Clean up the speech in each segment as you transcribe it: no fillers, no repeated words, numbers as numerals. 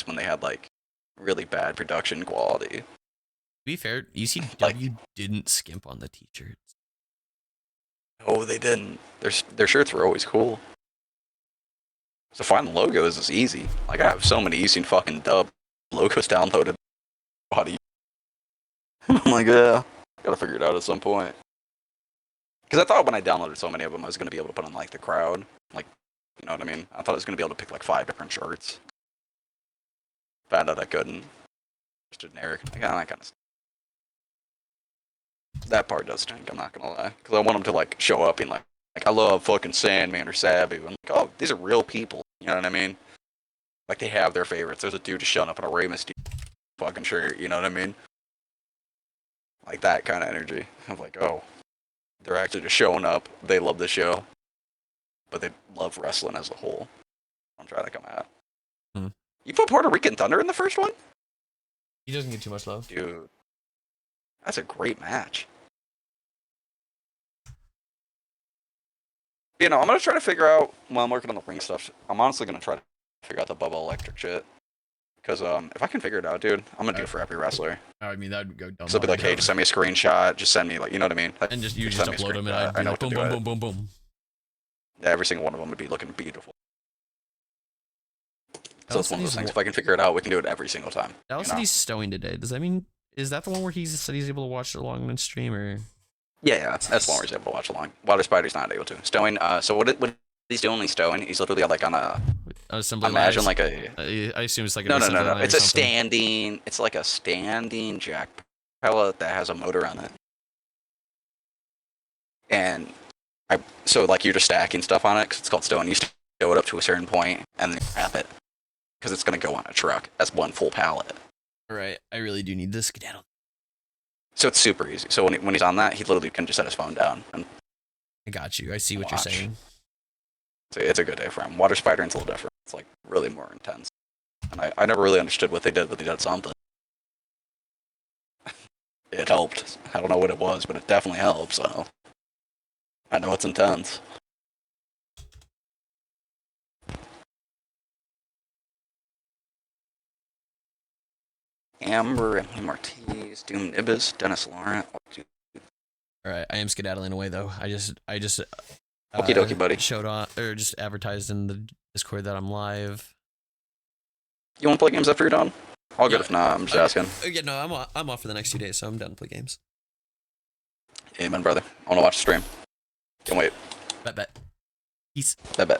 when they had like really bad production quality. To be fair, ECW Like, didn't skimp on the t-shirts. oh, they didn't. Their shirts were always cool. So finding logos is easy. Like, I have so many easy fucking dub logos downloaded. How do you? I'm like, yeah, gotta figure it out at some point. Because I thought when I downloaded so many of them, I was gonna be able to put on like the crowd, like, you know what I mean? I thought I was gonna be able to pick like 5 different shirts. Found out I couldn't. Just generic. Like, that kind of stuff. That part does stink. I'm not gonna lie. Because I want them to like show up and like I love fucking Sandman or Sabu, and like, oh, these are real people. You know what I mean? Like, they have their favorites. There's a dude just showing up in a Rey Mysterio fucking shirt. You know what I mean? Like that kind of energy. I'm like, oh, they're actually just showing up. They love the show, but they love wrestling as a whole. I'm trying to come at. You put Puerto Rican Thunder in the first one? He doesn't get too much love. Dude, that's a great match. You know, I'm going to try to figure out, while I'm working on the ring stuff, I'm honestly going to try to figure out the Bubba Electric shit. Because if I can figure it out, dude, I'm going to do it for every wrestler. I mean, that would go dumb. So I'll be like, hey, just send me a screenshot. Just send me, like, you know what I mean? Like, and you just upload them, and I'd be like, boom, boom, boom, boom, boom. Yeah, every single one of them would be looking beautiful. So it's one of those things. If I can figure it out, we can do it every single time. Dallas said he's stowing today. Does that mean, is that the one where he said he's able to watch it along on stream, or? Yeah, that's the one where he's able to watch along. Water Spider's not able to. Stowing, so what he's doing, he's stowing, he's literally like on a assembly imagine line. Like a... I assume it's like no. It's a standing, it's like a standing jack pellet that has a motor on it. And so like you're just stacking stuff on it, because it's called stowing. You stow it up to a certain point, and then you wrap it. Because it's going to go on a truck. That's one full pallet. Alright, I really do need this skedaddle. So it's super easy. So when he's on that, he literally can just set his phone down. And I got you. I see what you're saying. So it's a good day for him. Water Spider, it's a little different. It's like really more intense. And I never really understood what they did, but they did something. It helped. I don't know what it was, but it definitely helped, so I know it's intense. Amber, Emily Martiz, Doom Ibis, Dennis Laurent. Alright, I am skedaddling away though. I just Okie dokie, buddy. Showed on, or just advertised in the Discord that I'm live. You want to play games after you're done? All good if not. I'm just asking. Yeah, no, I'm off for the next 2 days, so I'm done to play games. Amen, brother. I want to watch the stream. Can't wait. Bet. Peace. Bet.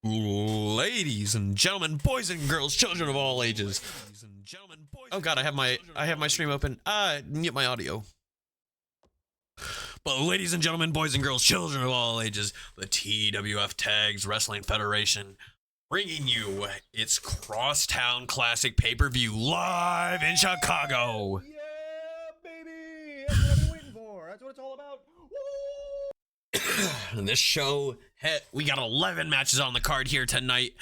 Ladies and gentlemen, boys and girls, children of all ages. Oh god, I have my stream open. Mute my audio. But ladies and gentlemen, boys and girls, children of all ages, the TWF Tags Wrestling Federation bringing you its Crosstown Classic pay-per-view live in Chicago. Yeah, baby! That's what I've been waiting for. That's what it's all about. In this show, we got 11 matches on the card here tonight.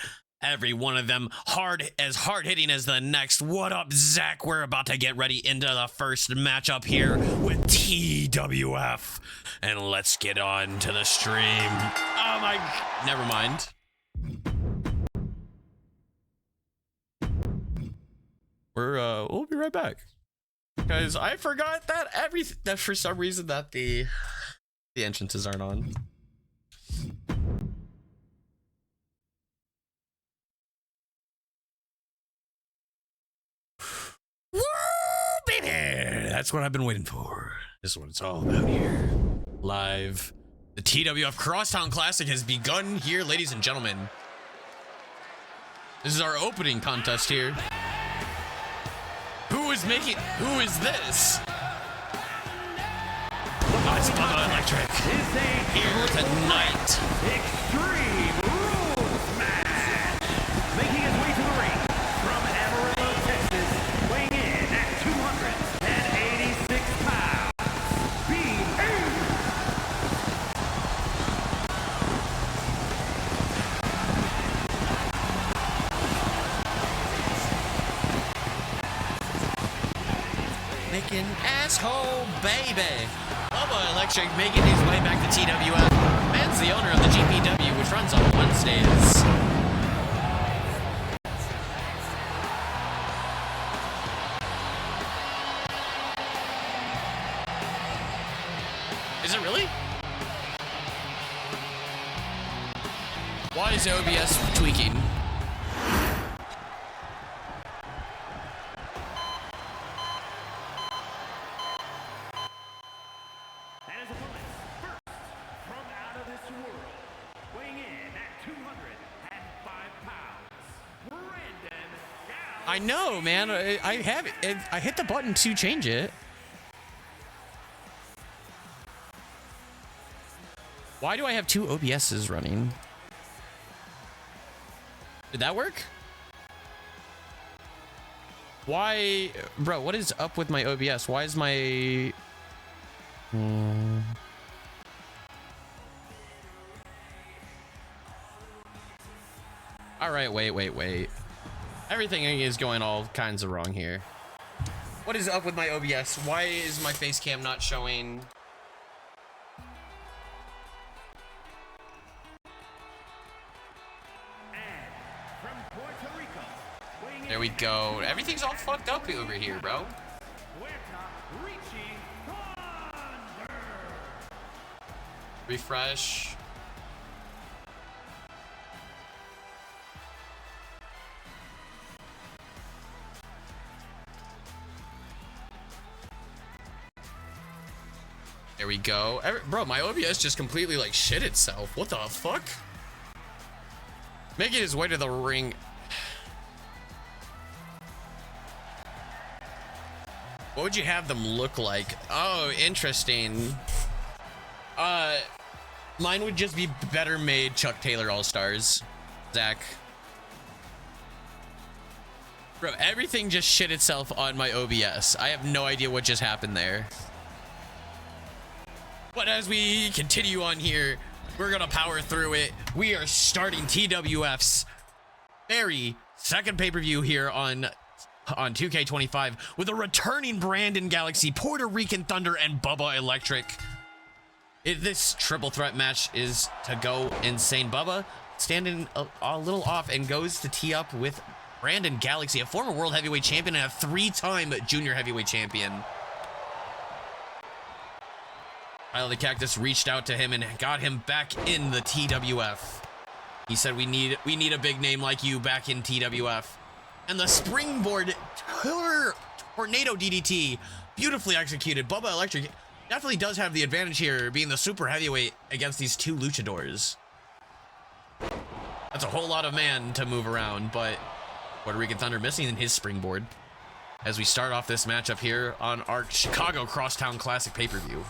Every one of them hard-hitting as the next. What up, Zach? We're about to get ready into the first matchup here with TWF. And let's get on to the stream. Oh my... Never mind. We'll be right back. Guys, I forgot that for some reason that the entrances aren't on. Woo, baby! That's what I've been waiting for. This is what it's all about here. Live. The TWF Crosstown Classic has begun here, ladies and gentlemen. This is our opening contest here. Who is this? It's Bubba Electric here tonight. Extreme Rules match. Making his way to the ring from Amarillo, Texas, weighing in at 286 pounds. PPV. Making asshole baby. Bubba Electric making his way back to TWF. Man's the owner of the GPW, which runs on Wednesdays. Is it really? Why is OBS tweaking? I know, man. I have it. I hit the button to change it. Why do I have two OBSs running? Did that work? Why, bro? What is up with my OBS? Why is my All right, wait. Everything is going all kinds of wrong here. What is up with my OBS? Why is my face cam not showing? There we go. Everything's all fucked up over here, bro. Refresh. There we go. Bro, my OBS just completely like shit itself. What the fuck? Making his way to the ring. What would you have them look like? Oh, interesting. Mine would just be better made Chuck Taylor All-Stars. Zach. Bro, everything just shit itself on my OBS. I have no idea what just happened there. But as we continue on here, we're gonna power through it. We are starting TWF's very second pay-per-view here on 2K25 with a returning Brandon Galaxy, Puerto Rican Thunder, and Bubba Electric. This triple threat match is to go insane. Bubba standing a little off and goes to tee up with Brandon Galaxy, a former world heavyweight champion and a three-time junior heavyweight champion. Kyle the Cactus reached out to him and got him back in the TWF. He said, we need a big name like you back in TWF. And the springboard tornado DDT, beautifully executed. Bubba Electric definitely does have the advantage here, being the super heavyweight against these two luchadors. That's a whole lot of man to move around, but Puerto Rican Thunder missing his springboard as we start off this matchup here on our Chicago Crosstown Classic pay-per-view.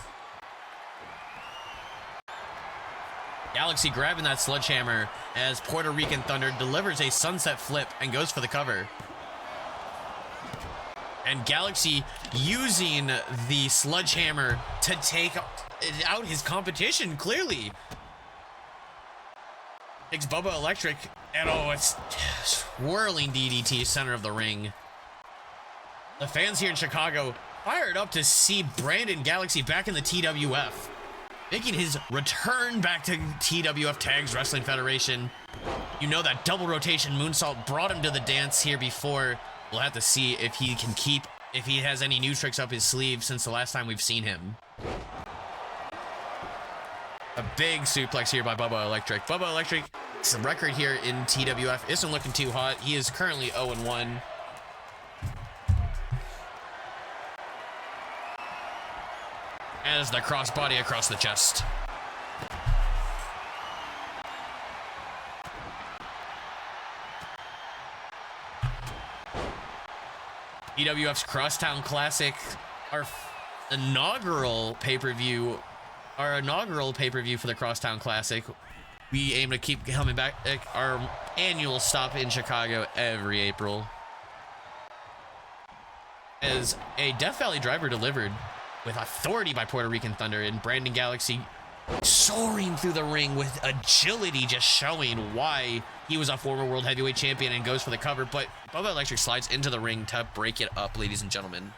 Galaxy grabbing that sledgehammer as Puerto Rican Thunder delivers a sunset flip and goes for the cover. And Galaxy using the sledgehammer to take out his competition, clearly. Takes Bubba Electric, and oh, it's swirling DDT center of the ring. The fans here in Chicago fired up to see Brandon Galaxy back in the TWF, making his return back to TWF Tags Wrestling Federation. You know that double rotation moonsault brought him to the dance here before. We'll have to see if he can keep, if he has any new tricks up his sleeve since the last time we've seen him. A big suplex here by Bubba Electric. Bubba Electric's record here in TWF isn't looking too hot. He is currently 0-1. As the crossbody across the chest. TWF's Crosstown Classic, our inaugural pay-per-view for the Crosstown Classic. We aim to keep coming back, our annual stop in Chicago every April. As a Death Valley driver delivered with authority by Puerto Rican Thunder, and Brandon Galaxy soaring through the ring with agility, just showing why he was a former world heavyweight champion, and goes for the cover, but Bubba Electric slides into the ring to break it up, ladies and gentlemen.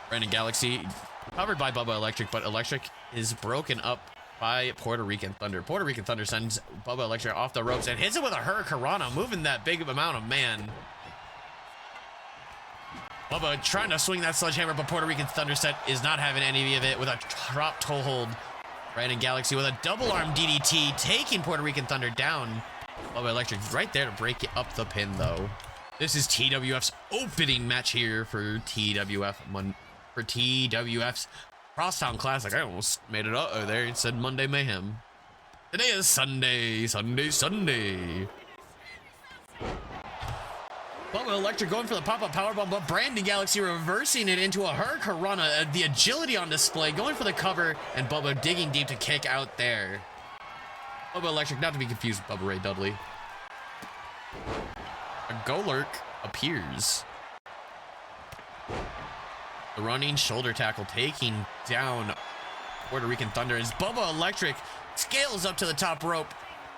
Brandon Galaxy covered by Bubba Electric, but Electric is broken up by Puerto Rican Thunder. Puerto Rican Thunder sends Bubba Electric off the ropes and hits it with a Hurricanrana, moving that big amount of man. Bubba trying to swing that sledgehammer, but Puerto Rican Thunder set is not having any of it with a drop toe hold. Brandon Galaxy with a double arm DDT, taking Puerto Rican Thunder down. Bubba Electric right there to break up the pin, though. This is TWF's opening match here for TWF's Crosstown Classic. I almost made it up there. It said Monday Mayhem. Today is Sunday. Bubba Electric going for the pop-up powerbomb, but Brandon Galaxy reversing it into a Hurricanrana. The agility on display, going for the cover, and Bubba digging deep to kick out there. Bubba Electric, not to be confused with Bubba Ray Dudley. A Golurk appears. The running shoulder tackle taking down Puerto Rican Thunder as Bubba Electric scales up to the top rope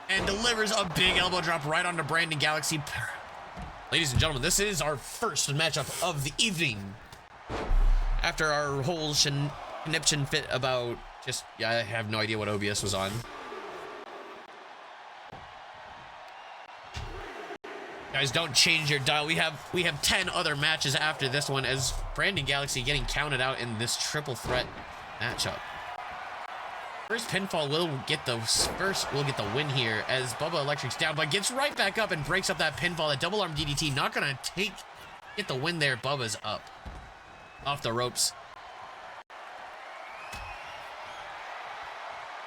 and delivers a big elbow drop right onto Brandon Galaxy. Ladies and gentlemen, this is our first matchup of the evening. After our whole conniption fit about just, yeah, I have no idea what OBS was on. Guys, don't change your dial. We have 10 other matches after this one, as Brandon Galaxy getting counted out in this triple threat matchup. First pinfall will get the win here as Bubba Electric's down, but gets right back up and breaks up that pinfall. That double arm DDT not gonna get the win there. Bubba's up off the ropes.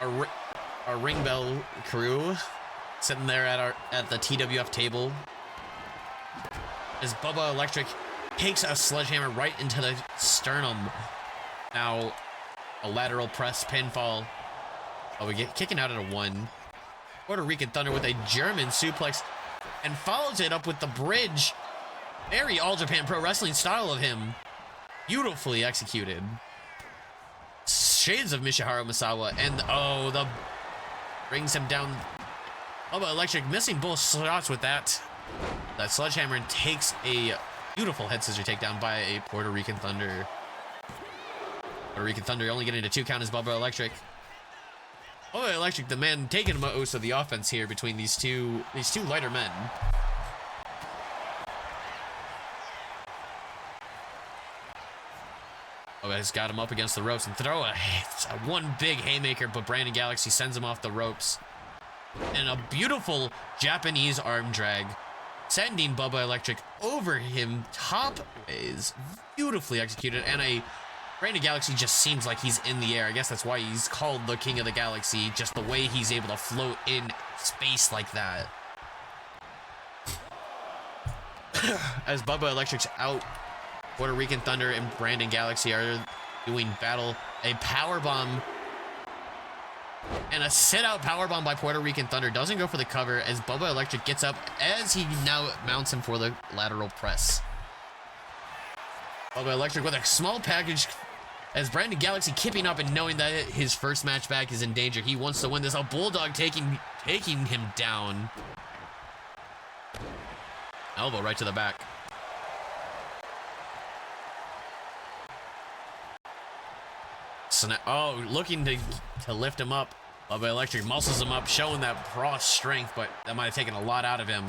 Our ring bell crew sitting there at the TWF table as Bubba Electric takes a sledgehammer right into the sternum. Now a lateral press pinfall. Oh, we get kicking out at a 1. Puerto Rican Thunder with a German suplex and follows it up with the bridge. Very All Japan Pro Wrestling style of him. Beautifully executed. Shades of Michiharu Misawa, and the brings him down. Bubba Electric missing both shots with that sledgehammer, and takes a beautiful head scissor takedown by a Puerto Rican Thunder. Puerto Rican Thunder only getting to 2 count as Bubba Electric. Bubba Electric, the man taking most of the offense here between these two lighter men. Bubba has got him up against the ropes and throw one big haymaker, but Brandon Galaxy sends him off the ropes. And a beautiful Japanese arm drag, sending Bubba Electric over him top ways. Beautifully executed, and a Brandon Galaxy just seems like he's in the air. I guess that's why he's called the King of the Galaxy. Just the way he's able to float in space like that. As Bubba Electric's out, Puerto Rican Thunder and Brandon Galaxy are doing battle. A power bomb and a sit-out power bomb by Puerto Rican Thunder doesn't go for the cover as Bubba Electric gets up as he now mounts him for the lateral press. Bubba Electric with a small package as Brandon Galaxy keeping up and knowing that his first match back is in danger. He wants to win this. A Bulldog taking him down. Elbow right to the back. Oh, looking to lift him up. Bubba Electric muscles him up, showing that raw strength, but that might have taken a lot out of him.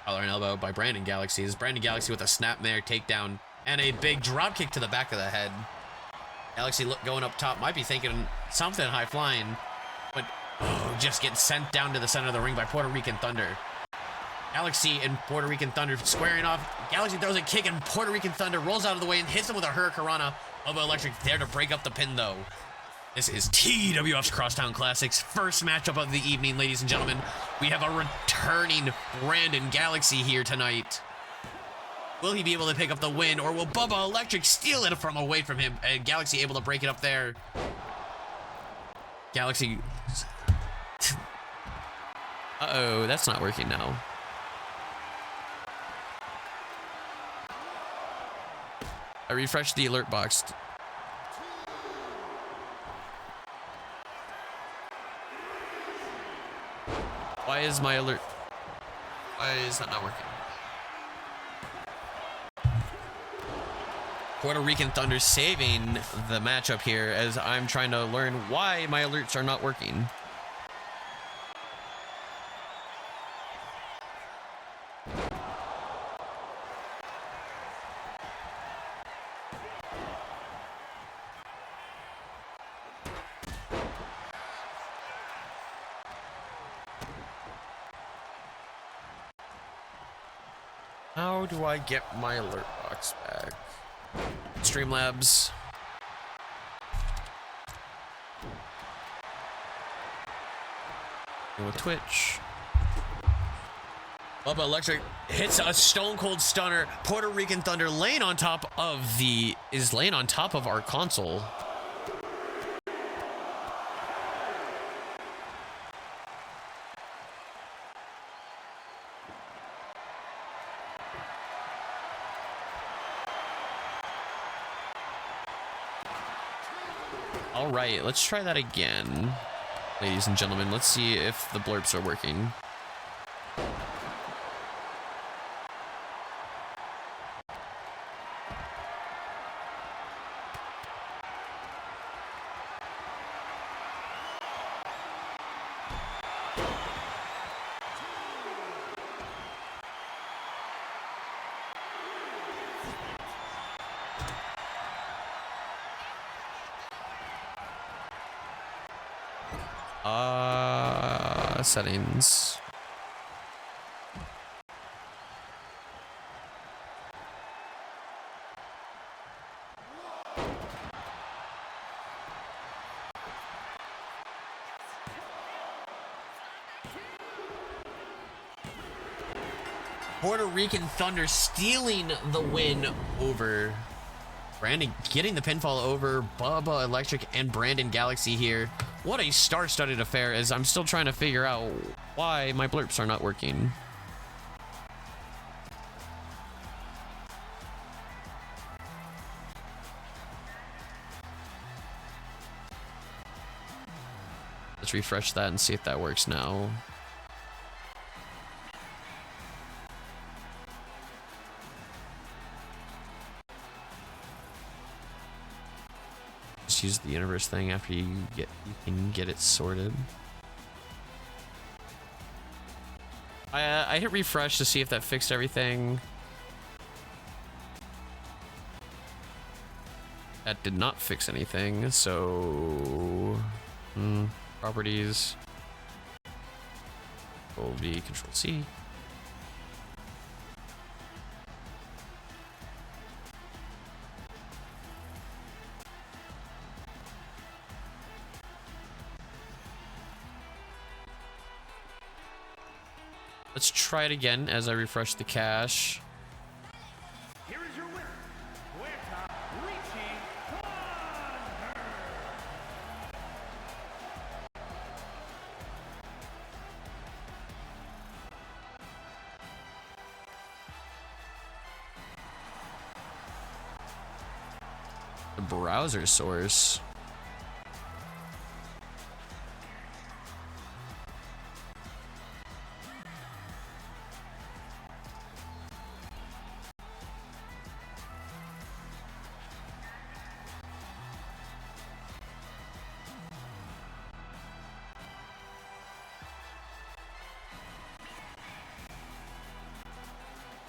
Collar and elbow by Brandon Galaxy. Is Brandon Galaxy with a snapmare takedown and a big drop kick to the back of the head. Galaxy going up top, might be thinking something high flying, but just getting sent down to the center of the ring by Puerto Rican Thunder. Galaxy and Puerto Rican Thunder squaring off. Galaxy throws a kick and Puerto Rican Thunder rolls out of the way and hits him with a Hurricanrana. Bubba Electric there to break up the pin though. This is TWF's Crosstown Classics first matchup of the evening, ladies and gentlemen. We have a returning Brandon Galaxy here tonight. Will he be able to pick up the win, or will Bubba Electric steal it from away from him? And Galaxy able to break it up there. Galaxy. Uh-oh, that's not working now. I refreshed the alert box. Why is my alert? Why is that not working? Puerto Rican Thunder saving the matchup here as I'm trying to learn why my alerts are not working. How do I get my alert box back? Streamlabs. With Twitch. Bubba Electric hits a stone cold stunner. Puerto Rican Thunder laying on top of our console. All right, let's try that again, ladies and gentlemen. Let's see if the blurps are working. Settings. Puerto Rican Thunder stealing the win over Brandon, getting the pinfall over Bubba Electric and Brandon Galaxy here. What a star-studded affair, as I'm still trying to figure out why my blurps are not working. Let's refresh that and see if that works now. Use the universe thing after you can get it sorted. I hit refresh to see if that fixed everything. That did not fix anything, so properties, Control V, Control C. Let's try it again as I refresh the cache. Here is your winner, Puerta reaching Thunder. The browser source.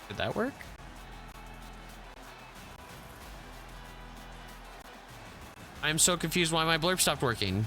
Did that work? I'm so confused why my blurb stopped working.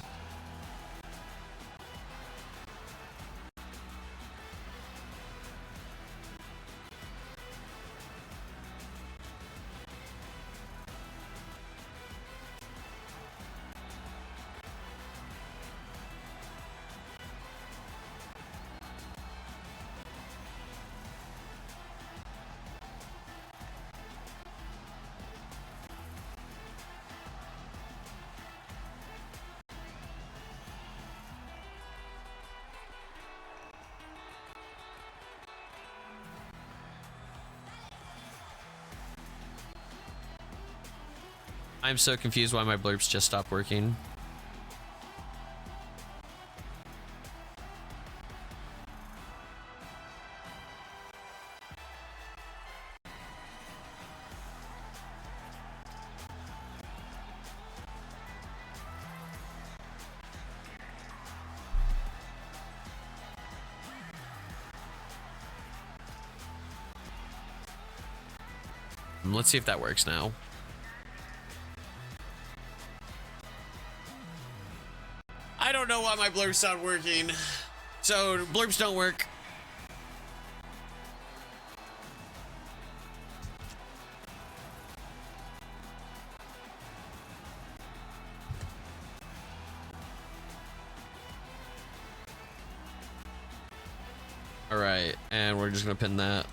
I'm so confused why my blurbs just stopped working. Let's see if that works now. I don't know why my blurbs stopped working. So blurbs don't work. All right, and we're just gonna pin that.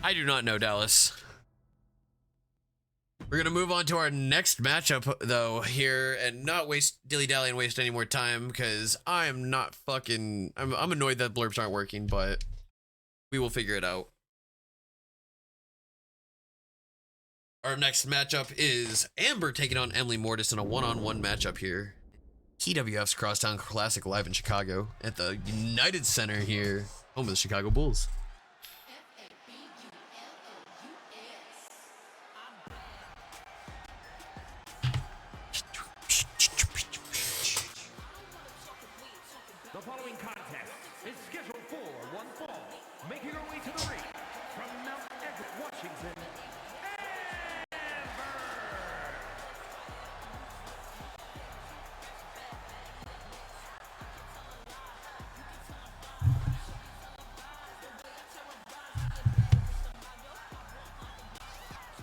I do not know, Dallas. We're gonna move on to our next matchup though here and not waste dilly-dally and waste any more time because I'm not fucking I'm annoyed that blurbs aren't working, but we will figure it out. Our next matchup is Amber taking on Emily Mortis in a one-on-one matchup here. TWF's Crosstown Classic live in Chicago at the United Center here, home of the Chicago Bulls. The following contest is scheduled for one fall, making her way to the ring from Mount Everett, Washington, Amber.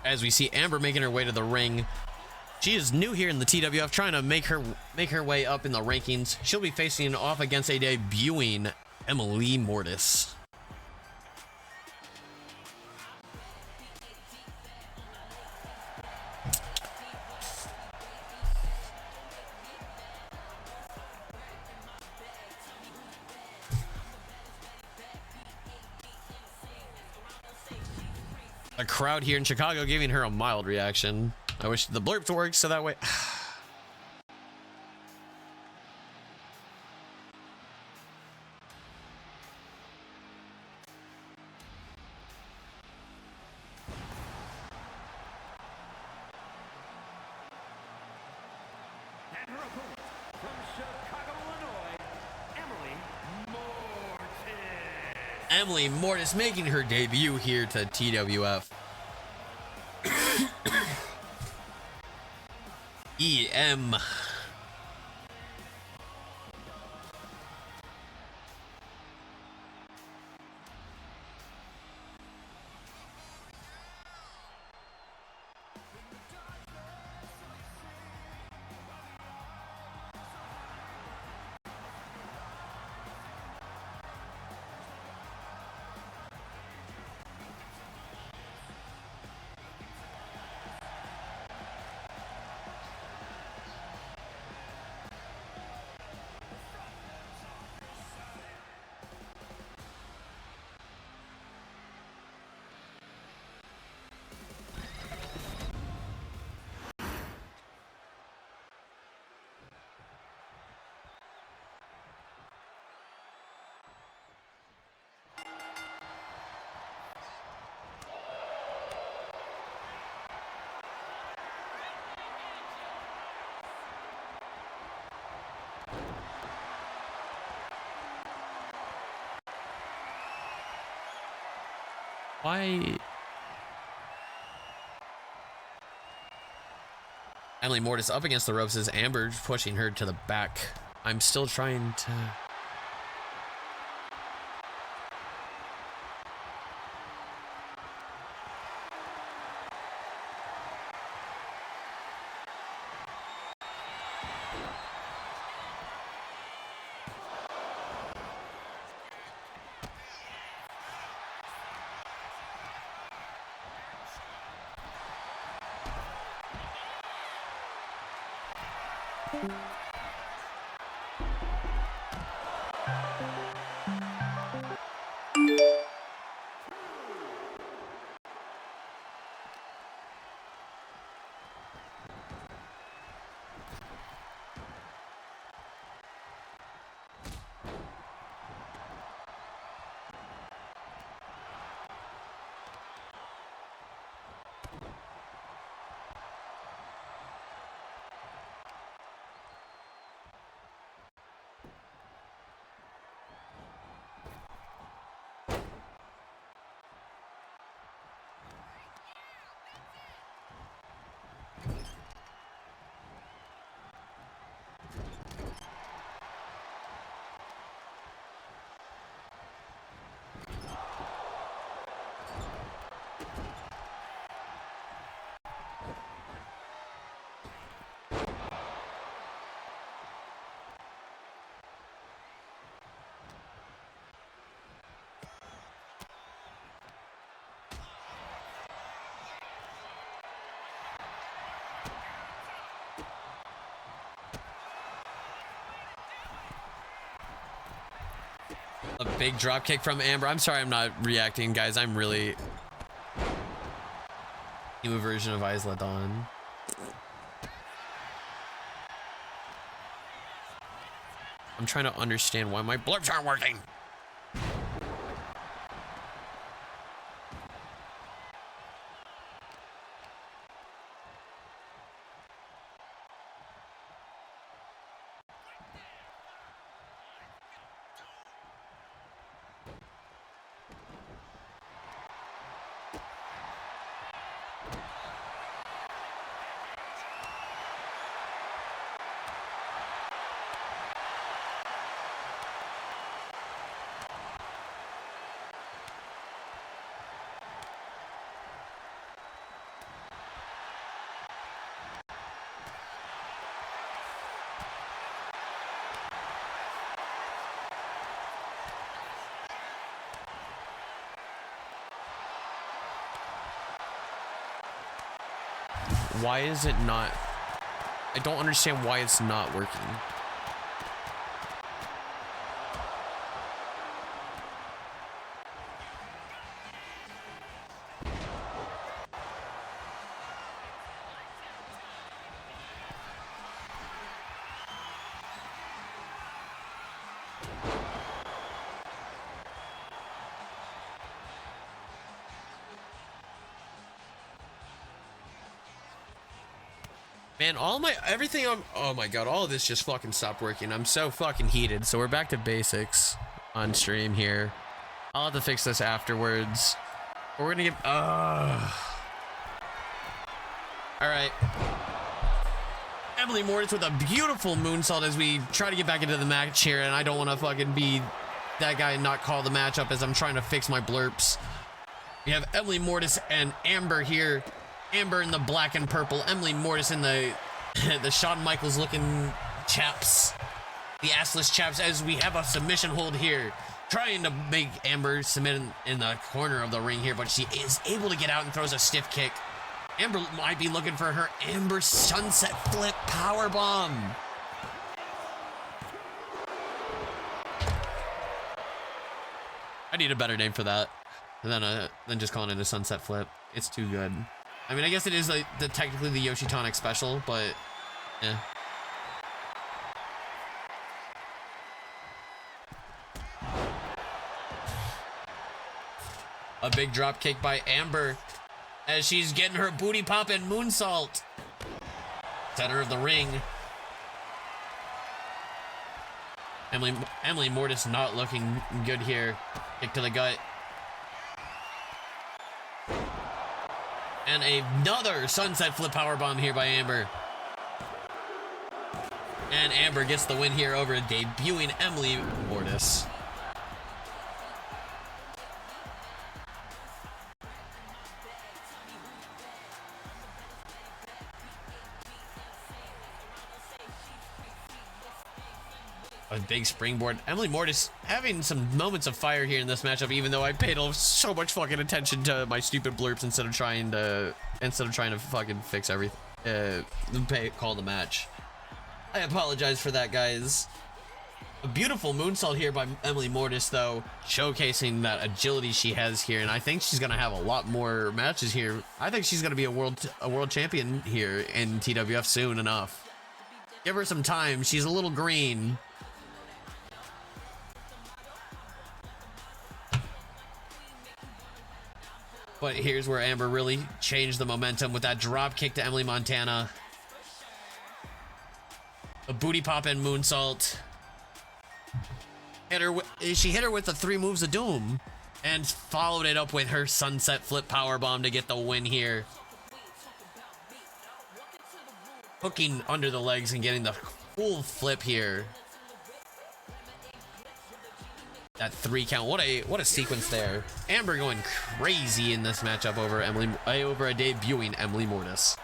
As we see Amber making her way to the ring. She is new here in the TWF, trying to make her way up in the rankings. She'll be facing off against a debuting Emily Mortis. A crowd here in Chicago giving her a mild reaction. I wish the blurps worked so that way. And her opponent from Chicago, Illinois, Emily Mortis. Emily Mortis making her debut here to TWF. EM. Why? Emily Mortis up against the ropes as Amber pushing her to the back. I'm still trying to... A big drop kick from Amber. I'm sorry I'm not reacting, guys. I'm really... New version of Isla Dawn. I'm trying to understand why my blurps aren't working. Why is it not? I don't understand why it's not working. Man, everything oh my god, all of this just fucking stopped working. I'm so fucking heated. So we're back to basics on stream here. I'll have to fix this afterwards. But we're gonna get, all right. Emily Mortis with a beautiful moonsault as we try to get back into the match here, and I don't want to fucking be that guy and not call the matchup as I'm trying to fix my blurps. We have Emily Mortis and Amber here. Amber in the black and purple, Emily Mortis in the the Shawn Michaels looking chaps, the assless chaps, as we have a submission hold here, trying to make Amber submit in the corner of the ring here, but she is able to get out and throws a stiff kick. Amber might be looking for her Amber sunset flip power bomb. I need a better name for that than just calling it a sunset flip. It's too good. I mean, I guess it is like technically the Yoshi Tonic special, but yeah. A big drop kick by Amber as she's getting her booty pop and moonsault. Center of the ring. Emily Mortis not looking good here. Kick to the gut. And another sunset flip powerbomb here by Amber. And Amber gets the win here over debuting Emily Mortis. A big springboard. Emily Mortis having some moments of fire here in this matchup, even though I paid so much fucking attention to my stupid blurps instead of trying to fucking fix everything. Call the match. I apologize for that, guys. A beautiful moonsault here by Emily Mortis, though, showcasing that agility she has here, and I think she's gonna have a lot more matches here. I think she's gonna be a world champion here in TWF soon enough. Give her some time. She's a little green. But here's where Amber really changed the momentum with that drop kick to Emily Montana. A booty pop and moonsault. She hit her with the 3 moves of doom and followed it up with her sunset flip powerbomb to get the win here. Hooking under the legs and getting the full flip here. That 3 count. What a sequence there. Amber going crazy in this matchup over a debuting Emily Mortis.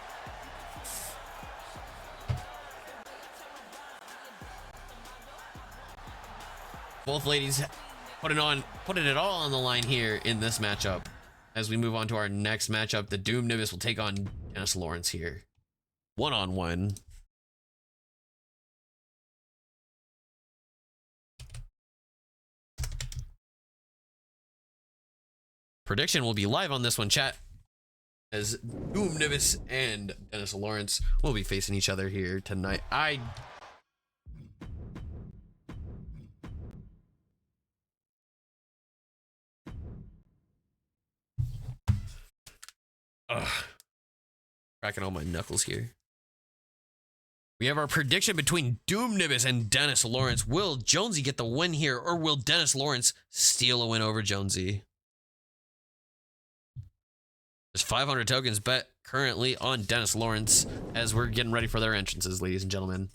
Both ladies putting it all on the line here in this matchup. As we move on to our next matchup, the Doom Nibis will take on Dennis Lawrence here. 1-on-1. Prediction will be live on this one, chat, as Doom Nibis and Dennis Lawrence will be facing each other here tonight. Cracking all my knuckles here. We have our prediction between Doom Nibis and Dennis Lawrence. Will Jonesy get the win here, or will Dennis Lawrence steal a win over Jonesy? There's 500 tokens bet currently on Dennis Lawrence as we're getting ready for their entrances, ladies and gentlemen.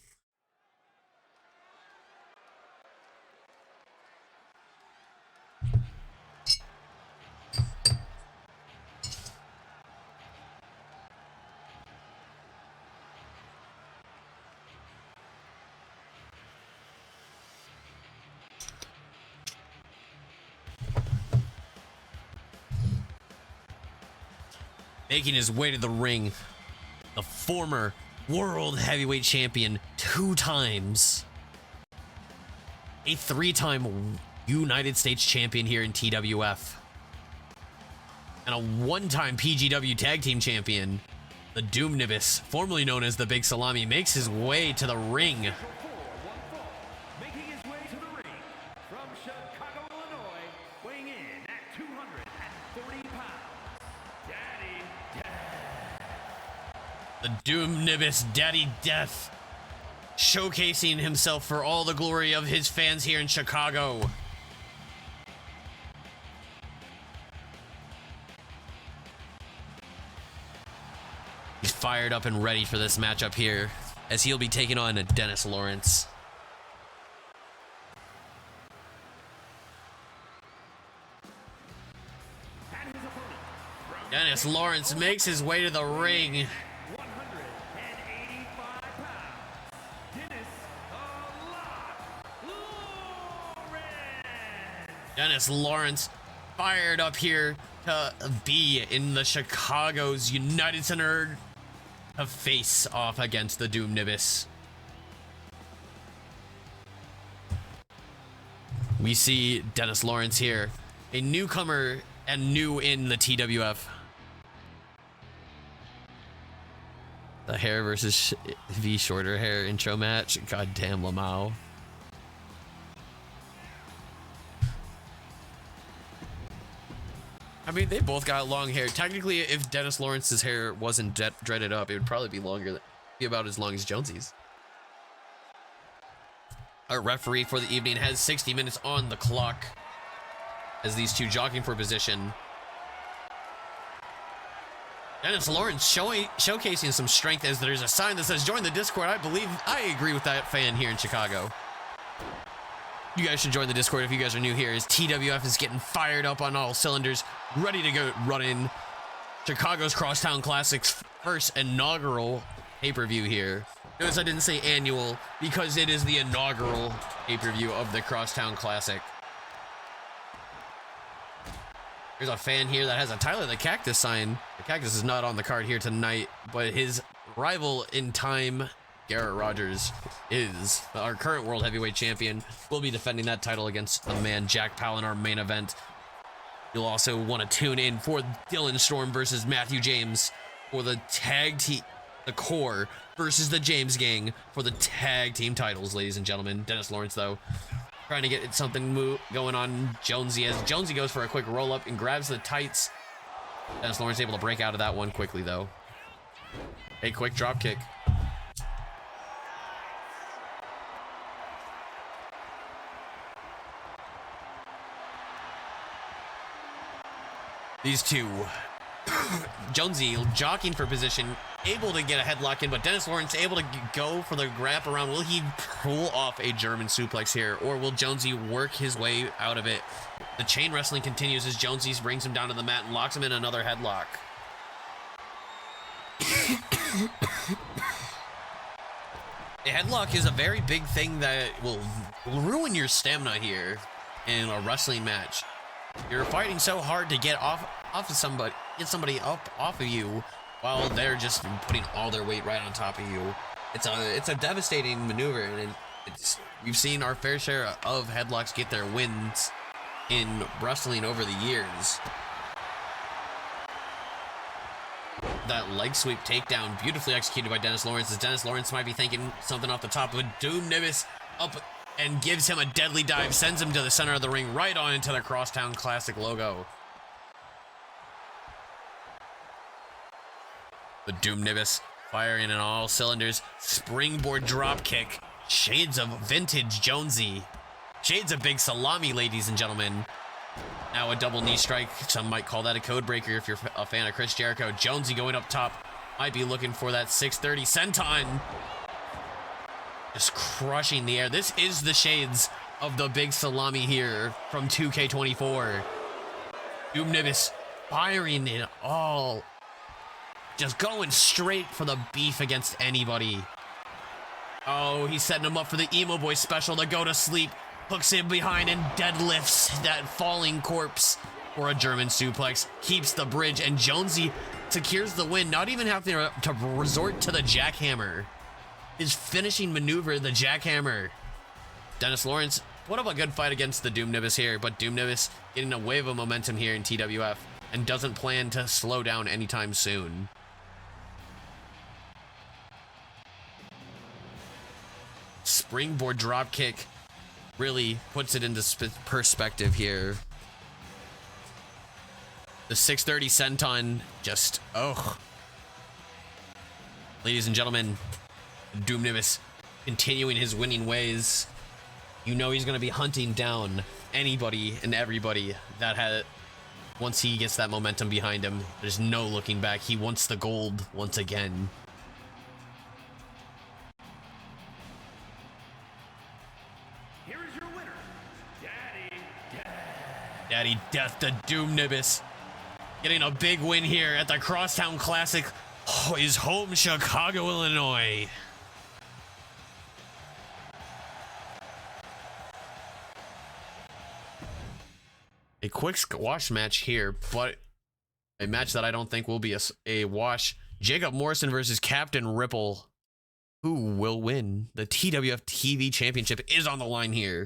Making his way to the ring, the former world heavyweight champion 2 times, a 3-time United States champion here in TWF, and a 1-time PGW tag team champion. The Doom Nibis, formerly known as the Big Salami, makes his way to the ring. Making his way to the ring from Chicago, Illinois, weighing in at 240 pounds, Daddy Death. The Doom Nibis, Daddy Death, showcasing himself for all the glory of his fans here in Chicago. He's fired up and ready for this matchup here, as he'll be taking on Dennis Lawrence. Dennis Lawrence makes his way to the ring. 185 pounds, Dennis Lawrence. Dennis Lawrence fired up here to be in the Chicago's United Center to face off against the Doom Nibis. We see Dennis Lawrence here, a newcomer and new in the TWF. The hair versus V shorter hair intro match. Goddamn Lamau. I mean, they both got long hair. Technically, if Dennis Lawrence's hair wasn't dreaded up, it would probably be longer, be about as long as Jonesy's. Our referee for the evening has 60 minutes on the clock as these two jockeying for position. Dennis Lawrence showcasing some strength as there's a sign that says join the Discord. I agree with that fan here in Chicago. You guys should join the Discord if you guys are new here, as TWF is getting fired up on all cylinders, ready to go running Chicago's Crosstown Classic's first inaugural pay-per-view here. Notice I didn't say annual because it is the inaugural pay-per-view of the Crosstown Classic. There's a fan here that has a Tyler the Cactus sign. The Cactus is not on the card here tonight, but his rival in time, Garrett Rogers, is our current world heavyweight champion. We'll be defending that title against the man Jack Powell in our main event. You'll also want to tune in for Dylan Storm versus Matthew James for the tag team, the Core versus the James Gang for the tag team titles, ladies and gentlemen. Dennis Lawrence, though, trying to get something going on Jonesy, as Jonesy goes for a quick roll up and grabs the tights. Dennis Lawrence able to break out of that one quickly, though. A quick drop kick. These two, Jonesy jockeying for position, able to get a headlock in, but Dennis Lawrence able to go for the wrap around. Will he pull off a German suplex here, or will Jonesy work his way out of it? The chain wrestling continues as Jonesy brings him down to the mat and locks him in another headlock. A headlock is a very big thing that will ruin your stamina here in a wrestling match. You're fighting so hard to get off of somebody, get somebody up off of you, while they're just putting all their weight right on top of you. It's a devastating maneuver, and we've seen our fair share of headlocks get their wins in wrestling over the years. That leg sweep takedown, beautifully executed by Dennis Lawrence, as Dennis Lawrence might be thinking something off the top, but Doom Nimbus up and gives him a deadly dive, sends him to the center of the ring, right on into the Crosstown Classic logo. The Doom Nimbus firing on all cylinders. Springboard drop kick. Shades of vintage Jonesy. Shades of big salami, ladies and gentlemen. Now a double knee strike. Some might call that a code breaker if you're a fan of Chris Jericho. Jonesy going up top. Might be looking for that 630 senton. Just crushing the air. This is the shades of the big salami here from 2K24. Doom Nimbus firing in all. Just going straight for the beef against anybody. Oh, he's setting him up for the Emo Boy special to go to sleep. Hooks him behind and deadlifts that falling corpse for a German suplex. Keeps the bridge, and Jonesy secures the win, not even having to resort to the jackhammer. His finishing maneuver, the jackhammer. Dennis Lawrence put up a good fight against the Doom Nimbus here, but Doom Nimbus getting a wave of momentum here in TWF and doesn't plan to slow down anytime soon. Springboard drop kick really puts it into perspective here. The 630 senton just, oh. Ladies and gentlemen, Doom Nimbus continuing his winning ways. You know he's going to be hunting down anybody and everybody that had, once he gets that momentum behind him. There's no looking back. He wants the gold once again. Here is your winner, Daddy Death, the Doom Nimbus, getting a big win here at the Crosstown Classic, his home Chicago, Illinois. A quick squash match here, but a match that I don't think will be a wash. Jacob Morrison versus Captain Ripple. Who will win? The TWFtv championship is on the line here.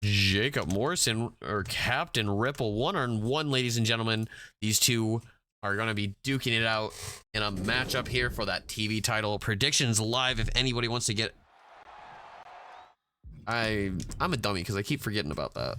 Jacob Morrison or Captain Ripple, 1-on-1, ladies and gentlemen. These two are going to be duking it out in a matchup here for that TV title. Predictions live if anybody wants to get. I'm a dummy because I keep forgetting about that.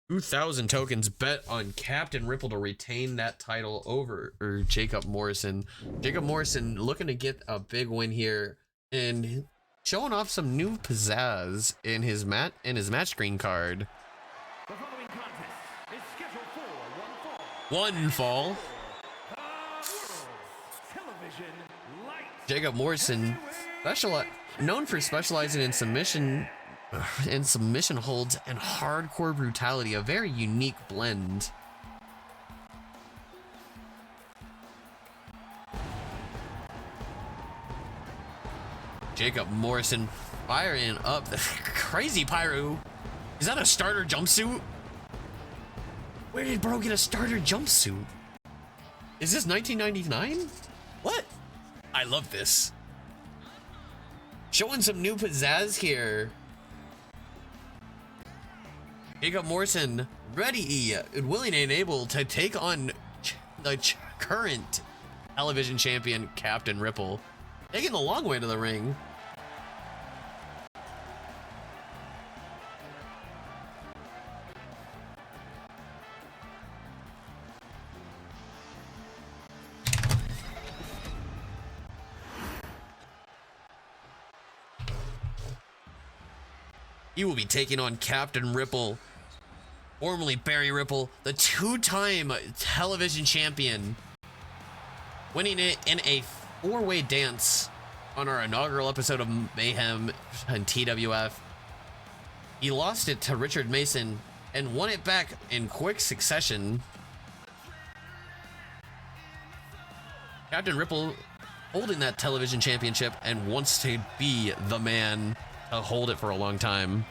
2,000 tokens bet on Captain Ripple to retain that title over Jacob Morrison. Jacob Morrison looking to get a big win here and showing off some new pizzazz in his match screen card. The following contest is scheduled for One fall. television light. Jacob Morrison, known for specializing in submission holds and hardcore brutality, a very unique blend. Jacob Morrison firing up the crazy pyro. Is that a starter jumpsuit? Where did bro get a starter jumpsuit? Is this 1999? What? I love this. Showing some new pizzazz here. Jacob Morrison ready, willing and able to take on the current television champion, Captain Ripple. Taking the long way to the ring. He will be taking on Captain Ripple, formerly Barry Ripple, the two-time television champion, winning it in a four-way dance on our inaugural episode of Mayhem and TWF. He lost it to Richard Mason and won it back in quick succession. Captain Ripple holding that television championship and wants to be the man to hold it for a long time.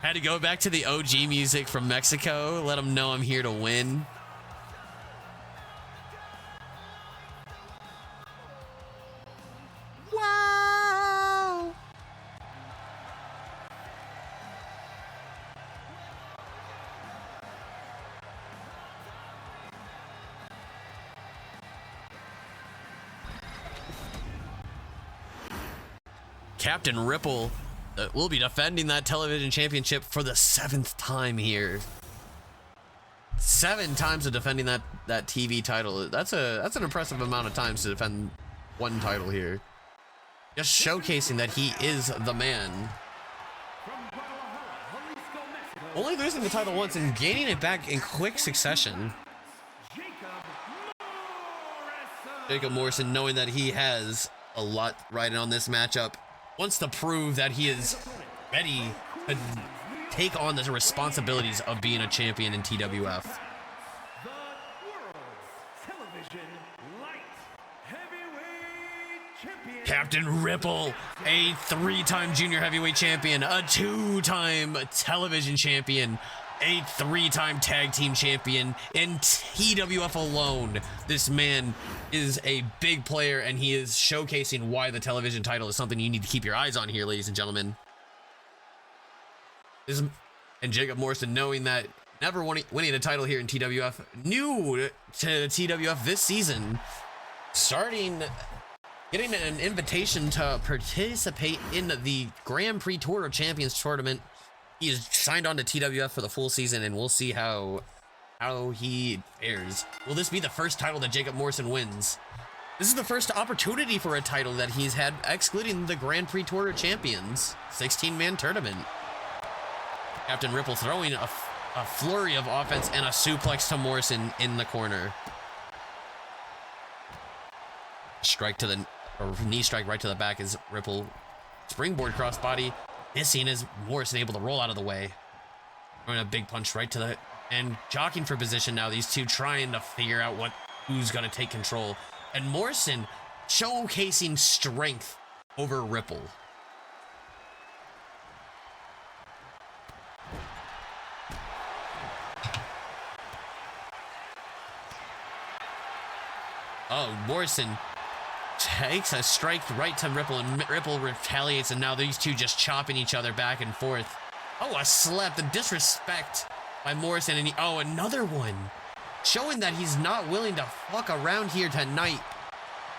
Had to go back to the OG music from Mexico. Let them know I'm here to win. Wow. Captain Ripple will be defending that television championship for the 7th time here. 7 times of defending that TV title. That's an impressive amount of times to defend one title here. Just showcasing that he is the man. Only losing the title once and gaining it back in quick succession. Jacob Morrison, knowing that he has a lot riding on this matchup, wants to prove that he is ready to take on the responsibilities of being a champion in TWF. The world's television light heavyweight champion. Captain Ripple, a 3-time junior heavyweight champion, a 2-time television champion, a 3-time tag team champion in TWF alone. This man is a big player, and he is showcasing why the television title is something you need to keep your eyes on here, ladies and gentlemen. And Jacob Morrison, knowing that never winning a title here in TWF, new to TWF this season, getting an invitation to participate in the Grand Prix Tour of Champions tournament. He is signed on to TWF for the full season, and we'll see how he fares. Will this be the first title that Jacob Morrison wins? This is the first opportunity for a title that he's had, excluding the Grand Prix Tour of Champions 16-man tournament. Captain Ripple throwing a flurry of offense and a suplex to Morrison in the corner. Knee strike right to the back as Ripple springboard crossbody. Missing as Morrison able to roll out of the way. Throwing a big punch right to the and jockeying for position now. These two trying to figure out who's gonna take control. And Morrison showcasing strength over Ripple. Oh, Morrison takes a strike right to Ripple, and Ripple retaliates, and now these two just chopping each other back and forth. Oh, a slap, the disrespect by Morrison, and another one. Showing that he's not willing to fuck around here tonight.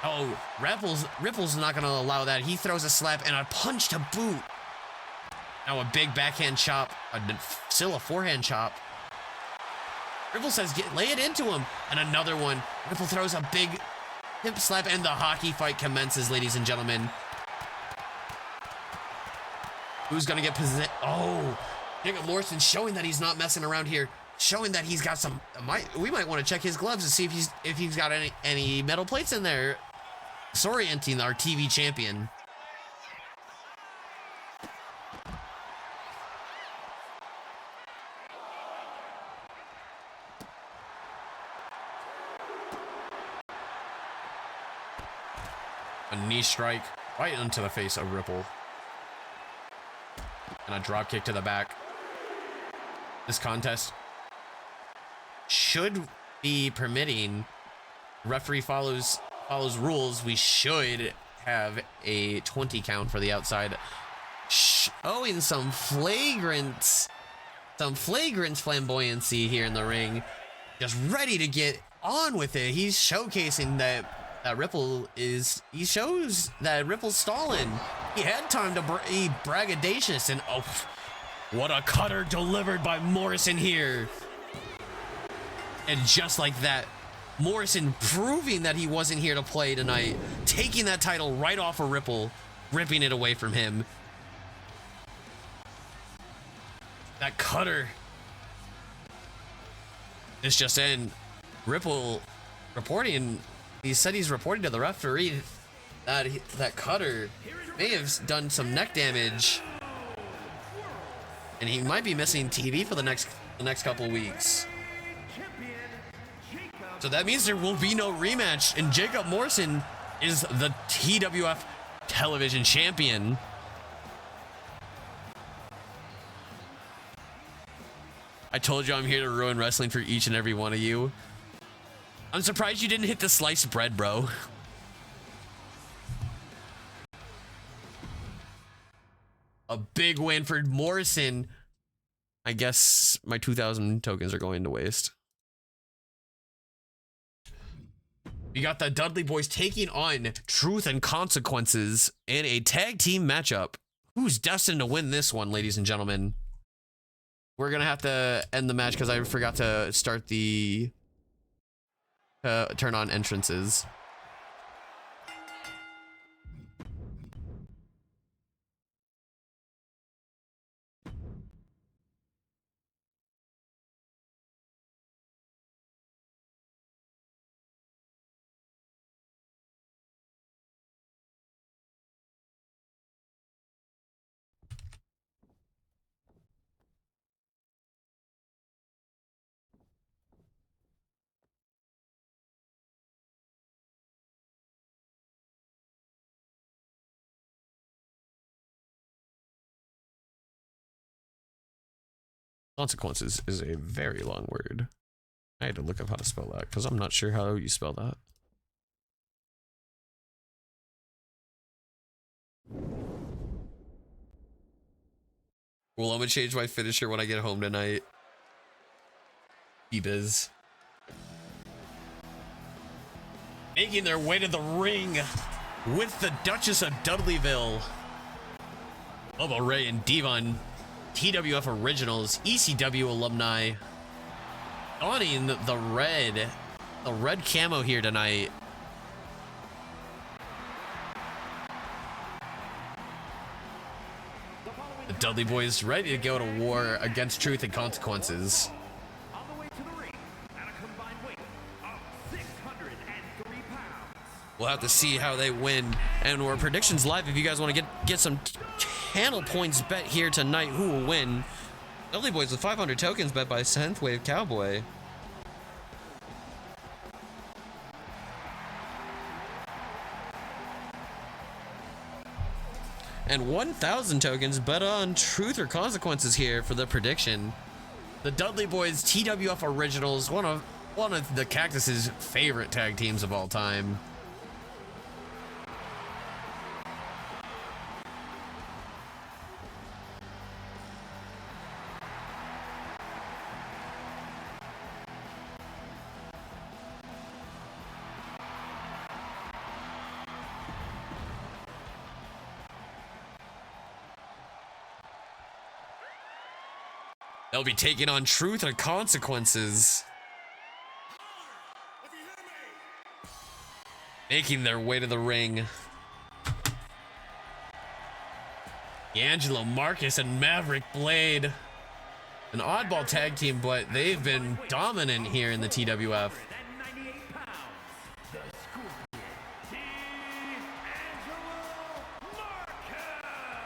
Oh, Ripple's not gonna allow that. He throws a slap and a punch to boot. Now a big backhand chop, still a forehand chop. Ripple says, lay it into him. And another one. Ripple throws a big hip slap, and the hockey fight commences, ladies and gentlemen. Who's going to get position? Oh, Jacob Morrison showing that he's not messing around here. Showing that he's got some, we might want to check his gloves to see if he's got any metal plates in there. Disorienting our TV champion. A knee strike right into the face of Ripple. And a drop kick to the back. This contest should be permitting. Referee follows rules. We should have a 20 count for the outside. Showing some flagrant flamboyancy here in the ring. Just ready to get on with it. He's showcasing that he shows that Ripple's stalling. He had time to be braggadocious, and oh, what a cutter delivered by Morrison here. And just like that, Morrison proving that he wasn't here to play tonight, taking that title right off of Ripple, ripping it away from him. That cutter is just in. Ripple reporting, he said he's reporting to the referee that that cutter may have done some neck damage, and he might be missing TV for the next couple weeks. So that means there will be no rematch, and Jacob Morrison is the TWF television champion. I told you I'm here to ruin wrestling for each and every one of you. I'm surprised you didn't hit the sliced bread, bro. A big win for Morrison. I guess my 2,000 tokens are going to waste. We got the Dudley Boys taking on Truth and Consequences in a tag team matchup. Who's destined to win this one, ladies and gentlemen? We're going to have to end the match because I forgot to start the turn on entrances. Consequences is a very long word. I had to look up how to spell that because I'm not sure how you spell that. Well, I'm gonna change my finisher when I get home tonight. E-biz. Making their way to the ring with the Duchess of Dudleyville, Bubba Ray and Devon, TWF Originals, ECW alumni, donning the red camo here tonight. The Dudley Boys ready to go to war against Truth and Consequences. On the way to the ring at a combined weight of 603 pounds. We'll have to see how they win, and our predictions live. If you guys want to get some channel points bet here tonight, who will win? Dudley Boys with 500 tokens bet by 10th Wave Cowboy. And 1,000 tokens bet on Truth or Consequences here for the prediction. The Dudley Boys TWF Originals, one of the Cactus's favorite tag teams of all time. They'll be taking on Truth and Consequences, making their way to the ring. D'Angelo Marcus and Maverick Blade. An oddball tag team, but they've been dominant here in the TWF.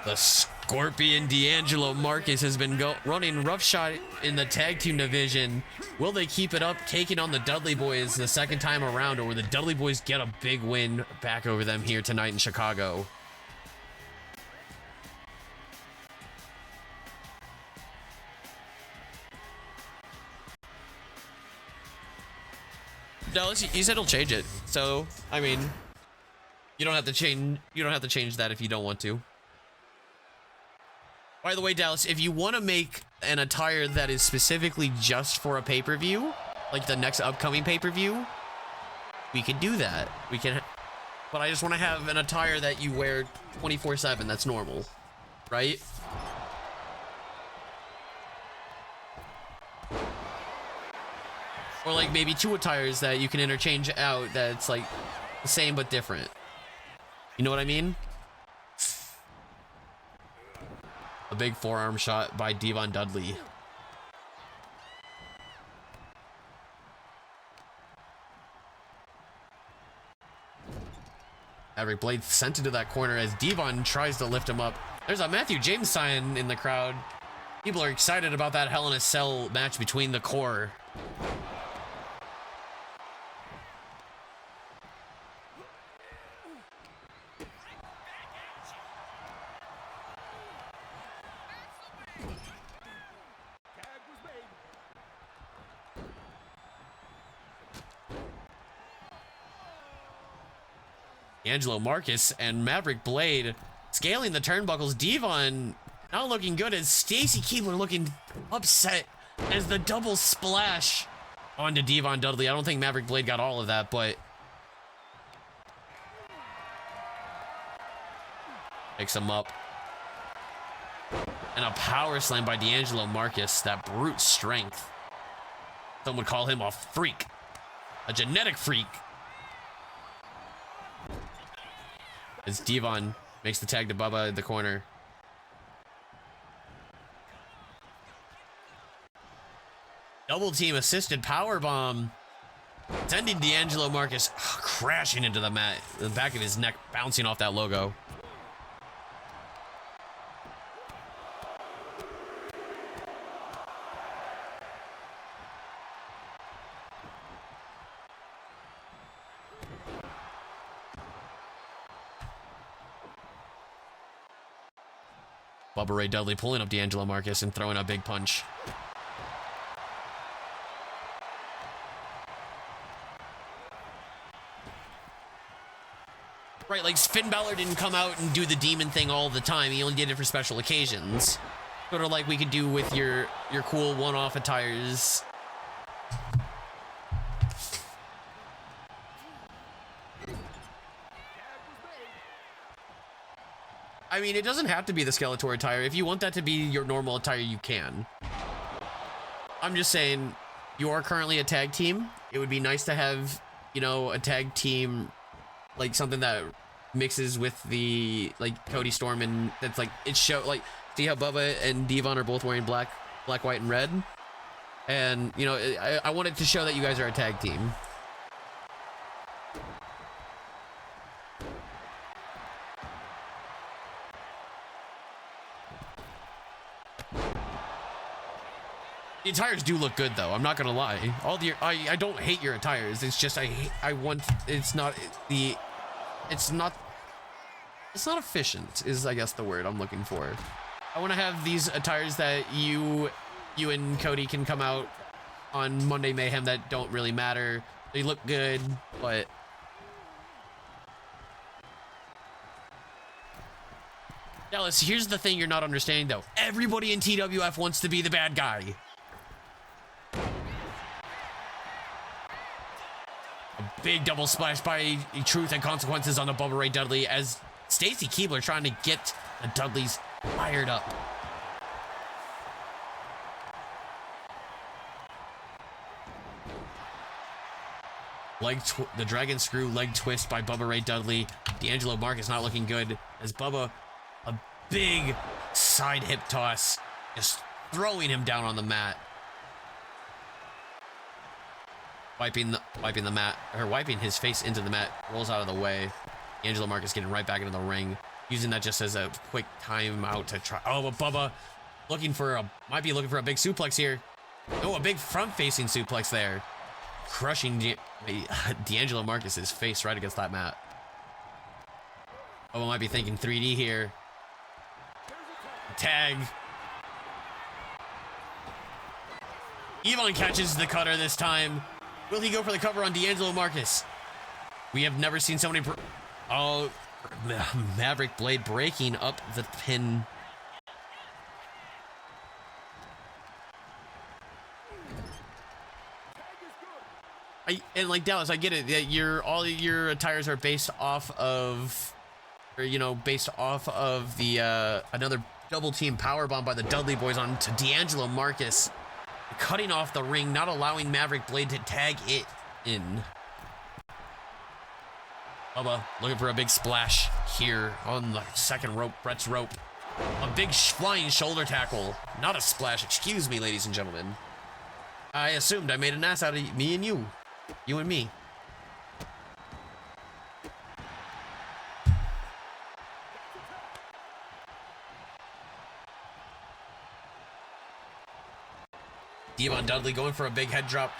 The Scorpion D'Angelo Marcus has been running roughshod in the tag team division. Will they keep it up, taking on the Dudley Boys the second time around, or will the Dudley Boys get a big win back over them here tonight in Chicago? Dallas, you said he'll change it, so I mean, you don't have to change. You don't have to change that if you don't want to. By the way, Dallas, if you want to make an attire that is specifically just for a pay-per-view, like the next upcoming pay-per-view, we can do that. We can, but I just want to have an attire that you wear 24/7. That's normal, right? Or like maybe two attires that you can interchange out that's like the same but different. You know what I mean? A big forearm shot by Devon Dudley. Maverick Blade sent into that corner as Devon tries to lift him up. There's a Matthew James sign in the crowd. People are excited about that Hell in a Cell match between the core. Angelo Marcus and Maverick Blade scaling the turnbuckles. Devon not looking good as Stacy Keibler looking upset as the double splash onto Devon Dudley. I don't think Maverick Blade got all of that, but picks him up. And a power slam by D'Angelo Marcus. That brute strength. Some would call him a freak. A genetic freak. As Devon makes the tag to Bubba in the corner. Double team assisted power bomb. Sending D'Angelo Marcus crashing into the mat. The back of his neck bouncing off that logo. Bubba Ray Dudley pulling up D'Angelo Marcus and throwing a big punch. Right, like Finn Balor didn't come out and do the demon thing all the time. He only did it for special occasions. Sort of like we could do with your cool one-off attires. I mean, it doesn't have to be the Skeletor attire. If you want that to be your normal attire, you can. I'm just saying, you are currently a tag team. It would be nice to have, you know, a tag team, like something that mixes with the, like, Cody Storm, and that's like, it show, like, see how Bubba and Devon are both wearing black, white, and red? And, you know, I wanted to show that you guys are a tag team. The attires do look good, though. I'm not gonna lie. I don't hate your attires. It's just it's not efficient is, I guess, the word I'm looking for. I want to have these attires that you and Cody can come out on Monday Mayhem that don't really matter. They look good, but Dallas, here's the thing you're not understanding, though. Everybody in TWF wants to be the bad guy. Big double splash by Truth and Consequences on the Bubba Ray Dudley as Stacy Keibler trying to get the Dudleys fired up. The dragon screw leg twist by Bubba Ray Dudley. D'Angelo Marcus not looking good as Bubba, a big side hip toss, just throwing him down on the mat. Wiping the mat, or wiping his face into the mat, rolls out of the way. D'Angelo Marcus getting right back into the ring, using that just as a quick timeout to try. Oh, but Bubba might be looking for a big suplex here. Oh, a big front-facing suplex there, crushing D'Angelo Marcus's face right against that mat. Bubba might be thinking 3D here. Tag. Evon catches the cutter this time. Will he go for the cover on D'Angelo Marcus? We have never seen somebody. Oh, Maverick Blade breaking up the pin. And like Dallas, I get it that all your attires are based off of, based off of the another double team power bomb by the Dudley boys on to D'Angelo Marcus, cutting off the ring, not allowing Maverick Blade to tag it in. Bubba looking for a big splash here on the second rope, Brett's rope. A big flying shoulder tackle, not a splash. Excuse me, ladies and gentlemen. I assumed I made an ass out of me and you. You and me. Devon Dudley going for a big head drop,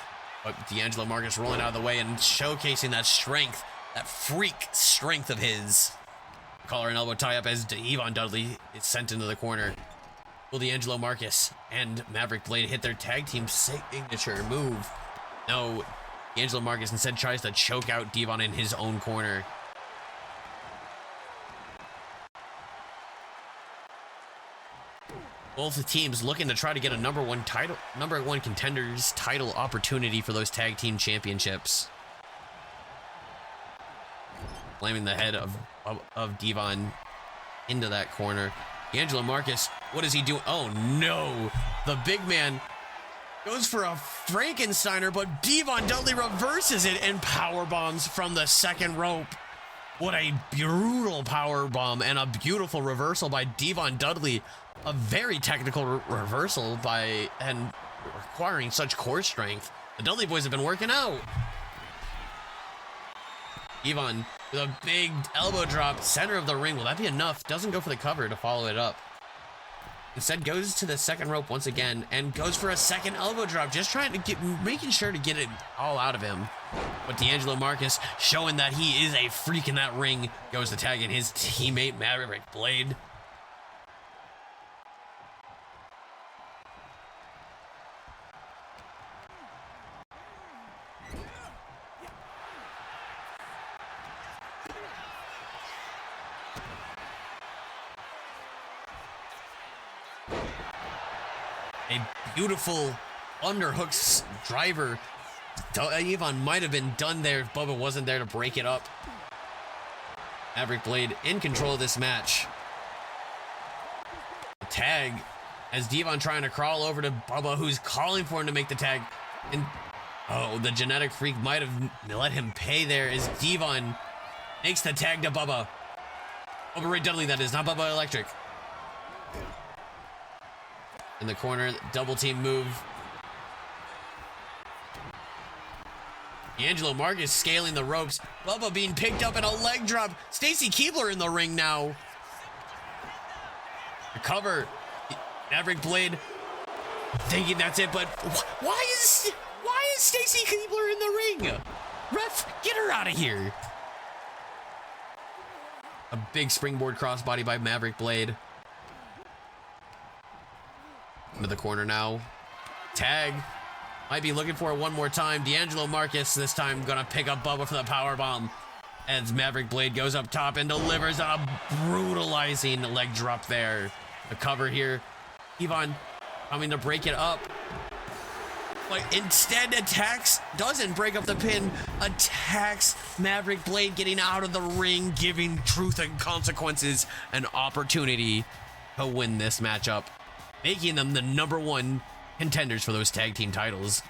but D'Angelo Marcus rolling out of the way and showcasing that strength, that freak strength of his. Collar and elbow tie up as Devon Dudley is sent into the corner. Will D'Angelo Marcus and Maverick Blade hit their tag team signature move? No. D'Angelo Marcus instead tries to choke out Devon in his own corner. Both teams looking to try to get a number one contenders title opportunity for those tag team championships. Slamming the head of Devon into that corner. D'Angelo Marcus, what is he doing? Oh no, the big man goes for a Frankensteiner, but Devon Dudley reverses it and power bombs from the second rope. What a brutal power bomb and a beautiful reversal by Devon Dudley. A very technical reversal and requiring such core strength. The Dudley boys have been working out. Devon with a big elbow drop, center of the ring. Will that be enough? Doesn't go for the cover to follow it up. Instead goes to the second rope once again and goes for a second elbow drop, just trying to making sure to get it all out of him. But D'Angelo Marcus, showing that he is a freak in that ring, goes to tag in his teammate Maverick Blade. A beautiful underhooks driver. Devon might have been done there if Bubba wasn't there to break it up. Maverick Blade in control of this match. Tag as Devon trying to crawl over to Bubba, who's calling for him to make the tag. And oh, the genetic freak might have let him pay there as Devon makes the tag to Bubba. Bubba Ray Dudley, that is, not Bubba Electric. In the corner, double team move. D'Angelo Marcus scaling the ropes. Bubba being picked up in a leg drop. Stacy Keibler in the ring now. The cover. Maverick Blade thinking that's it, but why is Stacy Keibler in the ring? Ref, get her out of here. A big springboard crossbody by Maverick Blade. Into the corner now. Tag. Might be looking for it one more time. D'Angelo Marcus this time gonna pick up Bubba for the power bomb. As Maverick Blade goes up top and delivers a brutalizing leg drop there. The cover here. Devon coming to break it up. But instead doesn't break up the pin, attacks Maverick Blade, getting out of the ring, giving Truth and Consequences an opportunity to win this matchup, making them the number one contenders for those tag team titles.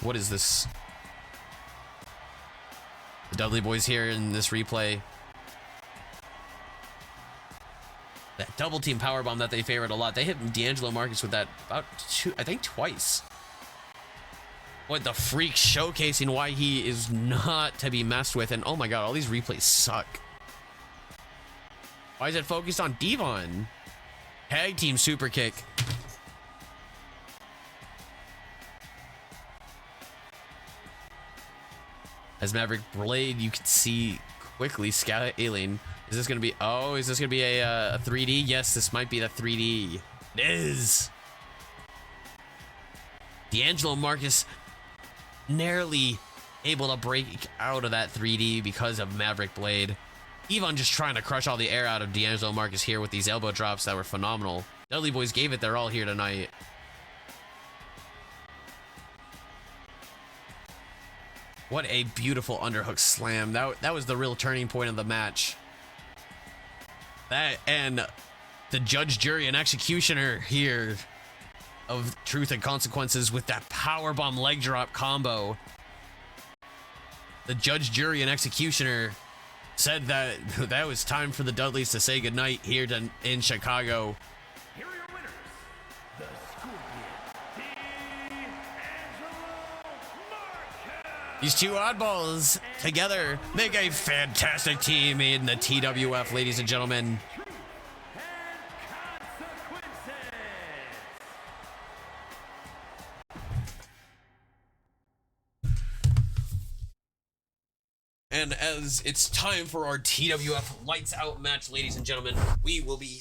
What is this? The Dudley boys here in this replay. That double team powerbomb that they favored a lot. They hit D'Angelo Marcus with that about I think twice. What the freak, showcasing why he is not to be messed with. And oh my god, all these replays suck. Why is it focused on Devon? Tag team super kick. As Maverick Blade, you can see quickly scaling. Is this gonna be? Oh, is this gonna be a 3D? Yes, this might be the 3D. It is. D'Angelo Marcus narrowly able to break out of that 3D because of Maverick Blade. Evon just trying to crush all the air out of D'Angelo Marcus here with these elbow drops that were phenomenal. Dudley boys gave it their all here tonight. What a beautiful underhook slam. That was the real turning point of the match. That and the judge, jury, and executioner here of Truth and Consequences with that powerbomb leg drop combo. The judge, jury, and executioner said that that was time for the Dudleys to say goodnight here in Chicago. Here are your winners, the Scorpion, D'Angelo Marcus. These two oddballs together make a fantastic team in the TWF, ladies and gentlemen. Truth and Consequences. And as it's time for our TWF lights out match, ladies and gentlemen, we will be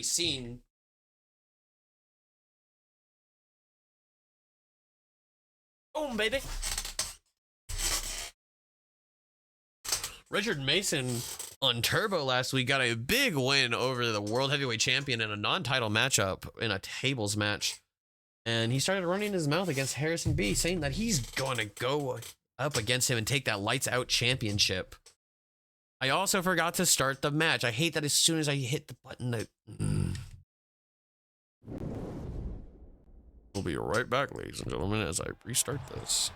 seeing boom, baby. Richard Mason on Turbo last week got a big win over the World Heavyweight Champion in a non-title matchup in a tables match. And he started running his mouth against Harrison B, saying that he's going to go up against him and take that lights out championship. I also forgot to start the match. I hate that as soon as I hit the button. We'll be right back, ladies and gentlemen, as I restart this.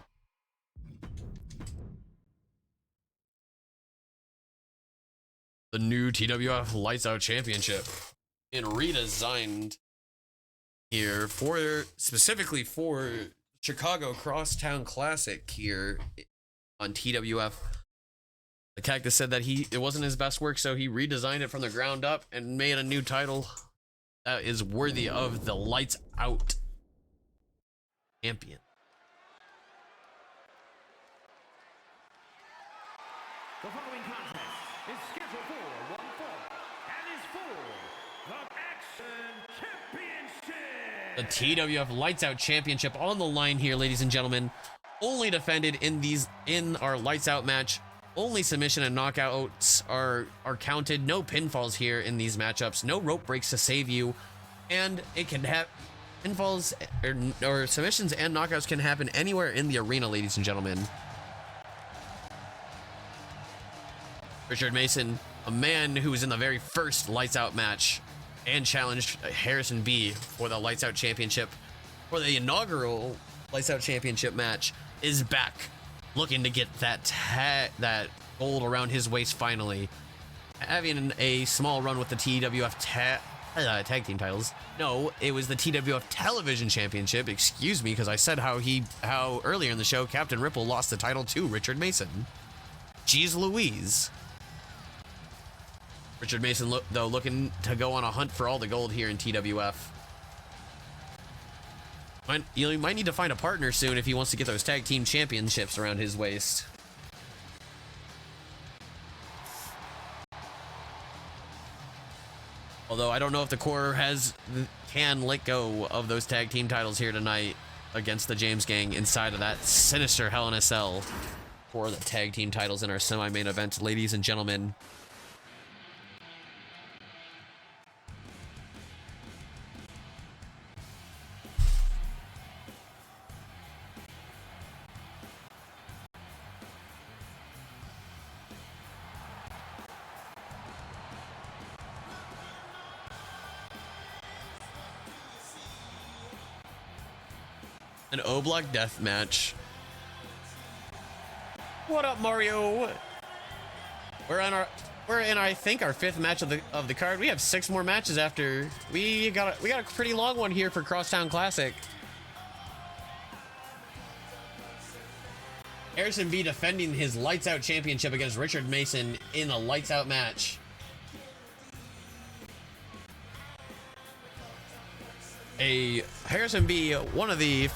The new TWF Lights Out Championship and redesigned here specifically for Chicago CrossTown Classic here on TWF. The Cactus said that it wasn't his best work, so he redesigned it from the ground up and made a new title that is worthy of the Lights Out Champion. The following contest is scheduled for one fall and is for the Action Championship. The TWF Lights Out Championship on the line here, ladies and gentlemen. Only defended in our Lights Out match. Only submission and knockouts are counted. No pinfalls here in these matchups. No rope breaks to save you. And it can have pinfalls or submissions and knockouts can happen anywhere in the arena, ladies and gentlemen. Richard Mason, a man who was in the very first Lights Out match and challenged Harrison B for the Lights Out Championship, for the inaugural Lights Out Championship match, is back looking to get that gold around his waist finally. Having a small run with the TWF tag team titles. No, it was the TWF Television Championship. Excuse me, because I said how earlier in the show Captain Ripple lost the title to Richard Mason. Jeez Louise. Richard Mason, though, looking to go on a hunt for all the gold here in TWF. You might need to find a partner soon if he wants to get those tag team championships around his waist. Although I don't know if the core can let go of those tag team titles here tonight against the James Gang inside of that sinister Hell in a Cell for the tag team titles in our semi-main event, ladies and gentlemen. An O-Block death match. What up, Mario? We're in I think our 5th match of the card. We have 6 more matches after. We got a pretty long one here for CrossTown Classic. Harrison B defending his Lights Out Championship against Richard Mason in a Lights Out match. Harrison B, one of the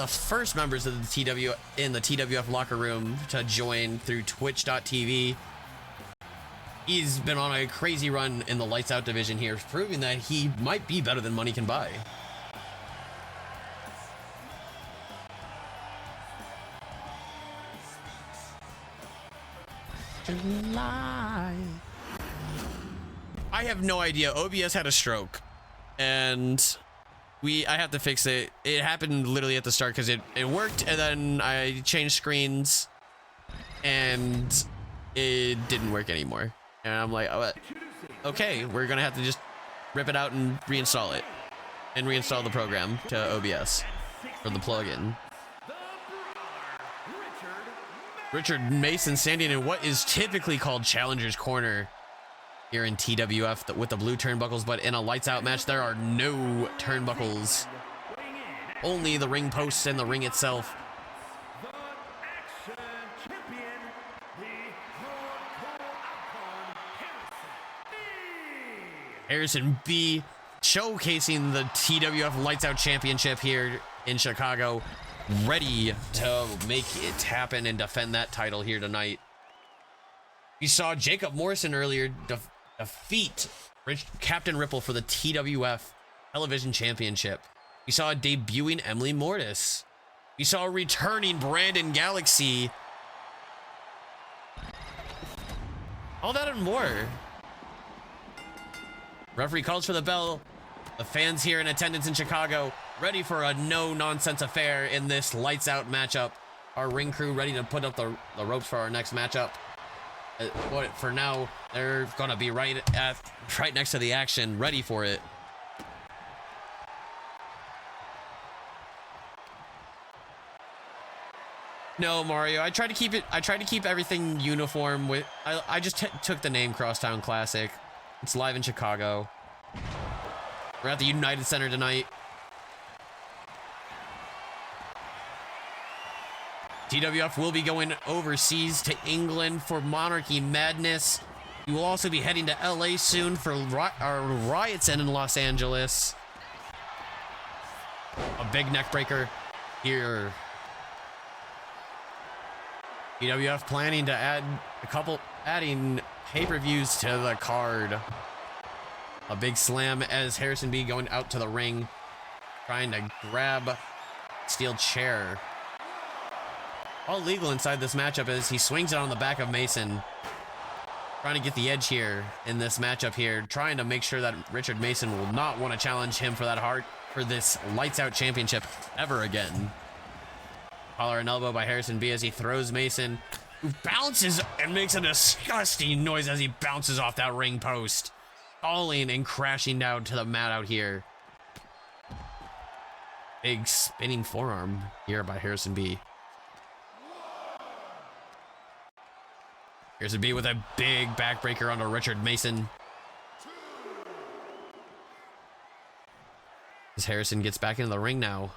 first members of the TWF locker room to join through Twitch.tv. He's been on a crazy run in the Lights Out division here, proving that he might be better than money can buy. July. I have no idea. OBS had a stroke, and I have to fix it. It happened literally at the start because it worked, and then I changed screens, and it didn't work anymore. And I'm like, oh, okay, we're gonna have to just rip it out and reinstall it, and reinstall the program to OBS for the plugin. Richard Mason standing in what is typically called Challenger's Corner here in TWF with the blue turnbuckles, but in a Lights Out match, there are no turnbuckles. Only the ring posts and the ring itself. Harrison B showcasing the TWF Lights Out Championship here in Chicago, ready to make it happen and defend that title here tonight. You saw Jacob Morrison earlier defeat Captain Ripple for the TWF Television Championship. You saw debuting Emily Mortis. You saw returning Brandon Galaxy. All that and more. Referee calls for the bell. The fans here in attendance in Chicago ready for a no-nonsense affair in this Lights Out matchup. Our ring crew ready to put up the ropes for our next matchup. But for now, they're gonna be right next to the action, ready for it. No, Mario. I tried to keep everything uniform. I just took the name CrossTown Classic. It's live in Chicago. We're at the United Center tonight. TWF will be going overseas to England for Monarchy Madness. We will also be heading to LA soon for our Riots in Los Angeles. A big neck breaker here. TWF planning to adding pay-per-views to the card. A big slam as Harrison B going out to the ring, trying to grab steel chair. All legal inside this matchup as he swings it on the back of Mason. Trying to get the edge here in this matchup here, trying to make sure that Richard Mason will not want to challenge him for this Lights Out Championship ever again. Collar and elbow by Harrison B as he throws Mason, who bounces and makes a disgusting noise as he bounces off that ring post, falling and crashing down to the mat out here. Big spinning forearm here by Harrison B. Harrison B with a big backbreaker onto Richard Mason. As Harrison gets back into the ring now.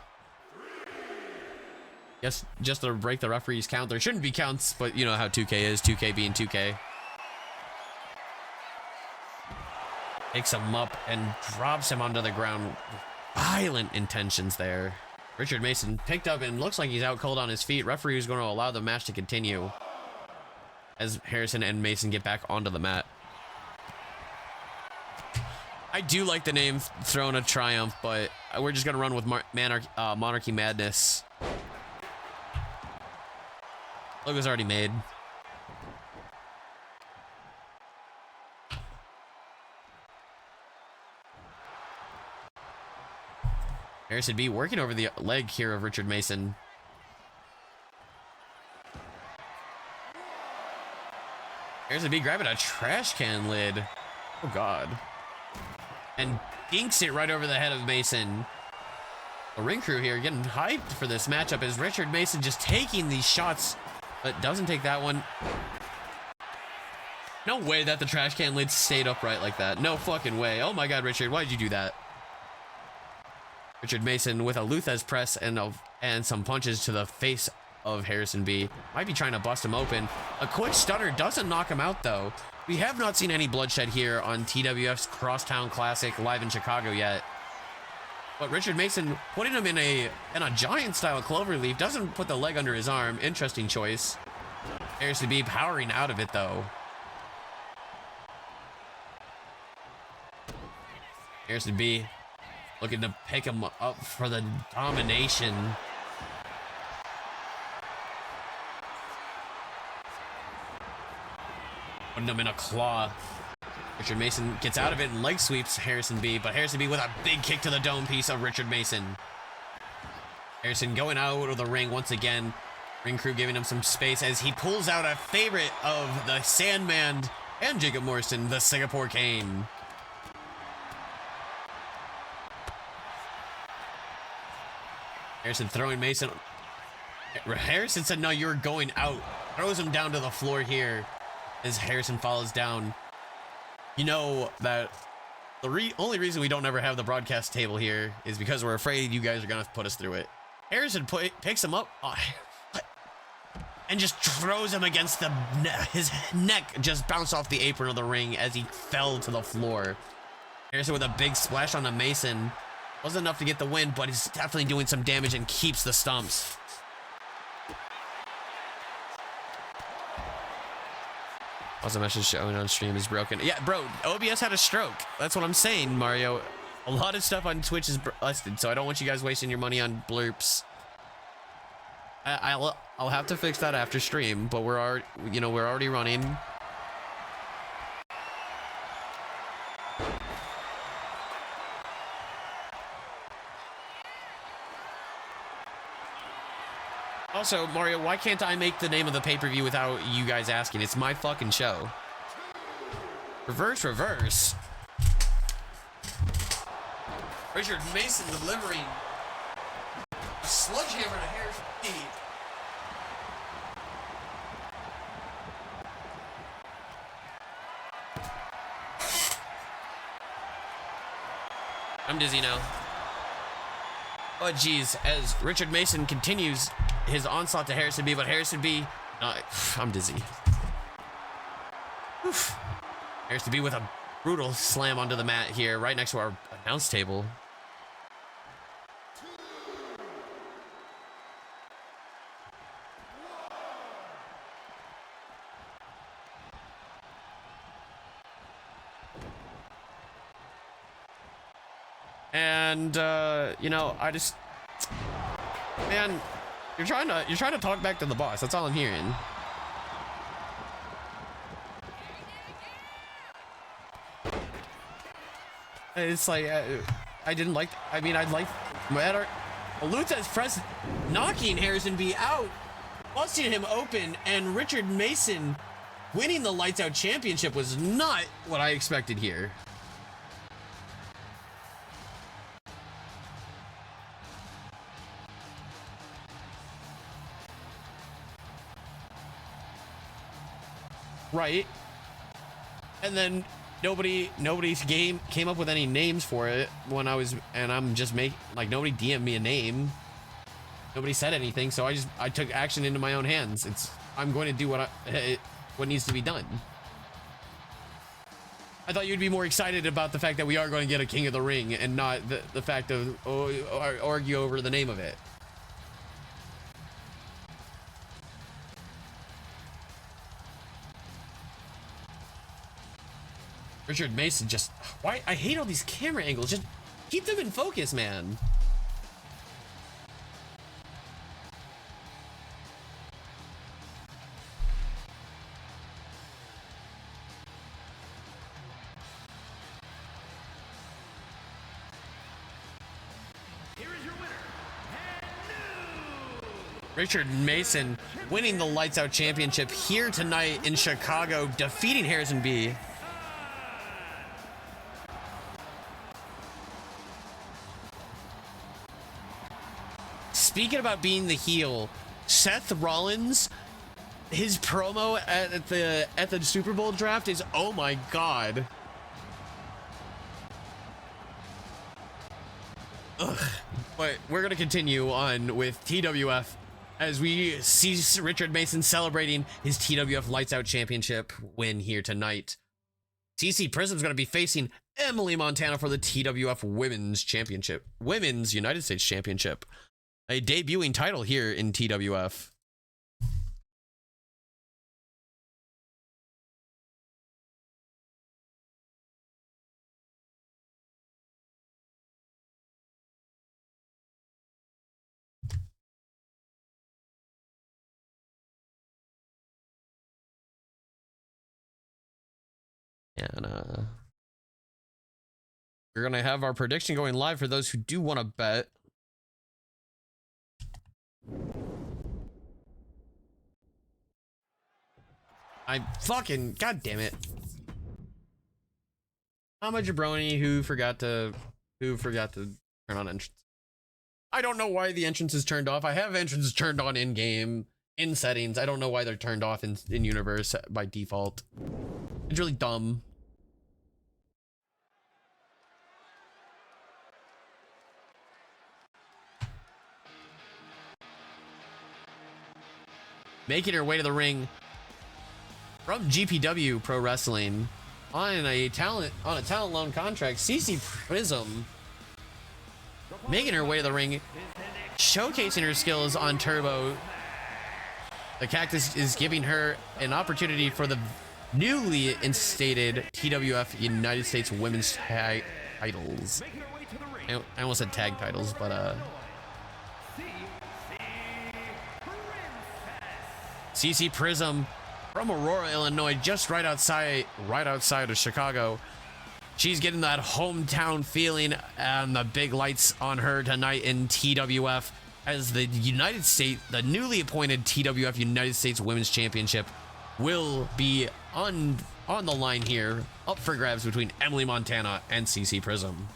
Yes, just to break the referee's count. There shouldn't be counts, but you know how 2K is, 2K being 2K. Picks him up and drops him onto the ground. Violent intentions there. Richard Mason picked up and looks like he's out cold on his feet. Referee is going to allow the match to continue as Harrison and Mason get back onto the mat. I do like the name Throne of Triumph, but we're just going to run with Monarchy Madness. Logo's already made. Harrison B working over the leg here of Richard Mason. Harrison B grabbing a trash can lid. Oh God. And dinks it right over the head of Mason. The ring crew here getting hyped for this matchup as Richard Mason just taking these shots, but doesn't take that one. No way that the trash can lid stayed upright like that. No fucking way. Oh my God, Richard, why did you do that? Richard Mason with a Luthez press and some punches to the face of Harrison B. Might be trying to bust him open. A quick stutter doesn't knock him out though. We have not seen any bloodshed here on TWF's Crosstown Classic live in Chicago yet. But Richard Mason putting him in a giant style cloverleaf, doesn't put the leg under his arm. Interesting choice. Harrison B powering out of it though. Harrison B looking to pick him up for the domination. Putting him in a claw. Richard Mason gets out of it and leg sweeps Harrison B, but Harrison B with a big kick to the dome piece of Richard Mason. Harrison going out of the ring once again. Ring crew giving him some space as he pulls out a favorite of the Sandman and Jacob Morrison, the Singapore Cane. Harrison throwing Mason. Harrison said, no, you're going out. Throws him down to the floor here as Harrison follows down. You know that the only reason we don't ever have the broadcast table here is because we're afraid you guys are going to put us through it. Harrison picks him up and just throws him against his neck, just bounced off the apron of the ring as he fell to the floor. Harrison with a big splash on the Mason. Wasn't enough to get the win, but he's definitely doing some damage and keeps the stumps. Also, message showing on stream is broken. Yeah, bro, OBS had a stroke. That's what I'm saying, Mario. A lot of stuff on Twitch is busted, so I don't want you guys wasting your money on blurps. I'll have to fix that after stream, but we're already running. Also, Mario, why can't I make the name of the pay-per-view without you guys asking? It's my fucking show. Reverse. Richard Mason delivering a sledgehammer to Harrison B. I'm dizzy now. Oh, geez, as Richard Mason continues his onslaught to Harrison B, but Harrison B, I'm dizzy. Oof. Harrison B with a brutal slam onto the mat here, right next to our announce table. And man, you're trying to talk back to the boss. That's all I'm hearing. It's like I like matter. Luthez press knocking Harrison B out, busting him open, and Richard Mason winning the Lights Out Championship was not what I expected here. Right. And then nobody's game came up with any names for it when I'm just nobody DM'd me a name. Nobody said anything, so I took action into my own hands. I'm going to do what needs to be done. I thought you'd be more excited about the fact that we are going to get a King of the Ring and not the fact of argue over the name of it. Richard Mason why I hate all these camera angles. Just keep them in focus, man. Here is your winner, and new Richard Mason winning the Lights Out Championship here tonight in Chicago, defeating Harrison B. speaking about being the heel, Seth Rollins, his promo at the Super Bowl draft is, oh my god. Ugh. But we're gonna continue on with TWF as we see Richard Mason celebrating his TWF Lights Out Championship win here tonight. CC Prism's gonna be facing Emily Montana for the TWF Women's Championship, Women's United States Championship, a debuting title here in TWF. And we're gonna have our prediction going live for those who do want to bet. I fucking god damn it. I'm a jabroni who forgot to turn on entrance. I don't know why the entrance is turned off. I have entrances turned on in game, in settings. I don't know why they're turned off in universe by default. It's really dumb. Making her way to the ring from GPW Pro Wrestling on a talent loan contract, CC Prism making her way to the ring, showcasing her skills on Turbo. The Cactus is giving her an opportunity for the newly instated TWF United States Women's titles. I almost said tag titles, but CC Prism from Aurora, Illinois, just right outside of Chicago. She's getting that hometown feeling, and the big lights on her tonight in TWF as the newly appointed TWF United States Women's Championship will be on the line here, up for grabs between Emily Montana and CC Prism.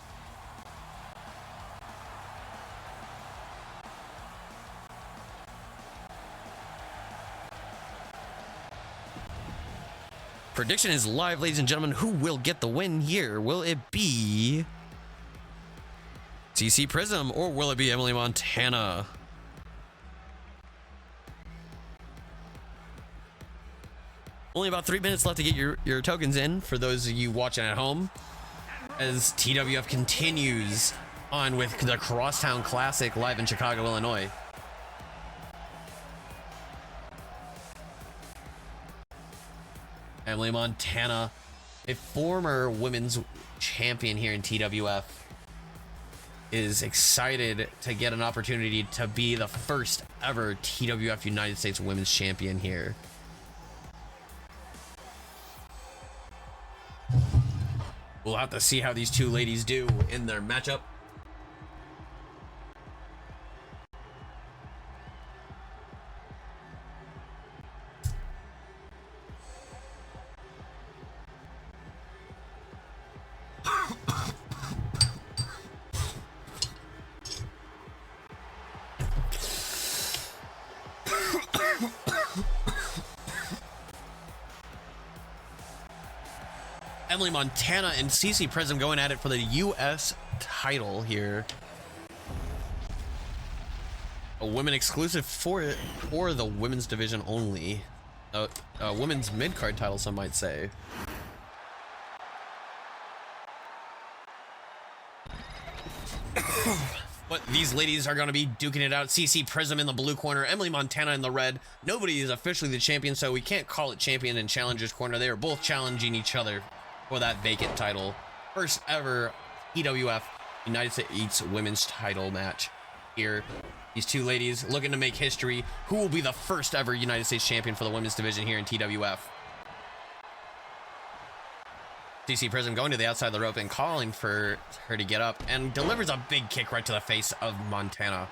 Prediction is live, ladies and gentlemen. Who will get the win here? Will it be CC Prism or will it be Emily Montana? Only about 3 minutes left to get your tokens in for those of you watching at home as TWF continues on with the Crosstown Classic live in Chicago, Illinois. Emily Montana, a former women's champion here in TWF, is excited to get an opportunity to be the first ever TWF United States Women's Champion here. We'll have to see how these two ladies do in their matchup. Emily Montana and CC Prism going at it for the U.S. title here. A women exclusive for the women's division only. A women's mid-card title, some might say. But these ladies are going to be duking it out. CC Prism in the blue corner, Emily Montana in the red. Nobody is officially the champion, so we can't call it champion and challengers corner. They are both challenging each other for that vacant title. First ever TWF United States Women's title match here. These two ladies looking to make history. Who will be the first ever United States champion for the women's division here in TWF? CC Prism going to the outside of the rope and calling for her to get up, and delivers a big kick right to the face of Montana.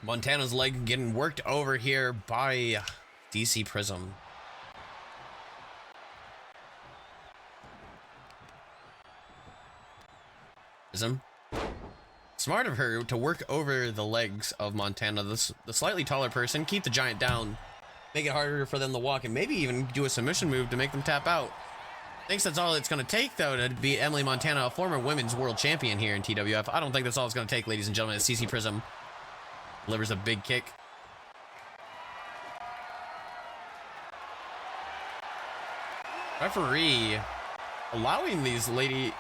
Montana's leg getting worked over here by CC Prism. Prism. Smart of her to work over the legs of Montana, the slightly taller person, keep the giant down, make it harder for them to walk, and maybe even do a submission move to make them tap out. Thinks that's all it's going to take, though, to beat Emily Montana, a former women's world champion here in TWF. I don't think that's all it's going to take, ladies and gentlemen, as CC Prism delivers a big kick. Referee allowing these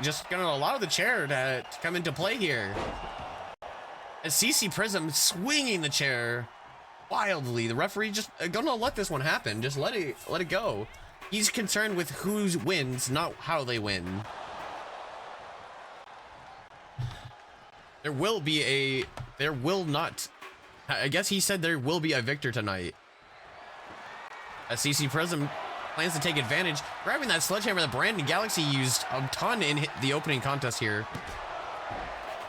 just going to allow the chair to come into play here. As CC Prism swinging the chair wildly. The referee just going to let this one happen. Just let it go. He's concerned with who wins, not how they win. There will not. I guess he said there will be a victor tonight. As CC Prism plans to take advantage, grabbing that sledgehammer that Brandon Galaxy used a ton in the opening contest here.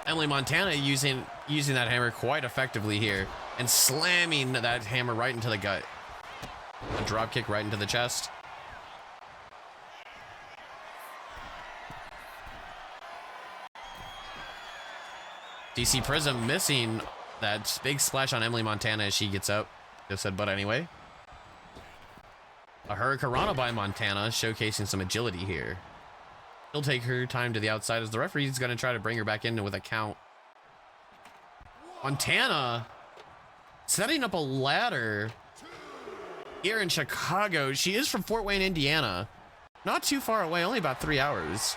Emily Montana using that hammer quite effectively here and slamming that hammer right into the gut. A drop kick right into the chest. DC Prism missing that big splash on Emily Montana as she gets up. Just said, but anyway. A Hurricanrana by Montana, showcasing some agility here. She'll take her time to the outside as the referee's going to try to bring her back in with a count. Montana setting up a ladder here in Chicago. She is from Fort Wayne, Indiana. Not too far away, only about 3 hours.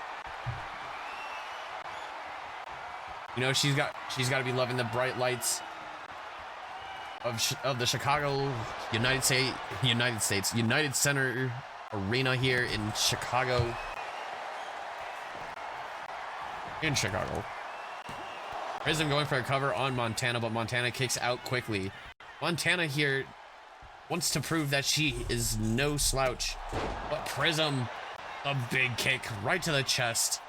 You know, she's got to be loving the bright lights of the Chicago United Center Arena here in Chicago. Prism going for a cover on Montana, but Montana kicks out quickly. Montana here wants to prove that she is no slouch, but Prism, a big kick right to the chest.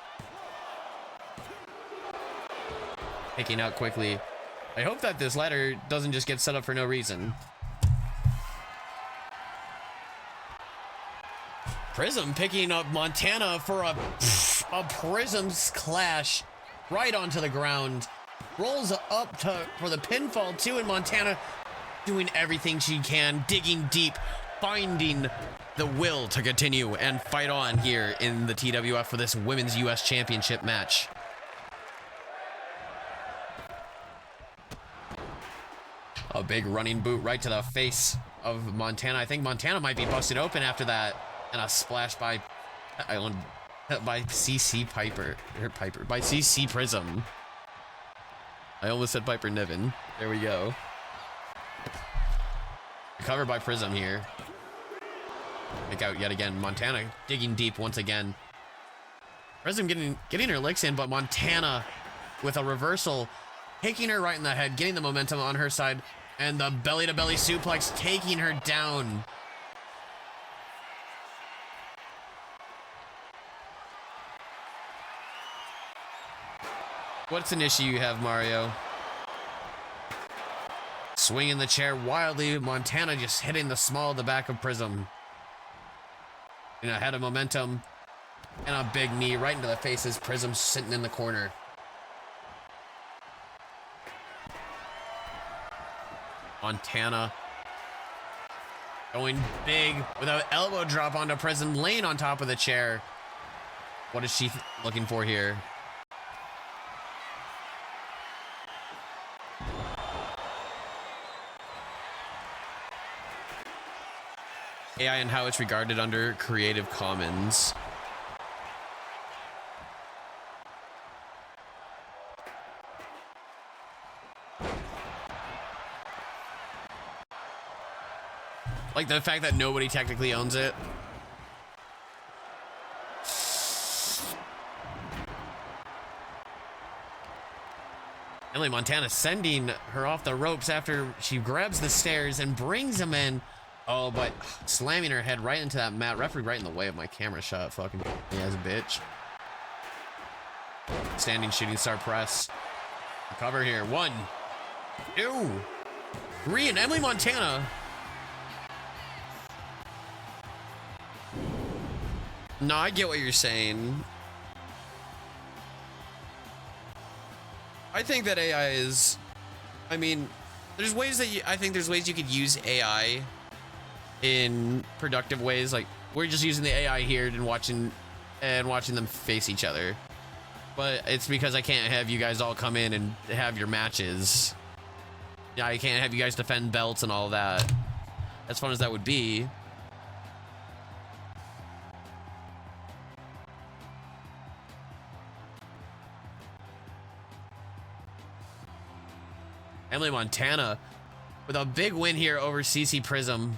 Kicking out quickly. I hope that this ladder doesn't just get set up for no reason. Prism picking up Montana for a Prism's clash right onto the ground. Rolls up for the pinfall too, and Montana doing everything she can, digging deep, finding the will to continue and fight on here in the TWF for this Women's US Championship match. A big running boot right to the face of Montana. I think Montana might be busted open after that. And a splash by CC by CC Prism. I almost said Piper Niven. There we go. Covered by Prism here. Pick out yet again. Montana digging deep once again. Prism getting her licks in, but Montana with a reversal, taking her right in the head, getting the momentum on her side, and the belly-to-belly suplex taking her down. What's an issue you have, Mario? Swinging the chair wildly. Montana just hitting the small of the back of Prism. And ahead of momentum. And a big knee right into the face as Prism sitting in the corner. Montana going big with an elbow drop onto Prism, laying on top of the chair. What is she looking for here? AI and how it's regarded under Creative Commons. Like the fact that nobody technically owns it. Emily Montana sending her off the ropes after she grabs the stairs and brings him in. Oh, but slamming her head right into that mat. Referee right in the way of my camera shot. Fucking ass bitch. Standing shooting star press. Cover here. 1, 2, 3, and Emily Montana. No, I get what you're saying. I think that AI is, I mean, there's ways that I think there's ways you could use AI in productive ways. Like we're just using the AI here and watching them face each other. But it's because I can't have you guys all come in and have your matches. Yeah, I can't have you guys defend belts and all that. As fun as that would be. Emily Montana with a big win here over CC Prism.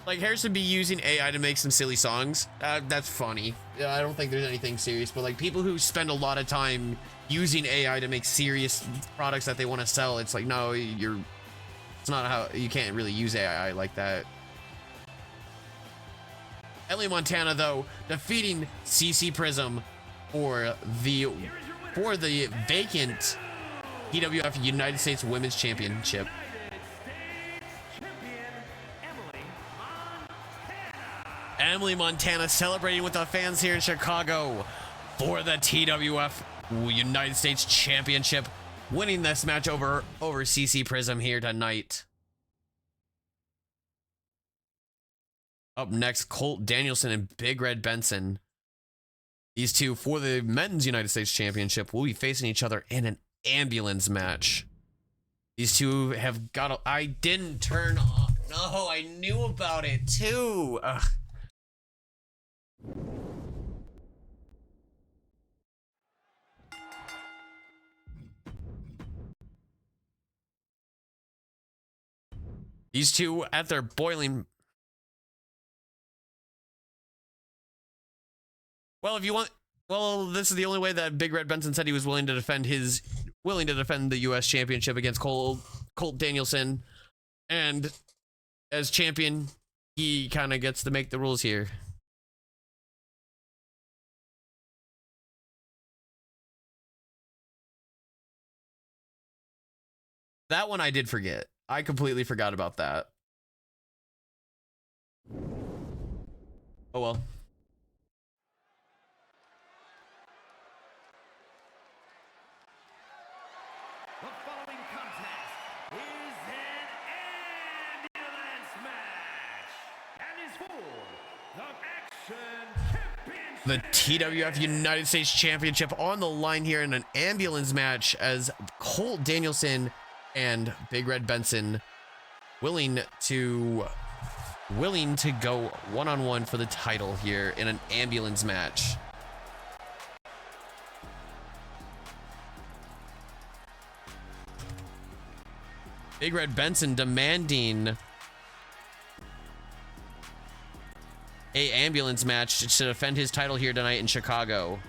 Like Harrison be using AI to make some silly songs. That's funny. I don't think there's anything serious, but like people who spend a lot of time using AI to make serious products that they want to sell, it's like, no, it's not how, you can't really use AI like that. Emily Montana though defeating CC Prism for the vacant TWF United States Women's Championship. Emily Montana celebrating with the fans here in Chicago for the TWF United States Championship, winning this match over CC Prism here tonight. Up next, Colt Danielson and Big Red Benson. These two, for the Men's United States Championship, will be facing each other in an ambulance match. These two have got I didn't turn off. No, I knew about it too. Ugh. These two at their boiling. Well, if you want, well, this is the only way that Big Red Benson said he was willing to defend the U.S. Championship against Colt Danielson, and as champion, he kind of gets to make the rules here. That one I did forget. I completely forgot about that. Oh well. The following contest is an ambulance match and is for the Action Championship. The TWF United States Championship on the line here in an ambulance match as Colt Danielson and Big Red Benson willing to go one-on-one for the title here in an ambulance match. Big Red Benson demanding a ambulance match to defend his title here tonight in Chicago.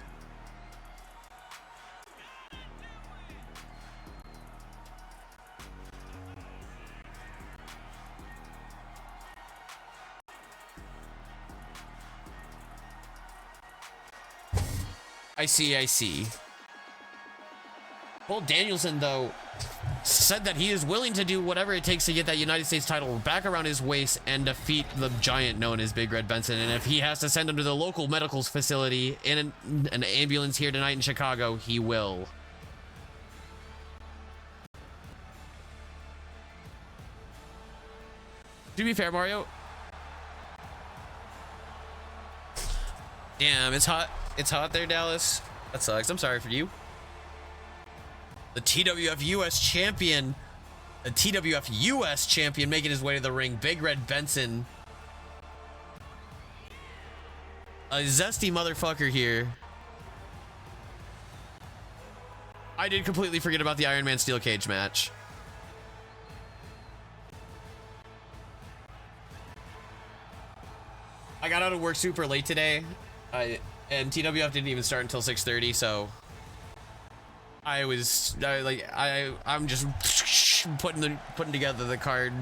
I see. Colt Danielson, though, said that he is willing to do whatever it takes to get that United States title back around his waist and defeat the giant known as Big Red Benson. And if he has to send him to the local medical facility in an ambulance here tonight in Chicago, he will. To be fair, Mario. Damn, it's hot. It's hot there, Dallas. That sucks. I'm sorry for you. The TWF US champion. The TWF US champion making his way to the ring. Big Red Benson. A zesty motherfucker here. I did completely forget about the Iron Man Steel Cage match. I got out of work super late today. And TWF didn't even start until 6:30, so I'm just putting together the card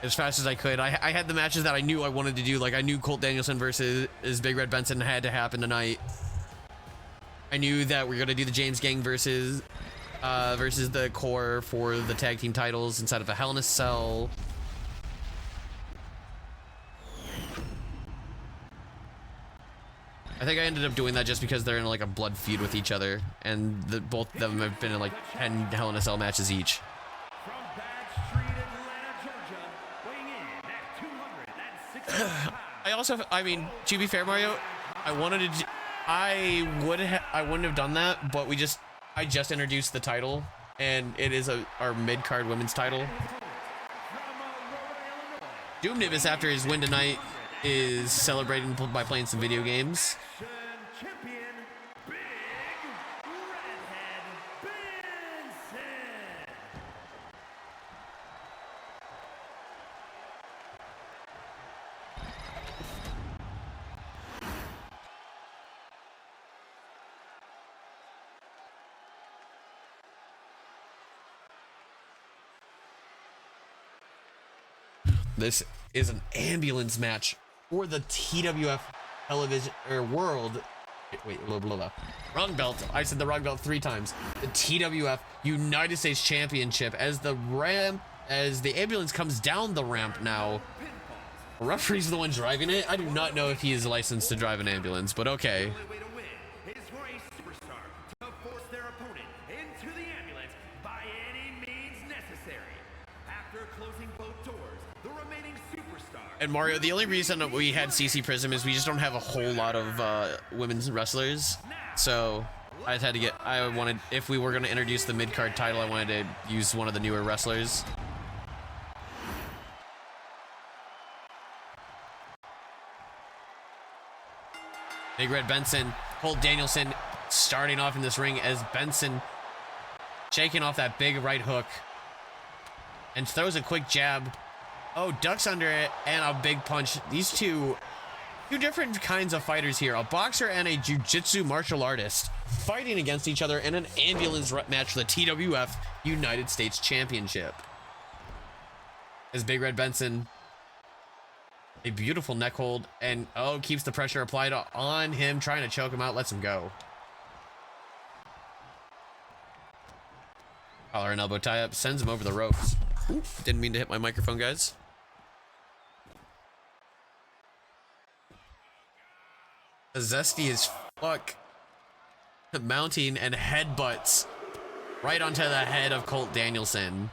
as fast as I could. I had the matches that I knew I wanted to do. Like I knew Colt Danielson versus Big Red Benson had to happen tonight. I knew that we're gonna do the James Gang versus the Core for the tag team titles inside of a Hell in a Cell. I think I ended up doing that just because they're in like a blood feud with each other, and both of them have been in like 10 Hell in a Cell matches each. From Bad Street, Atlanta, Georgia, weighing in at 260 pounds. I mean, to be fair, Mario, I wouldn't have done that, but I just introduced the title, and it is our mid-card women's title. Doom Nivis, after his win tonight, is celebrating by playing some video games. Champion, Big Redhead Benson. This is an ambulance match for the TWF television or world. Wait, blah, blah, blah. Wrong belt. I said the wrong belt 3 times. The TWF United States Championship as the ambulance comes down the ramp now. The referee's the one driving it. I do not know if he is licensed to drive an ambulance, but okay. The only way to win is for a superstar to force their opponent into the ambulance by any means necessary. After closing both doors, the remaining superstar. And Mario, the only reason that we had CC Prism is we just don't have a whole lot of women's wrestlers. So I had to if we were going to introduce the mid-card title, I wanted to use one of the newer wrestlers. Big Red Benson, Colt Danielson starting off in this ring as Benson shaking off that big right hook and throws a quick jab. Oh, ducks under it and a big punch. These two different kinds of fighters here. A boxer and a jiu-jitsu martial artist fighting against each other in an ambulance match for the TWF United States Championship. As Big Red Benson, a beautiful neck hold, and keeps the pressure applied on him, trying to choke him out, lets him go. Collar and elbow tie up, sends him over the ropes. Ooh, didn't mean to hit my microphone, guys. Zesty as fuck. Mounting and headbutts right onto the head of Colt Danielson.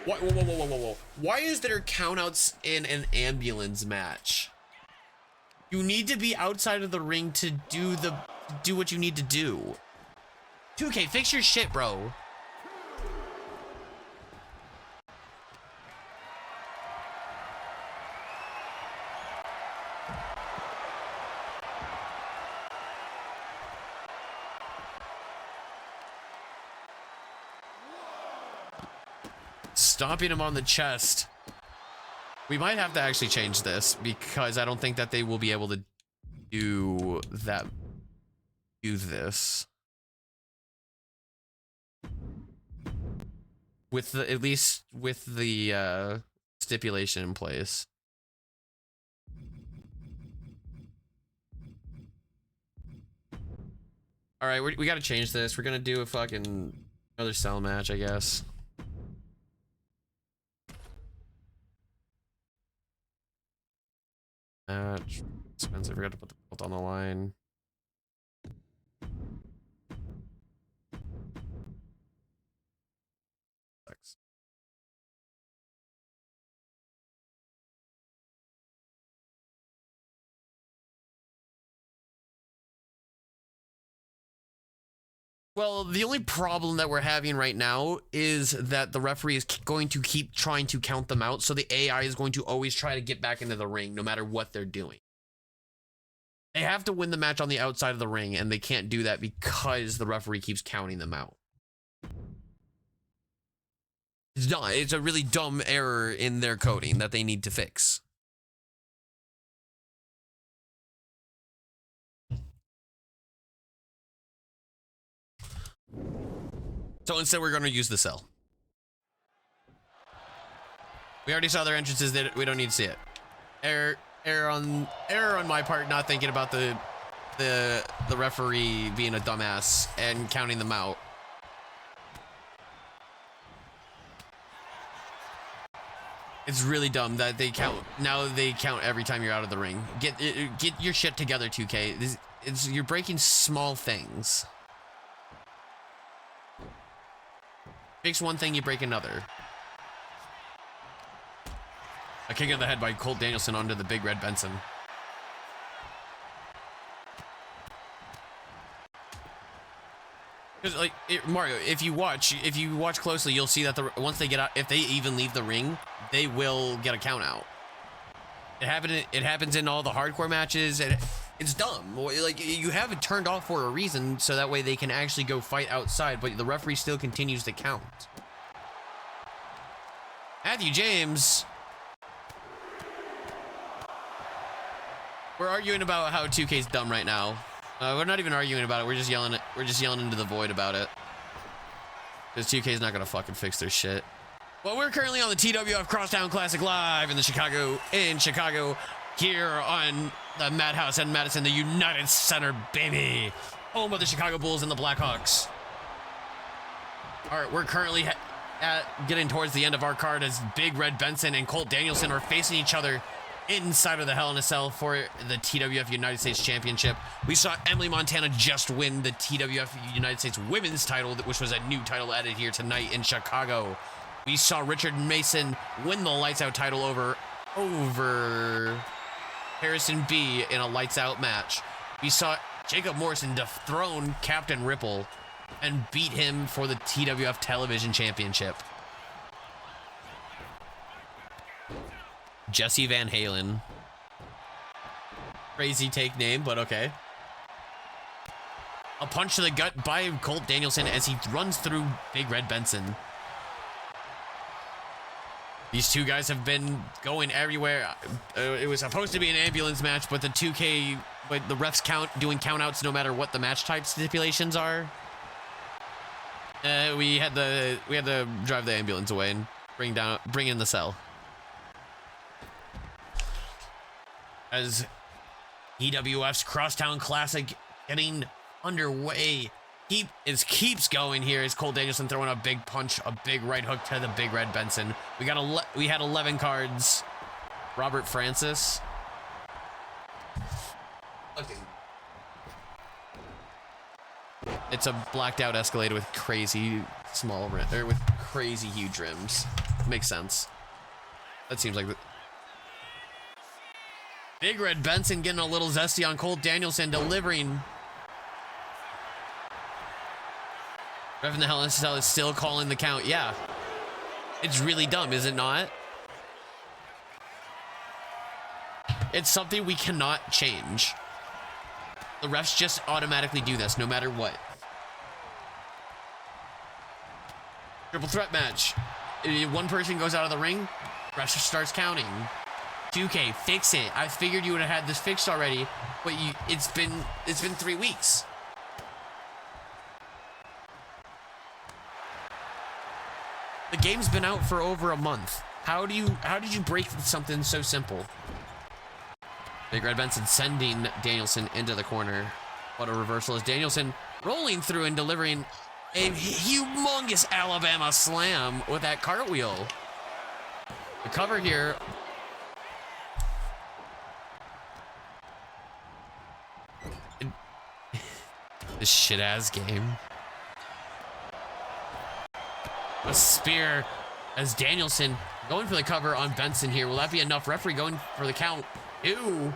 Whoa, whoa, whoa, whoa, whoa, whoa. Why is there countouts in an ambulance match? You need to be outside of the ring to do what you need to do. 2K, fix your shit, bro. Stomping him on the chest. We might have to actually change this because I don't think that they will be able to do this with at least with the stipulation in place. All right, we got to change this. We're gonna do a fucking another cell match, I guess. Match. Expensive. Forgot to put the belt on the line. Sucks. Well, the only problem that we're having right now is that the referee is going to keep trying to count them out, so the AI is going to always try to get back into the ring no matter what they're doing. They have to win the match on the outside of the ring, and they can't do that because the referee keeps counting them out. It's a really dumb error in their coding that they need to fix. So instead, we're going to use the cell. We already saw their entrances. We don't need to see it. Error on my part, not thinking about the referee being a dumbass and counting them out. It's really dumb that they count now. They count every time you're out of the ring. Get your shit together, 2K. You're breaking small things. Fix one thing, you break another. A kick in the head by Colt Danielson onto the Big Red Benson. Because like Mario, if you watch closely, you'll see that once they get out, if they even leave the ring, they will get a count out. It happens in all the hardcore matches, and it's dumb. Like, you have it turned off for a reason, so that way they can actually go fight outside, but the referee still continues to count. Matthew James. We're arguing about how 2K's dumb right now. We're not even arguing about it. We're just yelling into the void about it. Because 2K's not gonna fucking fix their shit. Well, we're currently on the TWF CrossTown Classic live in Chicago, here on the Madhouse in Madison, the United Center, baby, home of the Chicago Bulls and the Blackhawks. All right, we're currently getting towards the end of our card as Big Red Benson and Colt Danielson are facing each other inside of the Hell in a Cell for the TWF United States Championship. We saw Emily Montana just win the TWF United States Women's title, which was a new title added here tonight in Chicago. We saw Richard Mason win the Lights Out title over Harrison B in a Lights Out match. We saw Jacob Morrison dethrone Captain Ripple and beat him for the TWF Television Championship. Jesse Van Halen. Crazy take name, but okay. A punch to the gut by Colt Danielson as he runs through Big Red Benson. These two guys have been going everywhere. It was supposed to be an ambulance match, but the refs doing countouts no matter what the match type stipulations are. We had to drive the ambulance away and bring in the cell. As TWF's Crosstown Classic getting underway. Keeps going here as Colt Danielson throwing a big punch, a big right hook to the Big Red Benson. We had 11 cards. Robert Francis. Okay. It's a blacked out Escalade with crazy with crazy huge rims. Makes sense. That seems like Big Red Benson getting a little zesty on Colt Danielson, delivering. Ref in the Hell in a Cell is still calling the count. Yeah. It's really dumb, is it not? It's something we cannot change. The refs just automatically do this no matter what. Triple threat match. One person goes out of the ring, ref starts counting. 2K, fix it. I figured you would have had this fixed already, but it's been 3 weeks. The game's been out for over a month. How did you break something so simple? Big Red Benson sending Danielson into the corner. What a reversal is Danielson rolling through and delivering a humongous Alabama slam with that cartwheel. The cover here. This shit-ass game. A spear as Danielson going for the cover on Benson here. Will that be enough? Referee going for the count. Ew.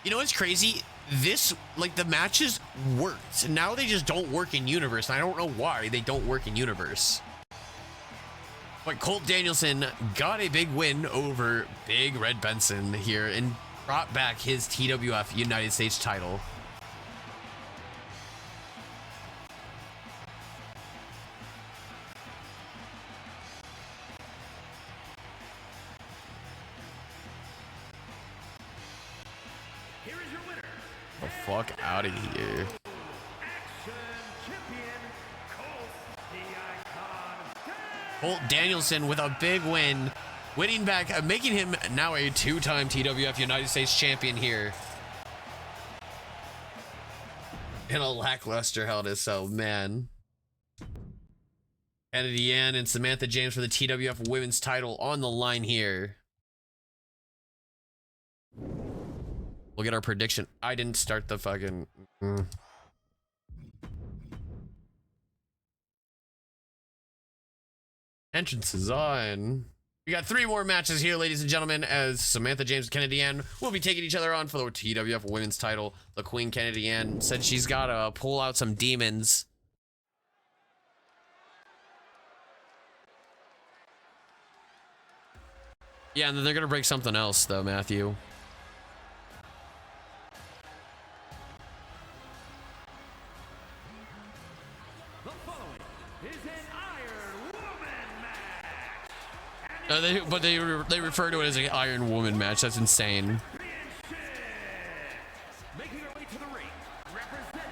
You know what's crazy? The matches worked. Now they just don't work in universe. And I don't know why they don't work in universe. But Colt Danielson got a big win over Big Red Benson here and brought back his TWF United States title. Here is your winner. The fuck out of here. Colt Danielson with a big win, winning back, making him now a two-time TWF United States champion here In a lackluster Hell in a Cell, man. Kennedy Ann and Samantha James for the TWF Women's title on the line here. We'll get our prediction. I didn't start the fucking... Entrance is on. We got 3 more matches here, ladies and gentlemen, as Samantha James and Kennedy Ann will be taking each other on for the TWF Women's title. The Queen Kennedy Ann said she's got to pull out some demons. Yeah, and then they're going to break something else, though, Matthew. The following is an Iron Woman match. But they refer to it as an Iron Woman match. That's insane. Making her way to the ring, representing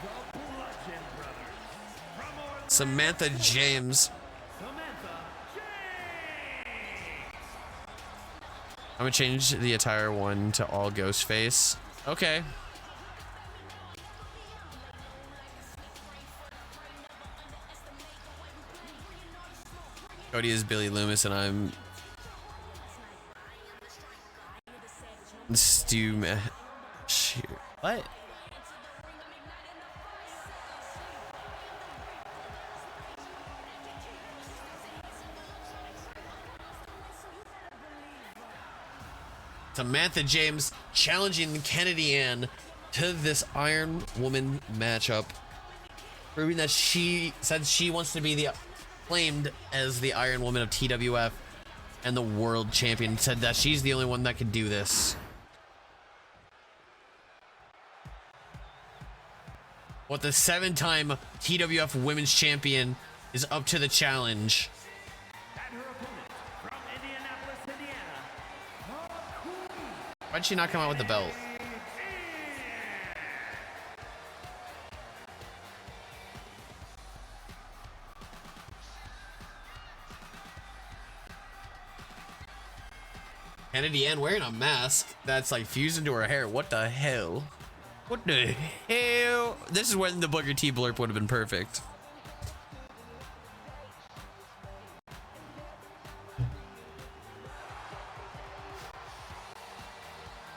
the Bludgeon Brothers. From Orlando, Samantha James. Samantha James. I'm going to change the attire one to all ghost face. Okay. Cody is Billy Loomis, and I'm Stu. What? Samantha James challenging Kennedy Ann to this Iron Woman matchup, proving that she said she wants to be the claimed as the Iron Woman of TWF and the world champion, said that she's the only one that can do this. What the 7-time TWF Women's Champion is up to the challenge. And her opponent from Indianapolis, Indiana, the Queen. Why'd she not come out with the belt? Kennedy Ann wearing a mask that's like fused into her hair. What the hell? What the hell? This is when the Booker T blurb would have been perfect.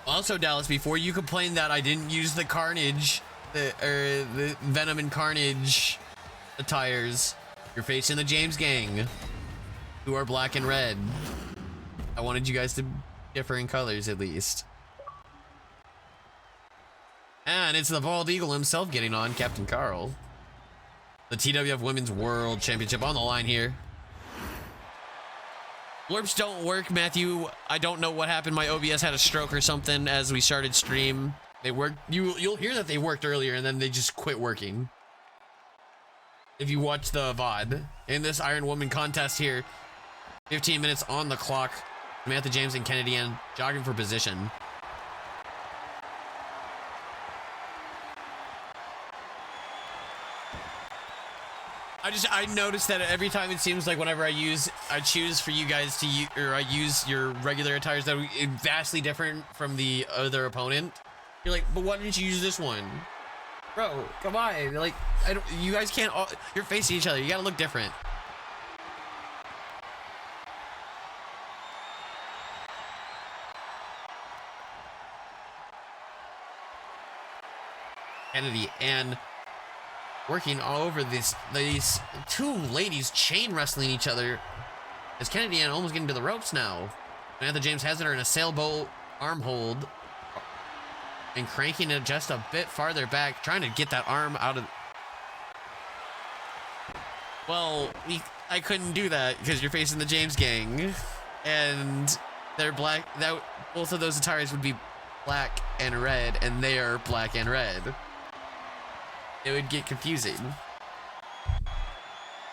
Also, Dallas, before you complain that I didn't use the Carnage, the Venom and Carnage attires, you're facing the James Gang, who are black and red. I wanted you guys to differ in colors at least. And it's the Bald Eagle himself getting on, Captain Carl. The TWF Women's World Championship on the line here. Blurps don't work, Matthew. I don't know what happened. My OBS had a stroke or something as we started stream. They worked. You'll hear that they worked earlier and then they just quit working. If you watch the VOD. In this Iron Woman contest here, 15 minutes on the clock. Samantha James and Kennedy Ann jogging for position. I noticed that every time it seems like whenever I choose for you guys to use, or I use your regular attires that are vastly different from the other opponent. You're like, but why didn't you use this one? Bro, come on. Like, you guys can't you're facing each other. You gotta look different. Kennedy Ann working all over these 2 ladies chain wrestling each other as Kennedy Ann almost getting to the ropes now. Samantha James has her in a sailboat arm hold and cranking it just a bit farther back, trying to get that arm out of... Well, I couldn't do that because you're facing the James Gang and they're black. Both of those attires would be black and red, and they are black and red. It would get confusing.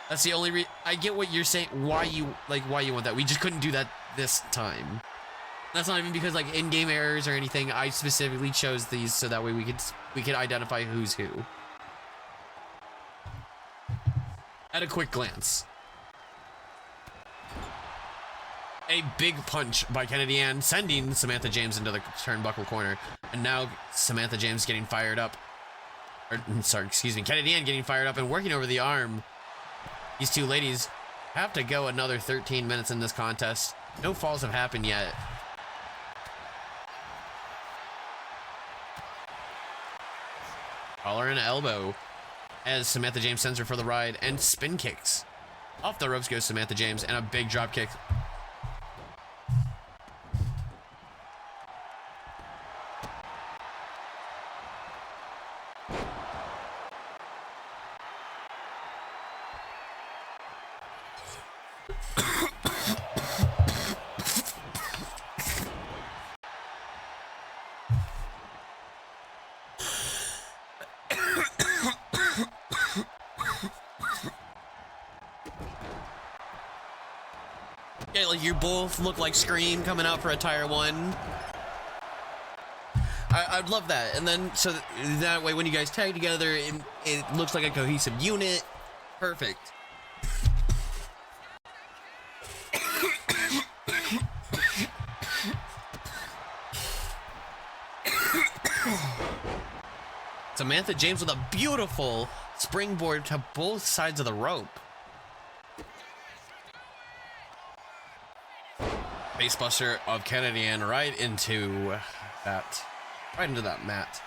That's the only I get what you're saying, why you want that. We just couldn't do that this time. That's not even because like in-game errors or anything. I specifically chose these so that way we could identify who's who at a quick glance. A big punch by Kennedy Ann, sending Samantha James into the turnbuckle corner, and now Samantha James getting fired up. Sorry, excuse me. Kennedy Ann getting fired up and working over the arm. These two ladies have to go another 13 minutes in this contest. No falls have happened yet. Collar and elbow as Samantha James sends her for the ride, and spin kicks. Off the ropes goes Samantha James, and a big drop kick. Yeah, like you both look like Scream coming out for a tire one. I'd love that. And then so that way when you guys tag together, it looks like a cohesive unit. Perfect. Samantha James with a beautiful springboard to both sides of the rope. Facebuster of Kennedy Ann right into that mat.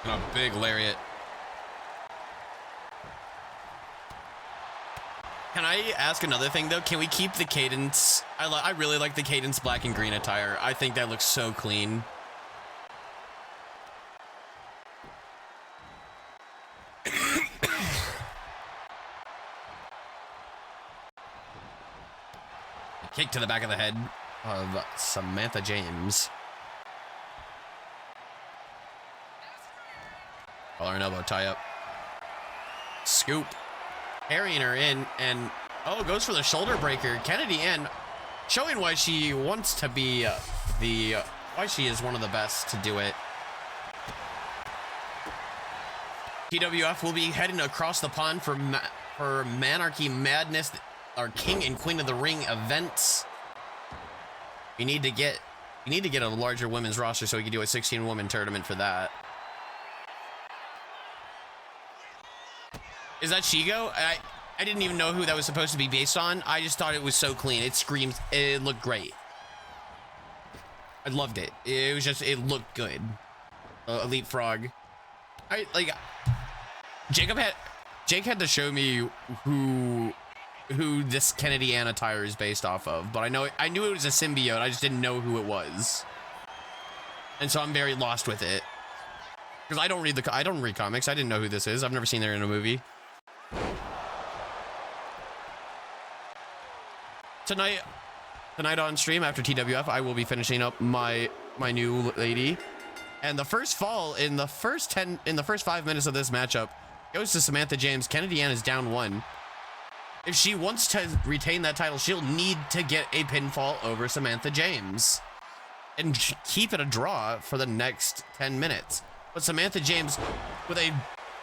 And a big lariat. Can I ask another thing though? Can we keep the cadence? I really like the cadence black and green attire. I think that looks so clean. Kick to the back of the head of Samantha James. Collar and elbow tie up. Scoop. Carrying her in, and oh, goes for the shoulder breaker. Kennedy Ann showing why she wants to be why she is one of the best to do it. TWF will be heading across the pond for Manarchy Madness, our King and Queen of the Ring events. We need to get a larger women's roster so we can do a 16-woman tournament for that. Is that Shigo? I didn't even know who that was supposed to be based on. I just thought it was so clean. It screams. It looked great. I loved it. It looked good. Elite Frog. Jake had to show me who this Kennedy Ann attire is based off of, but I knew it was a symbiote. I just didn't know who it was, and so I'm very lost with it because I don't read comics. I didn't know who this is. I've never seen her in a movie. Tonight on stream after TWF, I will be finishing up my new lady, and the first fall in the first 5 minutes of this matchup goes to Samantha James. Kennedy Ann is down 1. If she wants to retain that title, she'll need to get a pinfall over Samantha James and keep it a draw for the next 10 minutes. But Samantha James with a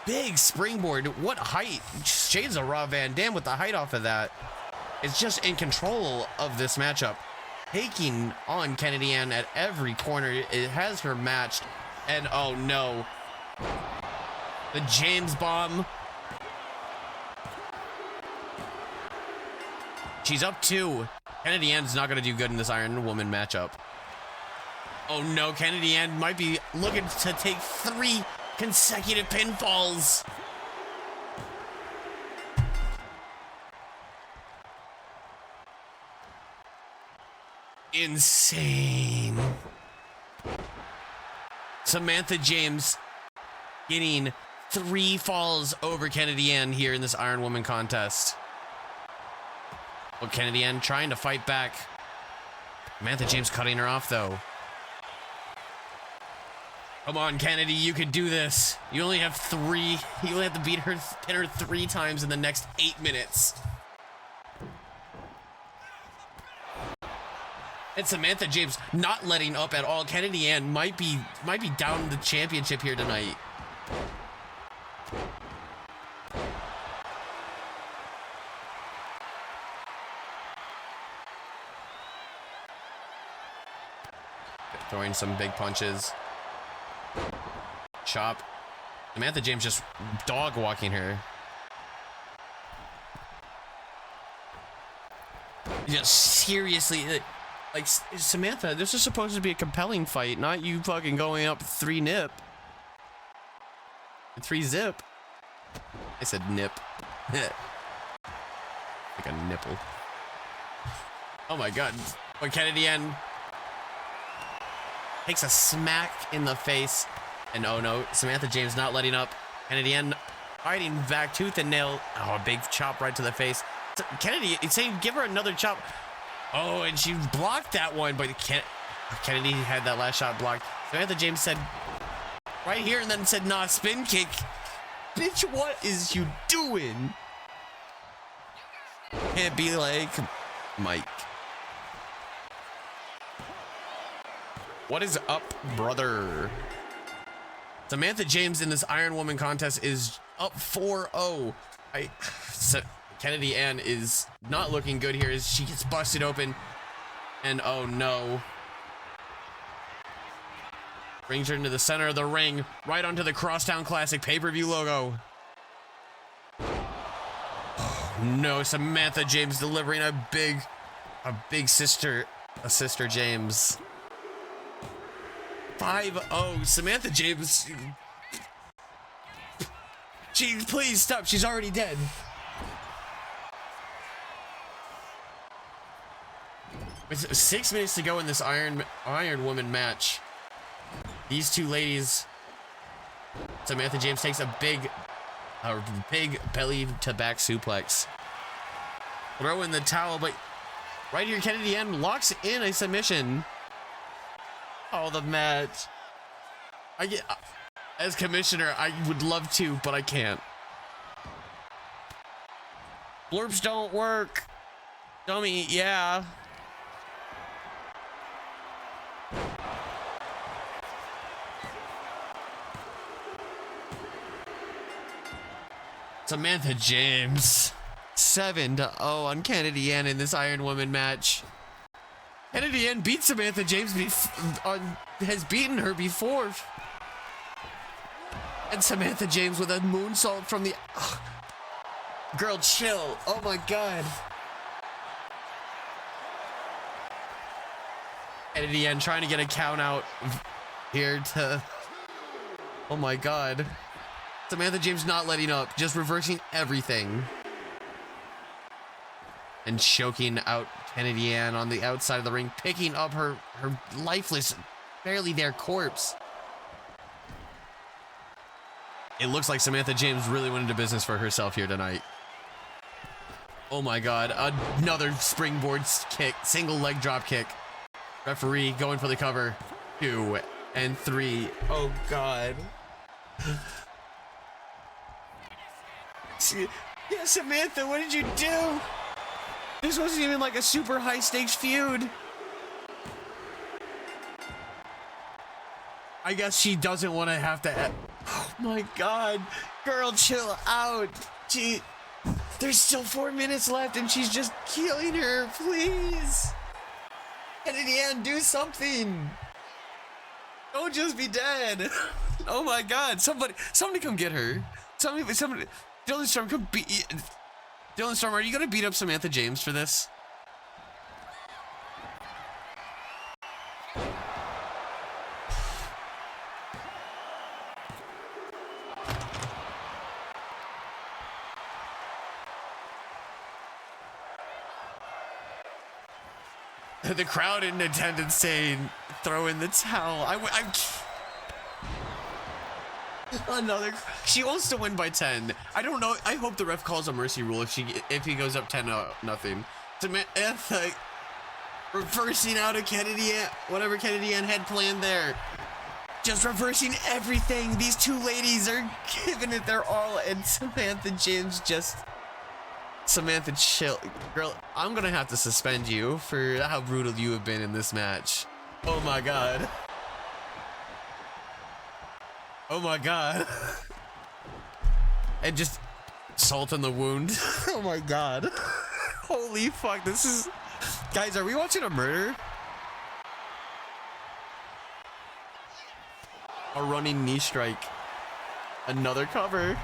big springboard, what height? Shades of Raw Van Dam with the height off of that. Is just in control of this matchup, taking on Kennedy Ann at every corner. It has her matched, and oh no, the James bomb. She's up 2. Kennedy Ann's not going to do good in this Iron Woman matchup. Oh no, Kennedy Ann might be looking to take 3 consecutive pinfalls. Insane. Samantha James getting 3 falls over Kennedy Ann here in this Iron Woman contest. Well, Kennedy Ann trying to fight back. Samantha James cutting her off though. Come on, Kennedy, you can do this. You only have 3. You only have to pin her 3 times in the next 8 minutes. And Samantha James not letting up at all. Kennedy Ann might be down the championship here tonight. Throwing some big punches. chop. Samantha James just dog walking her. Just seriously, like Samantha, this is supposed to be a compelling fight, not you fucking going up 3-nip. 3-zip. I said nip. Like a nipple. Oh my god. But Kennedy Ann takes a smack in the face. And oh no, Samantha James not letting up. Kennedy Ann fighting back tooth and nail. Oh, a big chop right to the face. Kennedy, it's saying give her another chop. Oh, and she blocked that one, but Kennedy had that last shot blocked. Samantha James said right here and then said, nah, spin kick. Bitch, what is you doing? Can't be like Mike. What is up, brother? Samantha James in this Iron Woman contest is up 4-0. Kennedy Ann is not looking good here as she gets busted open. And oh no. Brings her into the center of the ring, right onto the CrossTown Classic pay-per-view logo. Oh no, Samantha James delivering a big sister James. 5-0, Samantha James. Please stop, she's already dead. With 6 minutes to go in this Iron Woman match, these two ladies, Samantha James takes a big belly to back suplex. Throw in the towel, but right here, Kennedy Ann locks in a submission. Oh, the match. As commissioner, I would love to, but I can't. Blurps don't work. Dummy, yeah. Samantha James 7-0 on Kennedy Ann in this Iron Woman match. Kennedy Ann beat Samantha James, has beaten her before. And Samantha James with a moonsault from the... Girl, chill. Oh my god. Kennedy Ann trying to get a count out here to... Oh my god. Samantha James not letting up, just reversing everything. And choking out Kennedy Ann on the outside of the ring, picking up her lifeless, barely there corpse. It looks like Samantha James really went into business for herself here tonight. Oh my god, another springboard kick, single leg drop kick. Referee going for the cover. 2 and 3. Oh god. Yeah, Samantha, what did you do? This wasn't even like a super high stakes feud. I guess she doesn't want to have to. Oh my god. Girl, chill out. There's still 4 minutes left and she's just killing her. Please. Kennedy Ann, do something. Don't just be dead. Oh my god. Somebody come get her. Somebody. Dylan Storm, come beat. Dylan Storm, are you gonna beat up Samantha James for this? The crowd in attendance saying, "Throw in the towel." Another. She wants to win by 10. I don't know. I hope the ref calls a mercy rule if he goes up 10-0. Samantha reversing out of Kennedy Ann, whatever Kennedy Ann had planned there. Just reversing everything. These two ladies are giving it their all, and Samantha James just. Samantha, chill, girl. I'm gonna have to suspend you for how brutal you have been in this match. Oh my god. Oh my god. And just salt in the wound. Oh my god. Holy fuck, this is... Guys, are we watching a murder? A running knee strike. Another cover.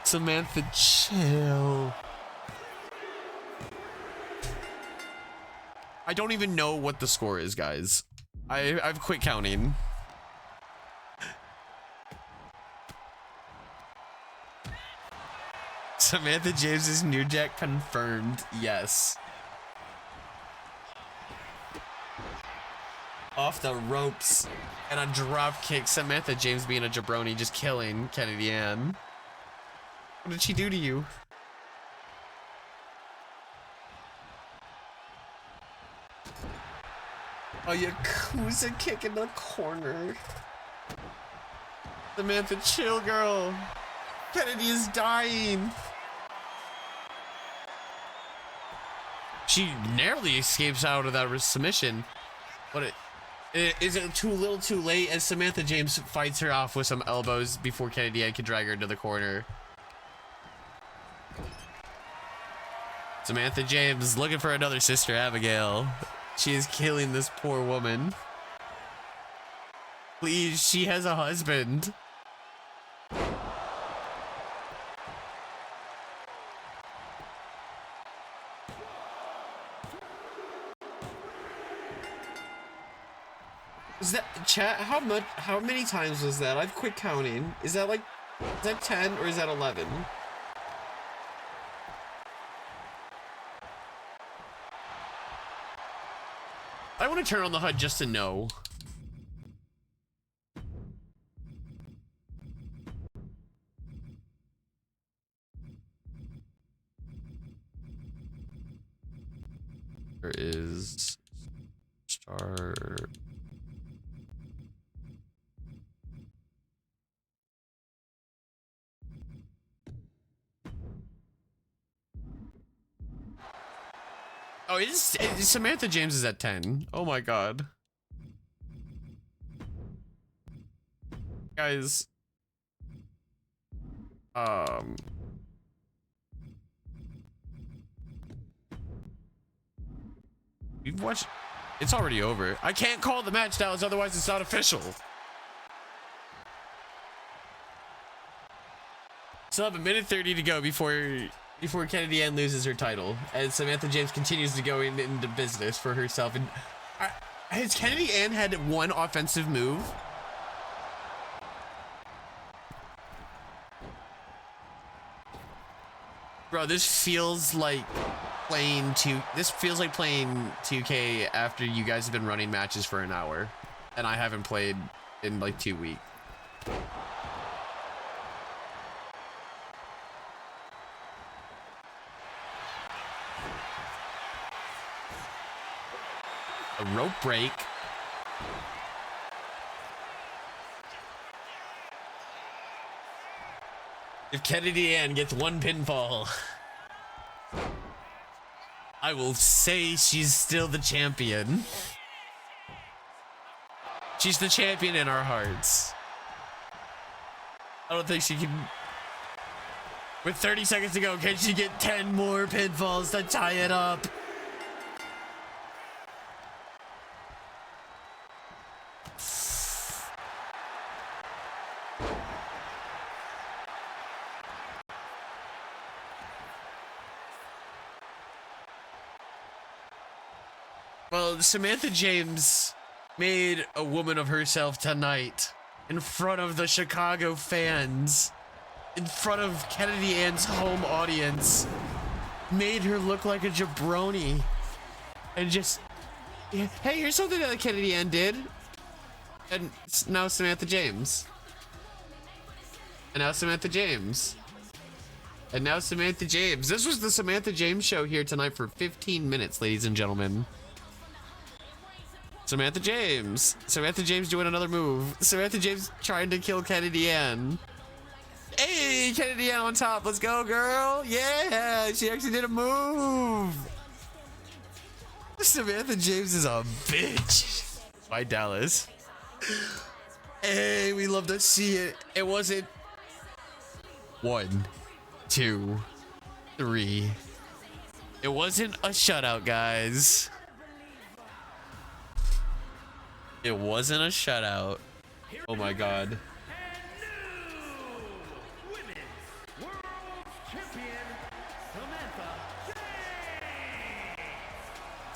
Samantha, chill. I don't even know what the score is, guys. I've quit counting. Samantha James's New Jack confirmed. Yes. Off the ropes and a drop kick. Samantha James being a jabroni, just killing Kennedy Ann. What did she do to you? Oh, Yakuza kick in the corner. Samantha, chill, girl. Kennedy is dying. She narrowly escapes out of that submission, but is it too little too late as Samantha James fights her off with some elbows before Kennedy Ann can drag her into the corner. Samantha James looking for another sister Abigail. She is killing this poor woman. Please, she has a husband. Is that chat? How many times was that? I've quit counting. Is that 10 or is that 11? I want to turn on the HUD just to know. There is star. Oh, it's Samantha James is at 10. Oh my god. Guys. We've watched. It's already over. I can't call the match, Dallas, otherwise it's not official. Still have a minute 30 to go before Kennedy Ann loses her title, as Samantha James continues to go into business for herself. And has Kennedy Ann had one offensive move? Bro, this feels like playing 2K after you guys have been running matches for an hour, and I haven't played in like 2 weeks. A rope break. If Kennedy Ann gets one pinfall, I will say she's still the champion. She's the champion in our hearts. I don't think she can. With 30 seconds to go, can she get 10 more pinfalls to tie it up? Well, Samantha James made a woman of herself tonight in front of the Chicago fans, in front of Kennedy Ann's home audience, made her look like a jabroni, and just, hey, here's something that Kennedy Ann did, and now Samantha James, and now Samantha James, and now Samantha James. This was the Samantha James show here tonight for 15 minutes, ladies and gentlemen. Samantha James doing another move. Samantha James trying to kill Kennedy Ann. Hey, Kennedy Ann on top. Let's go, girl. Yeah, she actually did a move. Samantha James is a bitch. Bye, Dallas. Hey, we love to see it. It wasn't 1, 2, 3. It wasn't a shutout, guys. It wasn't a shutout. Oh my god.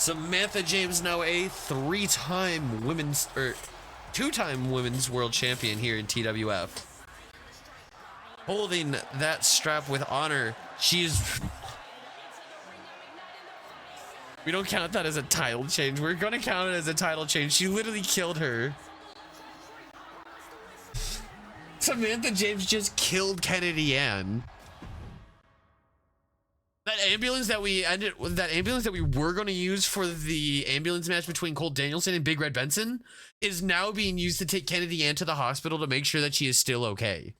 Samantha James, now a two-time women's world champion here in TWF. Holding that strap with honor. We don't count that as a title change. We're gonna count it as a title change. She literally killed her. Samantha James just killed Kennedy Ann. That ambulance that we were going to use for the ambulance match between Cole Danielson and Big Red Benson is now being used to take Kennedy Ann to the hospital to make sure that she is still okay.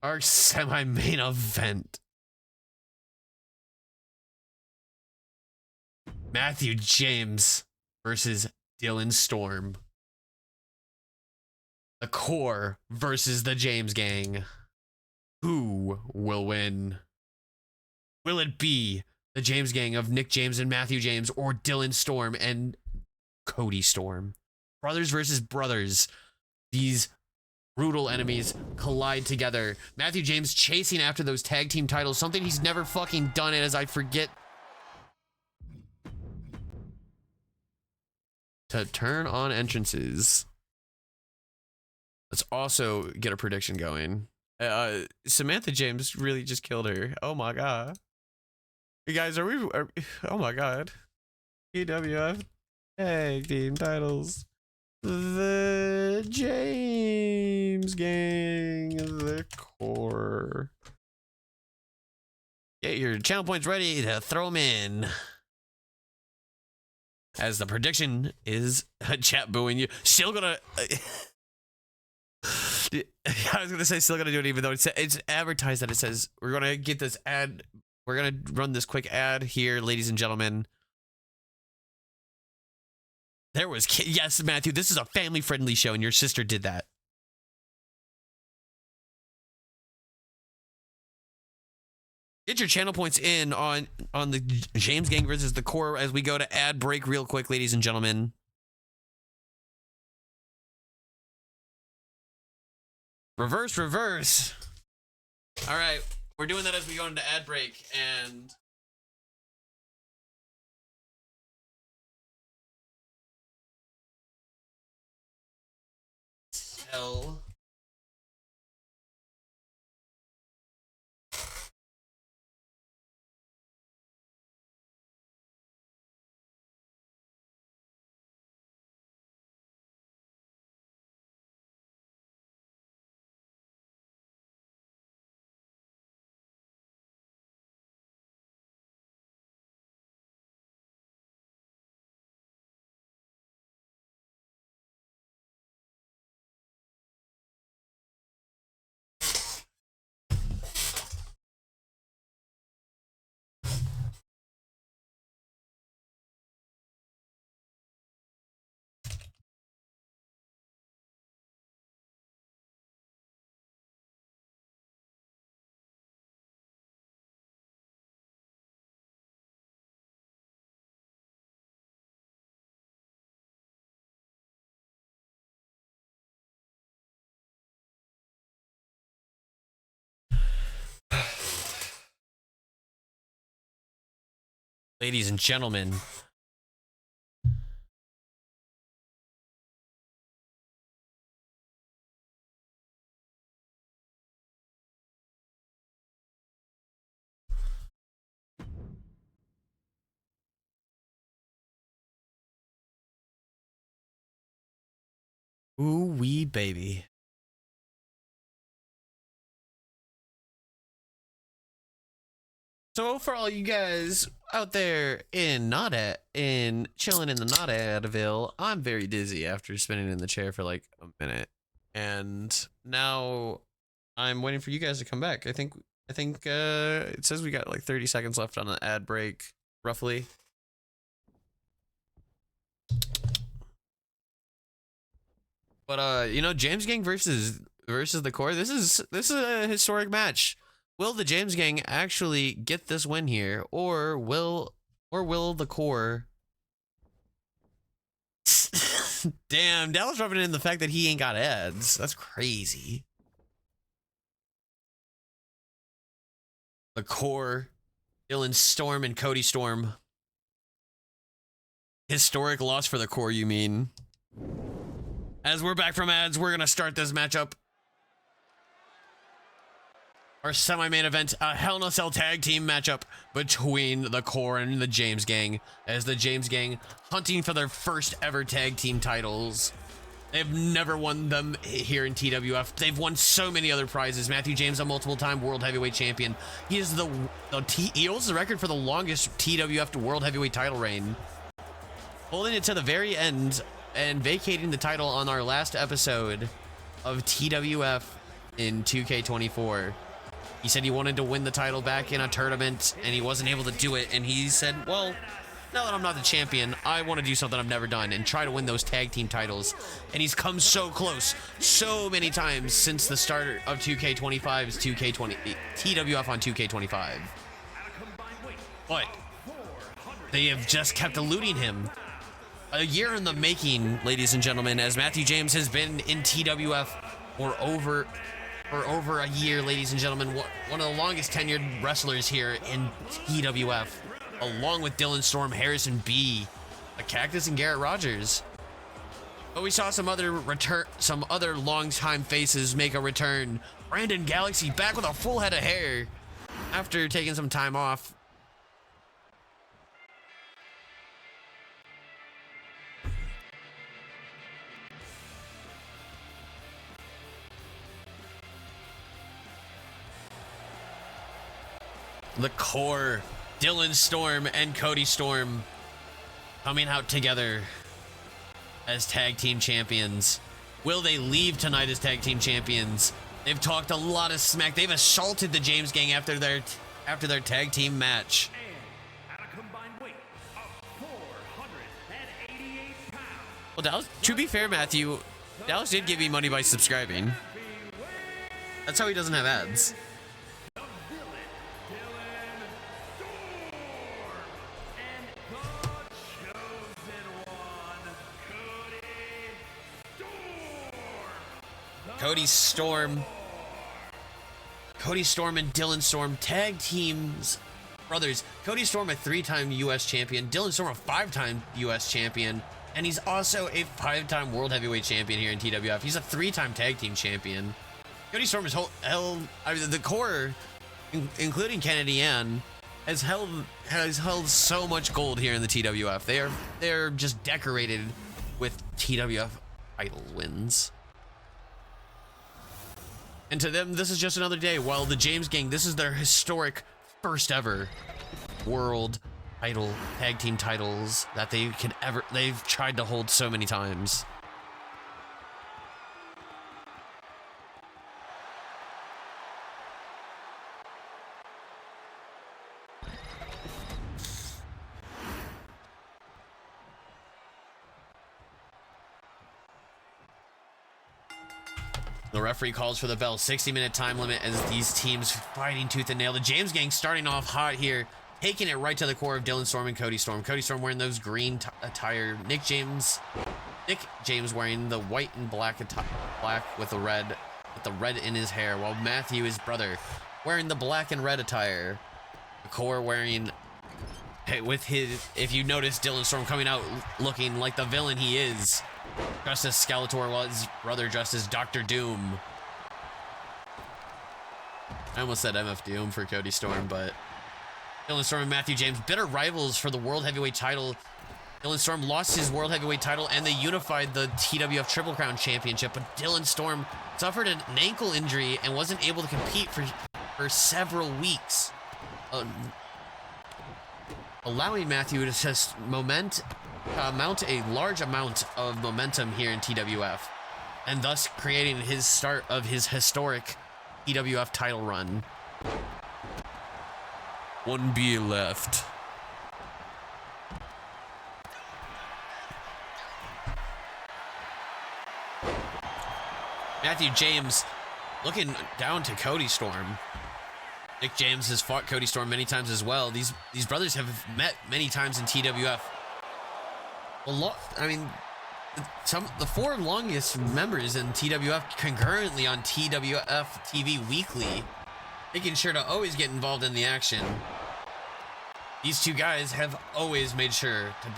Our semi-main event. Matthew James versus Dylan Storm. The Core versus the James Gang. Who will win? Will it be the James Gang of Nick James and Matthew James, or Dylan Storm and Cody Storm? Brothers versus brothers. These brutal enemies collide together. Matthew James chasing after those tag team titles, something he's never fucking done, as I forget to turn on entrances. Let's also get a prediction going. Samantha James really just killed her. Oh my god. You guys, oh my god. TWF tag team titles. The James Gang, the Core. Get your channel points ready to throw them in. As the prediction is chat booing you. Still gonna... I was gonna say still gonna do it, even though it's advertised that it says we're gonna get this ad. We're gonna run this quick ad here, ladies and gentlemen. There was yes, Matthew. This is a family-friendly show, and your sister did that. Get your channel points in on the James Gang versus the Core as we go to ad break real quick, ladies and gentlemen. Reverse. All right, we're doing that as we go into ad break, and tell ladies and gentlemen. Ooh wee baby. So for all you guys out there in chilling in the Not-Adville, I'm very dizzy after spinning in the chair for like a minute, and now I'm waiting for you guys to come back. I think it says we got like 30 seconds left on the ad break, roughly. But you know, James Gang versus the Core. This is a historic match. Will the James Gang actually get this win here, or will the Core? Damn, Dallas rubbing in the fact that he ain't got ads. That's crazy. The Core, Dylan Storm and Cody Storm. Historic loss for the Core, you mean? As we're back from ads, we're going to start this matchup. Our semi-main event, a Hell in a Cell tag team matchup between the Core and the James Gang, as the James Gang hunting for their first ever tag team titles. They've never won them here in TWF. They've won so many other prizes. Matthew James, a multiple-time world heavyweight champion. He is he holds the record for the longest TWF World Heavyweight title reign, holding it to the very end and vacating the title on our last episode of TWF in 2K24. He said he wanted to win the title back in a tournament and he wasn't able to do it. And he said, well, now that I'm not the champion, I want to do something I've never done and try to win those tag team titles. And he's come so close so many times since the start of 2K25's TWF on 2K25. But they have just kept eluding him. A year in the making, ladies and gentlemen, as Matthew James has been in TWF for over a year, ladies and gentlemen. One of the longest tenured wrestlers here in TWF, along with Dylan Storm, Harrison B, a Cactus, and Garrett Rogers. But we saw some other long-time faces make a return. Brandon Galaxy back with a full head of hair after taking some time off. The Core, Dylan Storm and Cody Storm coming out together as tag team champions. Will they leave tonight as tag team champions? They've talked a lot of smack. They've assaulted the James Gang after their tag team match. At a combined weight of 488 pounds. Well, Dallas, to be fair, Matthew, Dallas did give me money by subscribing. That's how he doesn't have ads. Cody Storm and Dylan Storm, tag teams brothers. Cody Storm, a 3-time U.S. champion. Dylan Storm, a 5-time U.S. champion. And he's also a 5-time world heavyweight champion here in TWF. He's a 3-time tag team champion. Cody Storm has the Core, including Kennedy Ann, has held so much gold here in the TWF. They're just decorated with TWF title wins. And to them, this is just another day, while the James Gang, this is their historic first ever world title, tag team titles that they've tried to hold so many times. The referee calls for the bell. 60-minute time limit as these teams fighting tooth and nail. The James Gang starting off hot here, taking it right to the core of Dylan Storm and Cody Storm. Cody Storm wearing those green attire. Nick James wearing the white and black with the red in his hair, while Matthew, his brother, wearing the black and red attire. The Core wearing, if you notice, Dylan Storm coming out looking like the villain he is, dressed as Skeletor, while his brother dressed as Dr. Doom. I almost said MF Doom for Cody Storm, but Dylan Storm and Matthew James, bitter rivals for the World Heavyweight title. Dylan Storm lost his World Heavyweight title and they unified the TWF Triple Crown Championship, but Dylan Storm suffered an ankle injury and wasn't able to compete for several weeks, allowing Matthew to just mount a large amount of momentum here in TWF, and thus creating his start of his historic TWF title run. 1 beer left. Matthew James looking down to Cody Storm. Nick James has fought Cody Storm many times as well. These brothers have met many times in TWF. The 4 longest members in TWF concurrently on TWFtv weekly making sure to always get involved in the action. These two guys have always made sure to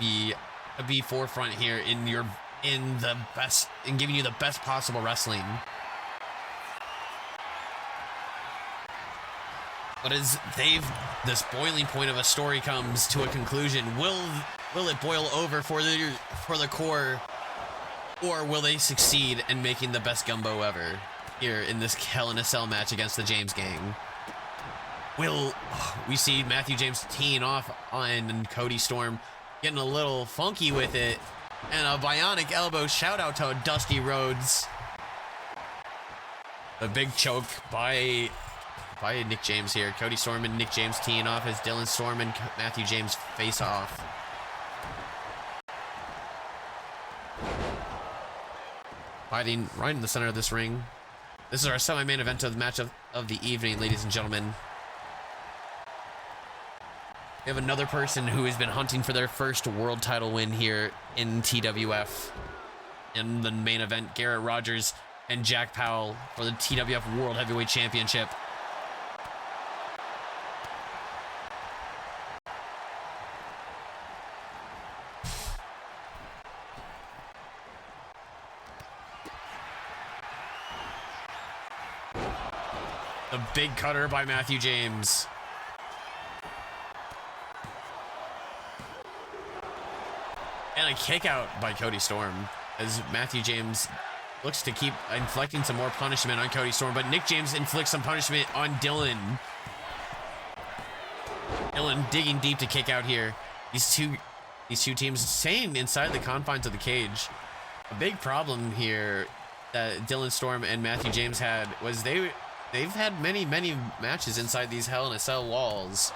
be forefront here in giving you the best possible wrestling. But as this boiling point of a story comes to a conclusion, will it boil over for the core, or will they succeed in making the best gumbo ever here in this Hell in a Cell match against the James Gang? We see Matthew James teeing off on Cody Storm, getting a little funky with it, and a bionic elbow. Shout out to Dusty Rhodes. The big choke by Nick James here. Cody Storm and Nick James teeing off as Dylan Storm and Matthew James face off. Fighting right in the center of this ring. This is our semi-main event of the match of the evening, ladies and gentlemen. We have another person who has been hunting for their first world title win here in TWF. In the main event, Garrett Rogers and Jack Powell for the TWF World Heavyweight Championship. The big cutter by Matthew James. And a kick out by Cody Storm as Matthew James looks to keep inflicting some more punishment on Cody Storm, but Nick James inflicts some punishment on Dylan. Dylan digging deep to kick out here. These two teams staying inside the confines of the cage. A big problem here that Dylan Storm and Matthew James had was they've had many matches inside these Hell in a Cell walls,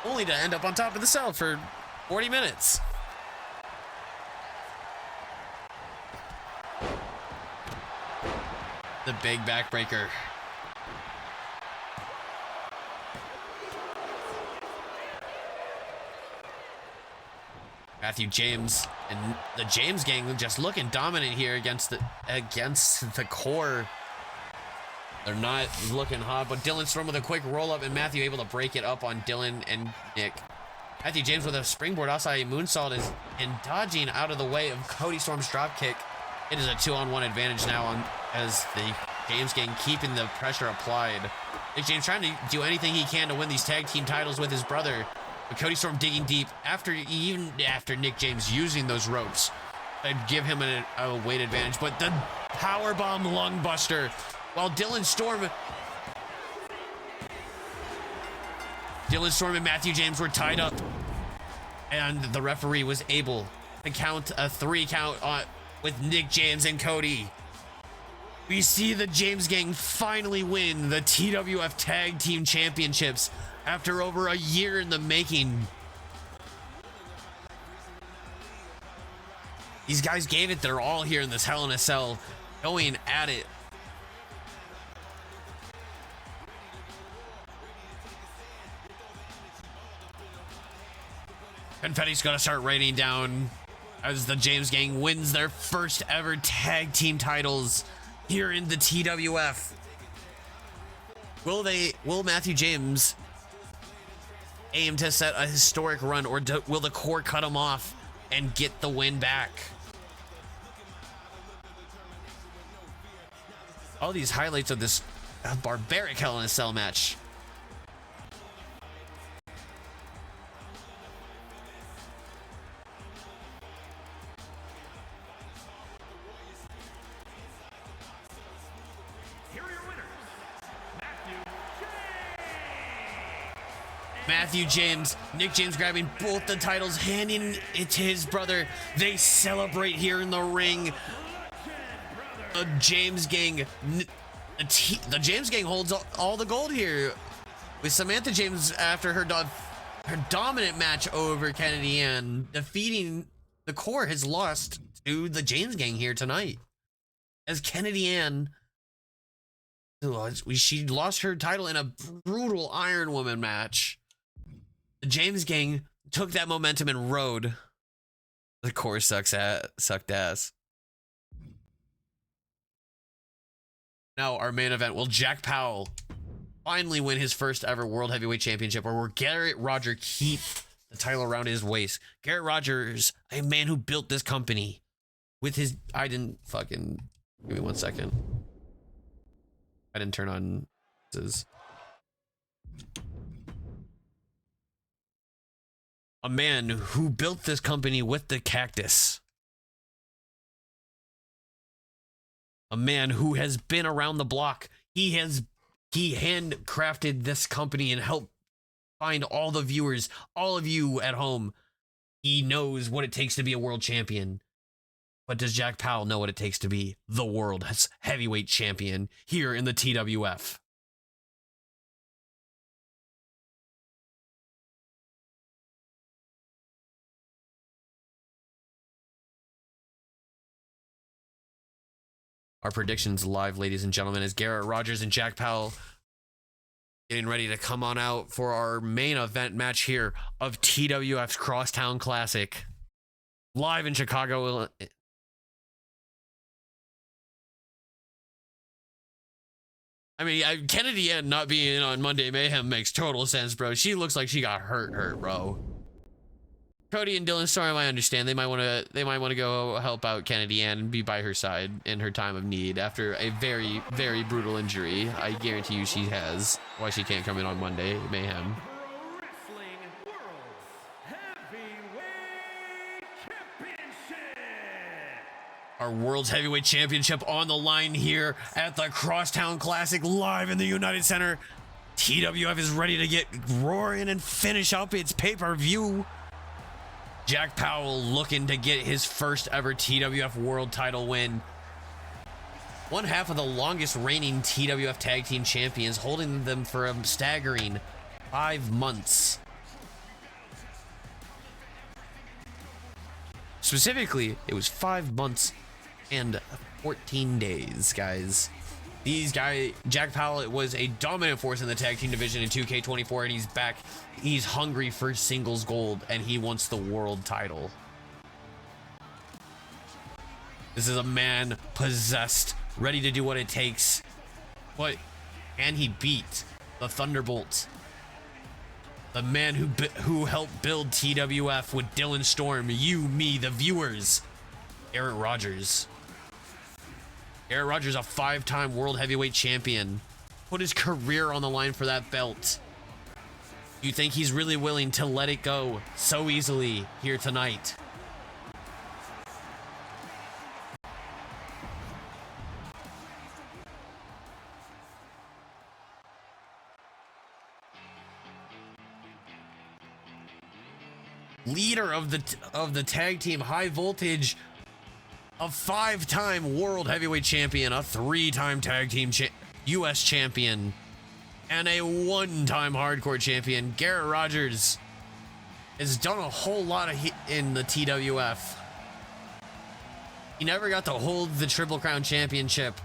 only to end up on top of the cell for 40 minutes. The big backbreaker. Matthew James and the James Gang just looking dominant here against the core. They're not looking hot, but Dylan Storm with a quick roll up and Matthew able to break it up on Dylan and Nick. Matthew James with a springboard outside moonsault and dodging out of the way of Cody Storm's drop kick. It is a 2-on-1 advantage now as the James Gang keeping the pressure applied. Nick James trying to do anything he can to win these tag team titles with his brother. But Cody Storm digging deep even after Nick James using those ropes. I'd give him a weight advantage, but the powerbomb lungbuster while Dylan Storm and Matthew James were tied up, and the referee was able to count a 3 count with Nick James and Cody. We see the James Gang finally win the TWF Tag Team Championships after over a year in the making. These guys gave it their all here in this Hell in a Cell, going at it. Confetti's gonna start raining down as the James Gang wins their first ever tag team titles here in the TWF. Will Matthew James aim to set a historic run, or will the core cut him off and get the win back? All these highlights of this barbaric Hell in a Cell match. Matthew James, Nick James grabbing both the titles, handing it to his brother. They celebrate here in the ring. The James Gang, the James Gang holds all the gold here, with Samantha James after her dominant match over Kennedy Ann defeating the core has lost to the James Gang here tonight, as Kennedy Ann, she lost her title in a brutal Iron Woman match. The James Gang took that momentum and rode. The core sucked ass. Now our main event, will Jack Powell finally win his first ever World Heavyweight Championship, or will Garrett Rogers keep the title around his waist? Garrett Rogers, a man who built this company with his... I didn't fucking... Give me 1 second. I didn't turn on this. A man who built this company with the cactus. A man who has been around the block. He handcrafted this company and helped find all the viewers, all of you at home. He knows what it takes to be a world champion. But does Jack Powell know what it takes to be the world heavyweight champion here in the TWF? Our predictions live, ladies and gentlemen, as Garrett Rogers and Jack Powell getting ready to come on out for our main event match here of TWF's Crosstown Classic. Live in Chicago. I mean, Kennedy Ann not being on Monday Mayhem makes total sense, bro. She looks like she got hurt, bro. Cody and Dylan Storm, I understand. They might want to go help out Kennedy Ann and be by her side in her time of need after a very, very brutal injury. I guarantee you she has. Why she can't come in on Monday Mayhem. Pro Wrestling World's Heavyweight Championship. Our World's Heavyweight Championship on the line here at the Crosstown Classic live in the United Center. TWF is ready to get roaring and finish up its pay-per-view. Jack Powell looking to get his first ever TWF World title win. One half of the longest reigning TWF Tag Team Champions, holding them for a staggering 5 months. Specifically, it was 5 months and 14 days, guys. Jack Powell was a dominant force in the tag team division in 2K24, and he's back. He's hungry for singles gold, and he wants the world title. This is a man possessed, ready to do what it takes. But can he beat the Thunderbolt? The man who helped build TWF with Dylan Storm, you, me, the viewers. Garrett Rogers. Garrett Rogers, a 5-time World Heavyweight Champion, put his career on the line for that belt. You think he's really willing to let it go so easily here tonight? Leader of the tag team High Voltage, a 5-time World Heavyweight Champion, a 3-time Tag Team US Champion, and a 1-time Hardcore Champion. Garrett Rogers has done a whole lot in the TWF. He never got to hold the Triple Crown Championship.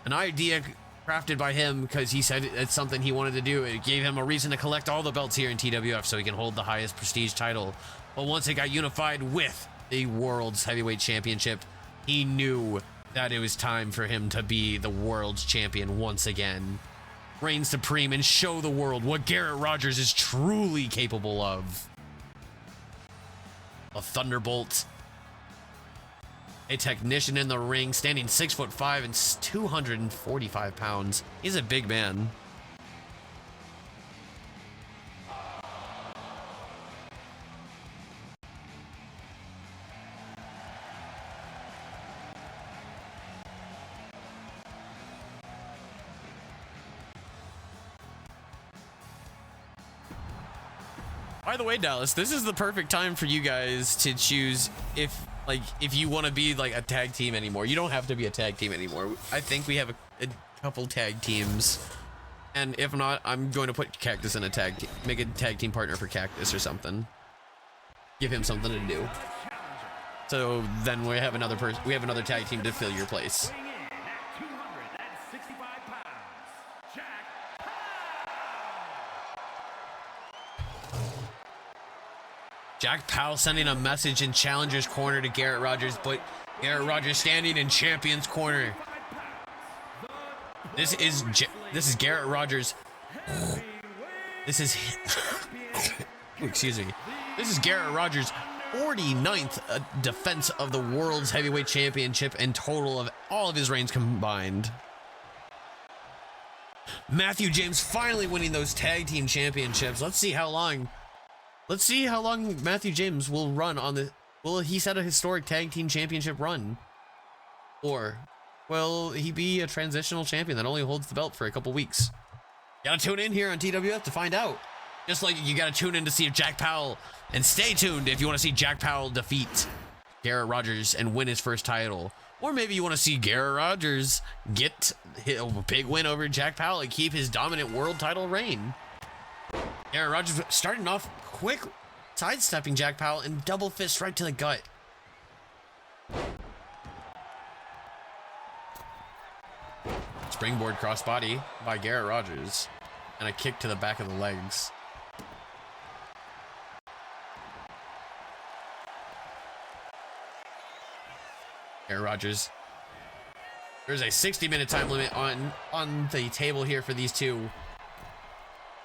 An idea crafted by him because he said it's something he wanted to do. It gave him a reason to collect all the belts here in TWF so he can hold the highest prestige title. But once it got unified with the World's Heavyweight Championship, he knew that it was time for him to be the world's champion once again. Reign supreme and show the world what Garrett Rogers is truly capable of. A Thunderbolt. A technician in the ring, standing 6'5" and 245 pounds. He's a big man. By the way, Dallas, this is the perfect time for you guys to choose if you want to be like a tag team anymore. You don't have to be a tag team anymore. I think we have a couple tag teams, and if not, I'm going to put Cactus in a tag team, make a tag team partner for Cactus or something. Give him something to do. So then we have another person. We have another tag team to fill your place. Weighing in at 265 pounds, Jack Powell. Jack Powell sending a message in Challenger's corner to Garrett Rogers, but Garrett Rogers standing in Champion's corner. This is Garrett Rogers This is Ooh, excuse me. This is Garrett Rogers' 49th defense of the World's Heavyweight Championship in total of all of his reigns combined. Matthew James finally winning those tag team championships. Let's see how long Matthew James will run on the. Will he set a historic tag team championship run? Or will he be a transitional champion that only holds the belt for a couple weeks? Gotta tune in here on TWF to find out. Just like you gotta tune in to see if Jack Powell, and stay tuned if you want to see Jack Powell defeat Garrett Rogers and win his first title. Or maybe you want to see Garrett Rogers get a big win over Jack Powell and keep his dominant world title reign. Garrett Rogers starting off quick, sidestepping Jack Powell and double fist right to the gut. Springboard crossbody by Garrett Rogers and a kick to the back of the legs. Garrett Rogers. There's a 60-minute time limit on the table here for these two.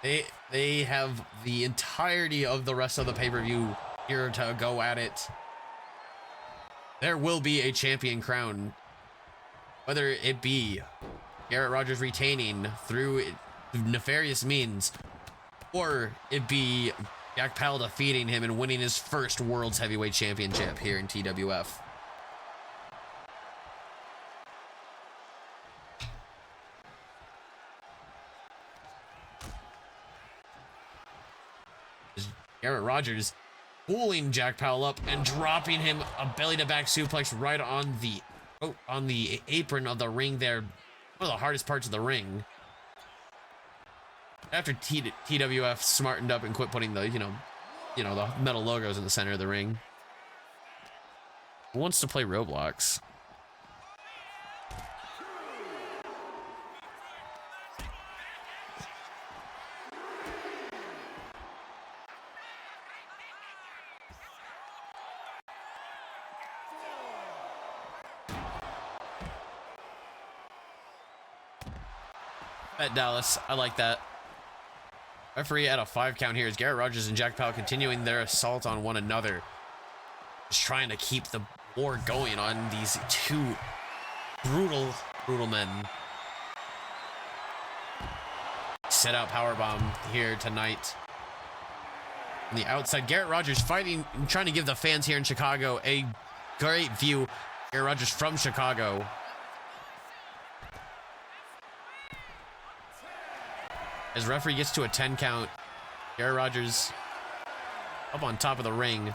They have the entirety of the rest of the pay-per-view here to go at it. There will be a champion crown, whether it be Garrett Rogers retaining through nefarious means, or it be Jack Powell defeating him and winning his first World's Heavyweight Championship here in TWF. Garrett Rogers pulling Jack Powell up and dropping him a belly-to-back suplex right on the apron of the ring there. One of the hardest parts of the ring. After TWF smartened up and quit putting the, the metal logos in the center of the ring. Who wants to play Roblox? At Dallas, I like that. Referee at a 5 count here is Garrett Rogers and Jack Powell continuing their assault on one another. Just trying to keep the war going on these two brutal men. Set out powerbomb here tonight. On the outside, Garrett Rogers fighting, trying to give the fans here in Chicago a great view. Garrett Rogers from Chicago. As referee gets to a 10 count, Garrett Rogers up on top of the ring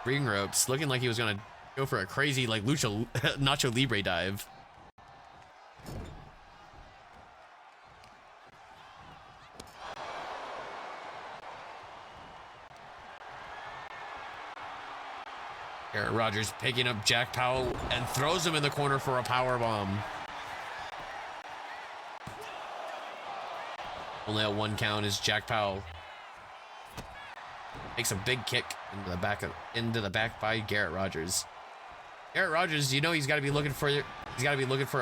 ropes, looking like he was gonna go for a crazy like Nacho Libre dive. Garrett Rogers picking up Jack Powell and throws him in the corner for a power bomb. Only at 1 count is Jack Powell. Makes a big kick into the back by Garrett Rogers. Garrett Rogers, he's got to be looking for a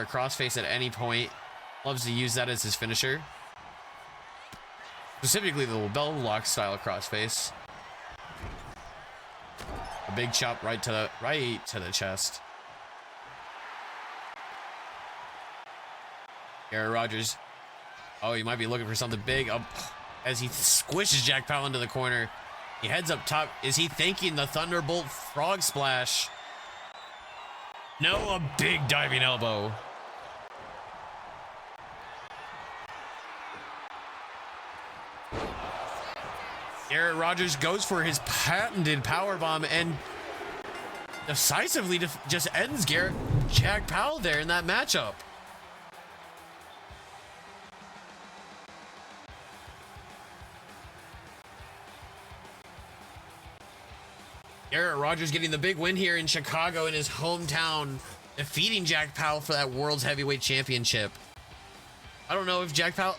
crossface at any point. Loves to use that as his finisher. Specifically the bell lock style crossface. A big chop right to the chest. Garrett Rogers. Oh, he might be looking for something big up as he squishes Jack Powell into the corner. He heads up top. Is he thinking the Thunderbolt frog splash? No, a big diving elbow. Garrett Rogers goes for his patented powerbomb and decisively just ends Jack Powell there in that matchup. Garrett Rogers getting the big win here in Chicago in his hometown, defeating Jack Powell for that World's Heavyweight Championship. I don't know if Jack Powell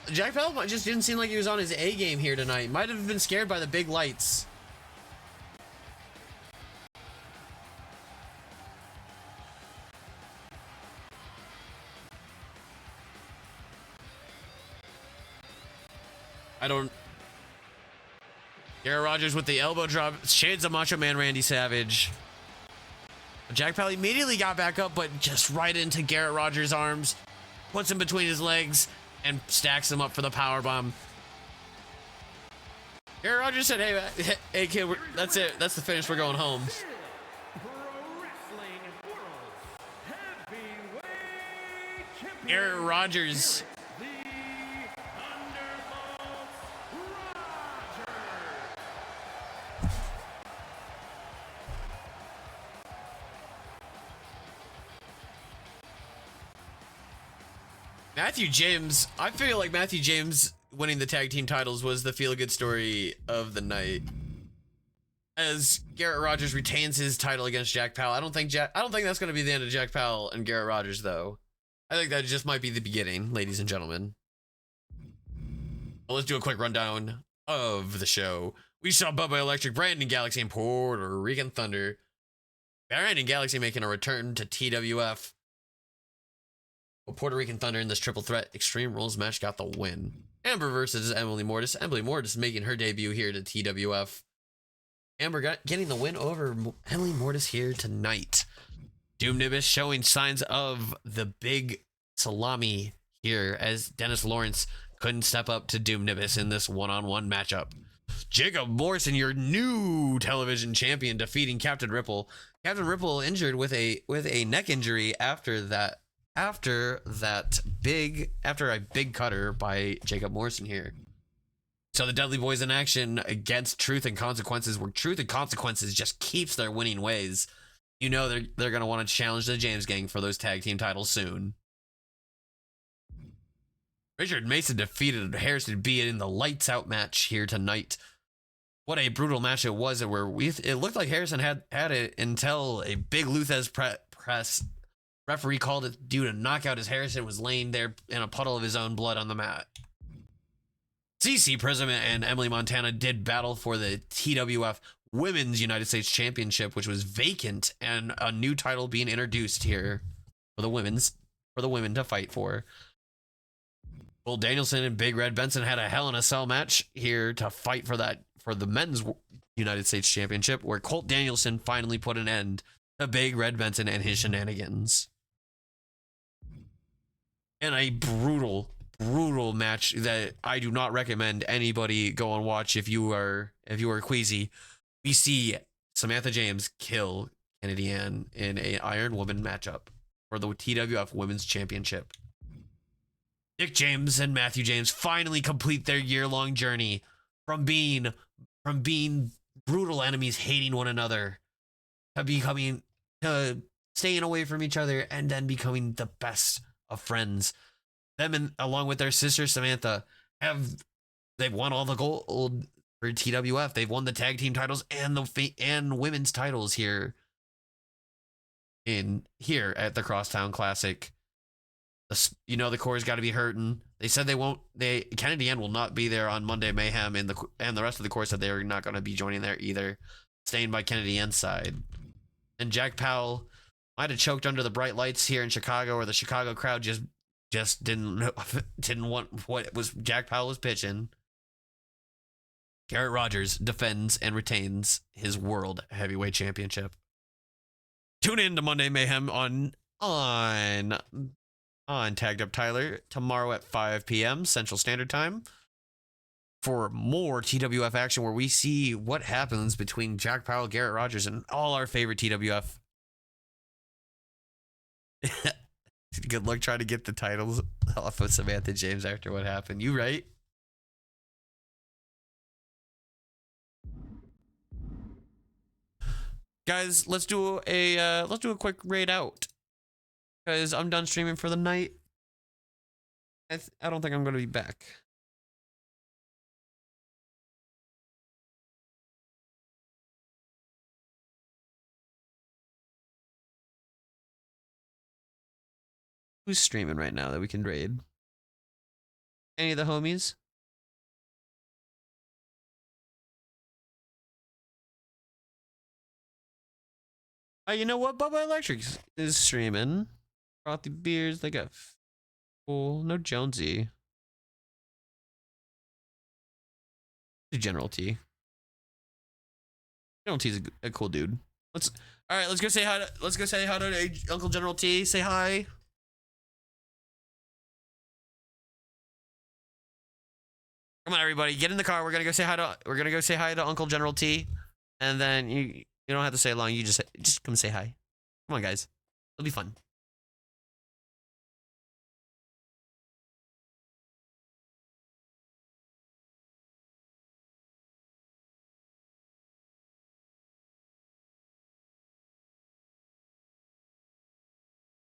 just didn't seem like he was on his A game here tonight. Might have been scared by the big lights. I don't. Garrett Rogers with the elbow drop. Shades of Macho Man Randy Savage. Jack Pal immediately got back up, but just right into Garrett Rogers' arms. Puts him between his legs and stacks him up for the powerbomb. Garrett Rogers said, hey, man, hey kid, that's it. That's the finish. We're going home. Garrett Rogers. Matthew James, I feel like Matthew James winning the tag team titles was the feel-good story of the night. As Garrett Rogers retains his title against Jack Powell. I don't think that's going to be the end of Jack Powell and Garrett Rogers, though. I think that just might be the beginning, ladies and gentlemen. Well, let's do a quick rundown of the show. We saw Bubba Electric, Brandon Galaxy, and Puerto Rican Thunder. Brandon Galaxy making a return to TWF. Puerto Rican Thunder in this triple threat Extreme Rules match got the win. Amber versus Emily Mortis. Emily Mortis making her debut here to TWF. Amber getting the win over Emily Mortis here tonight. Doom Nimbus showing signs of the big salami here as Dennis Lawrence couldn't step up to Doom Nimbus in this one-on-one matchup. Jacob Morrison, your new television champion, defeating Captain Ripple. Captain Ripple injured with a neck injury after a big cutter by Jacob Morrison here. So the Dudley Boys in action against Truth and Consequences, where Truth and Consequences just keeps their winning ways. You know they're going to want to challenge the James Gang for those tag team titles soon. Richard Mason defeated Harrison B in the lights out match here tonight. What a brutal match it was, where it looked like Harrison had it until a big Luthez press. Referee called it due to knockout as Harrison was laying there in a puddle of his own blood on the mat. CC Prism and Emily Montana did battle for the TWF Women's United States Championship, which was vacant, and a new title being introduced here for the women to fight for. Bull Danielson and Big Red Benson had a Hell in a Cell match here to fight for the Men's United States Championship, where Colt Danielson finally put an end to Big Red Benson and his shenanigans. And a brutal match that I do not recommend anybody go and watch if you are queasy. We see Samantha James kill Kennedy Ann in a Iron Woman matchup for the TWF Women's Championship. Nick James and Matthew James finally complete their year-long journey from being brutal enemies hating one another to staying away from each other and then becoming the best of friends. Them and along with their sister Samantha they've won all the gold for TWF. They've won the tag team titles and women's titles here at the CrossTown Classic. The core's got to be hurting. They said Kennedy Ann will not be there on Monday Mayhem, and the rest of the core said they're not going to be joining there either, staying by Kennedy Ann's side. And Jack Powell might have choked under the bright lights here in Chicago, or the Chicago crowd just didn't want what Jack Powell was pitching. Garrett Rogers defends and retains his World Heavyweight Championship. Tune in to Monday Mayhem on Tagged Up Tyler tomorrow at 5 p.m. Central Standard Time for more TWF action, where we see what happens between Jack Powell, Garrett Rogers, and all our favorite TWF. Good luck trying to get the titles off of Samantha James after what happened. You right? Guys, let's do a quick raid out, because I'm done streaming for the night. I don't think I'm going to be back. Who's streaming right now that we can raid? Any of the homies? You know what? Bubba Electric is streaming. Frothy beers. They got full. No Jonesy. General T. General T's a cool dude. All right, let's go say hi to Uncle General T. Say hi. Come on, everybody, get in the car. We're gonna go say hi to Uncle General T, and then you don't have to say it long. You just come say hi. Come on, guys. It'll be fun.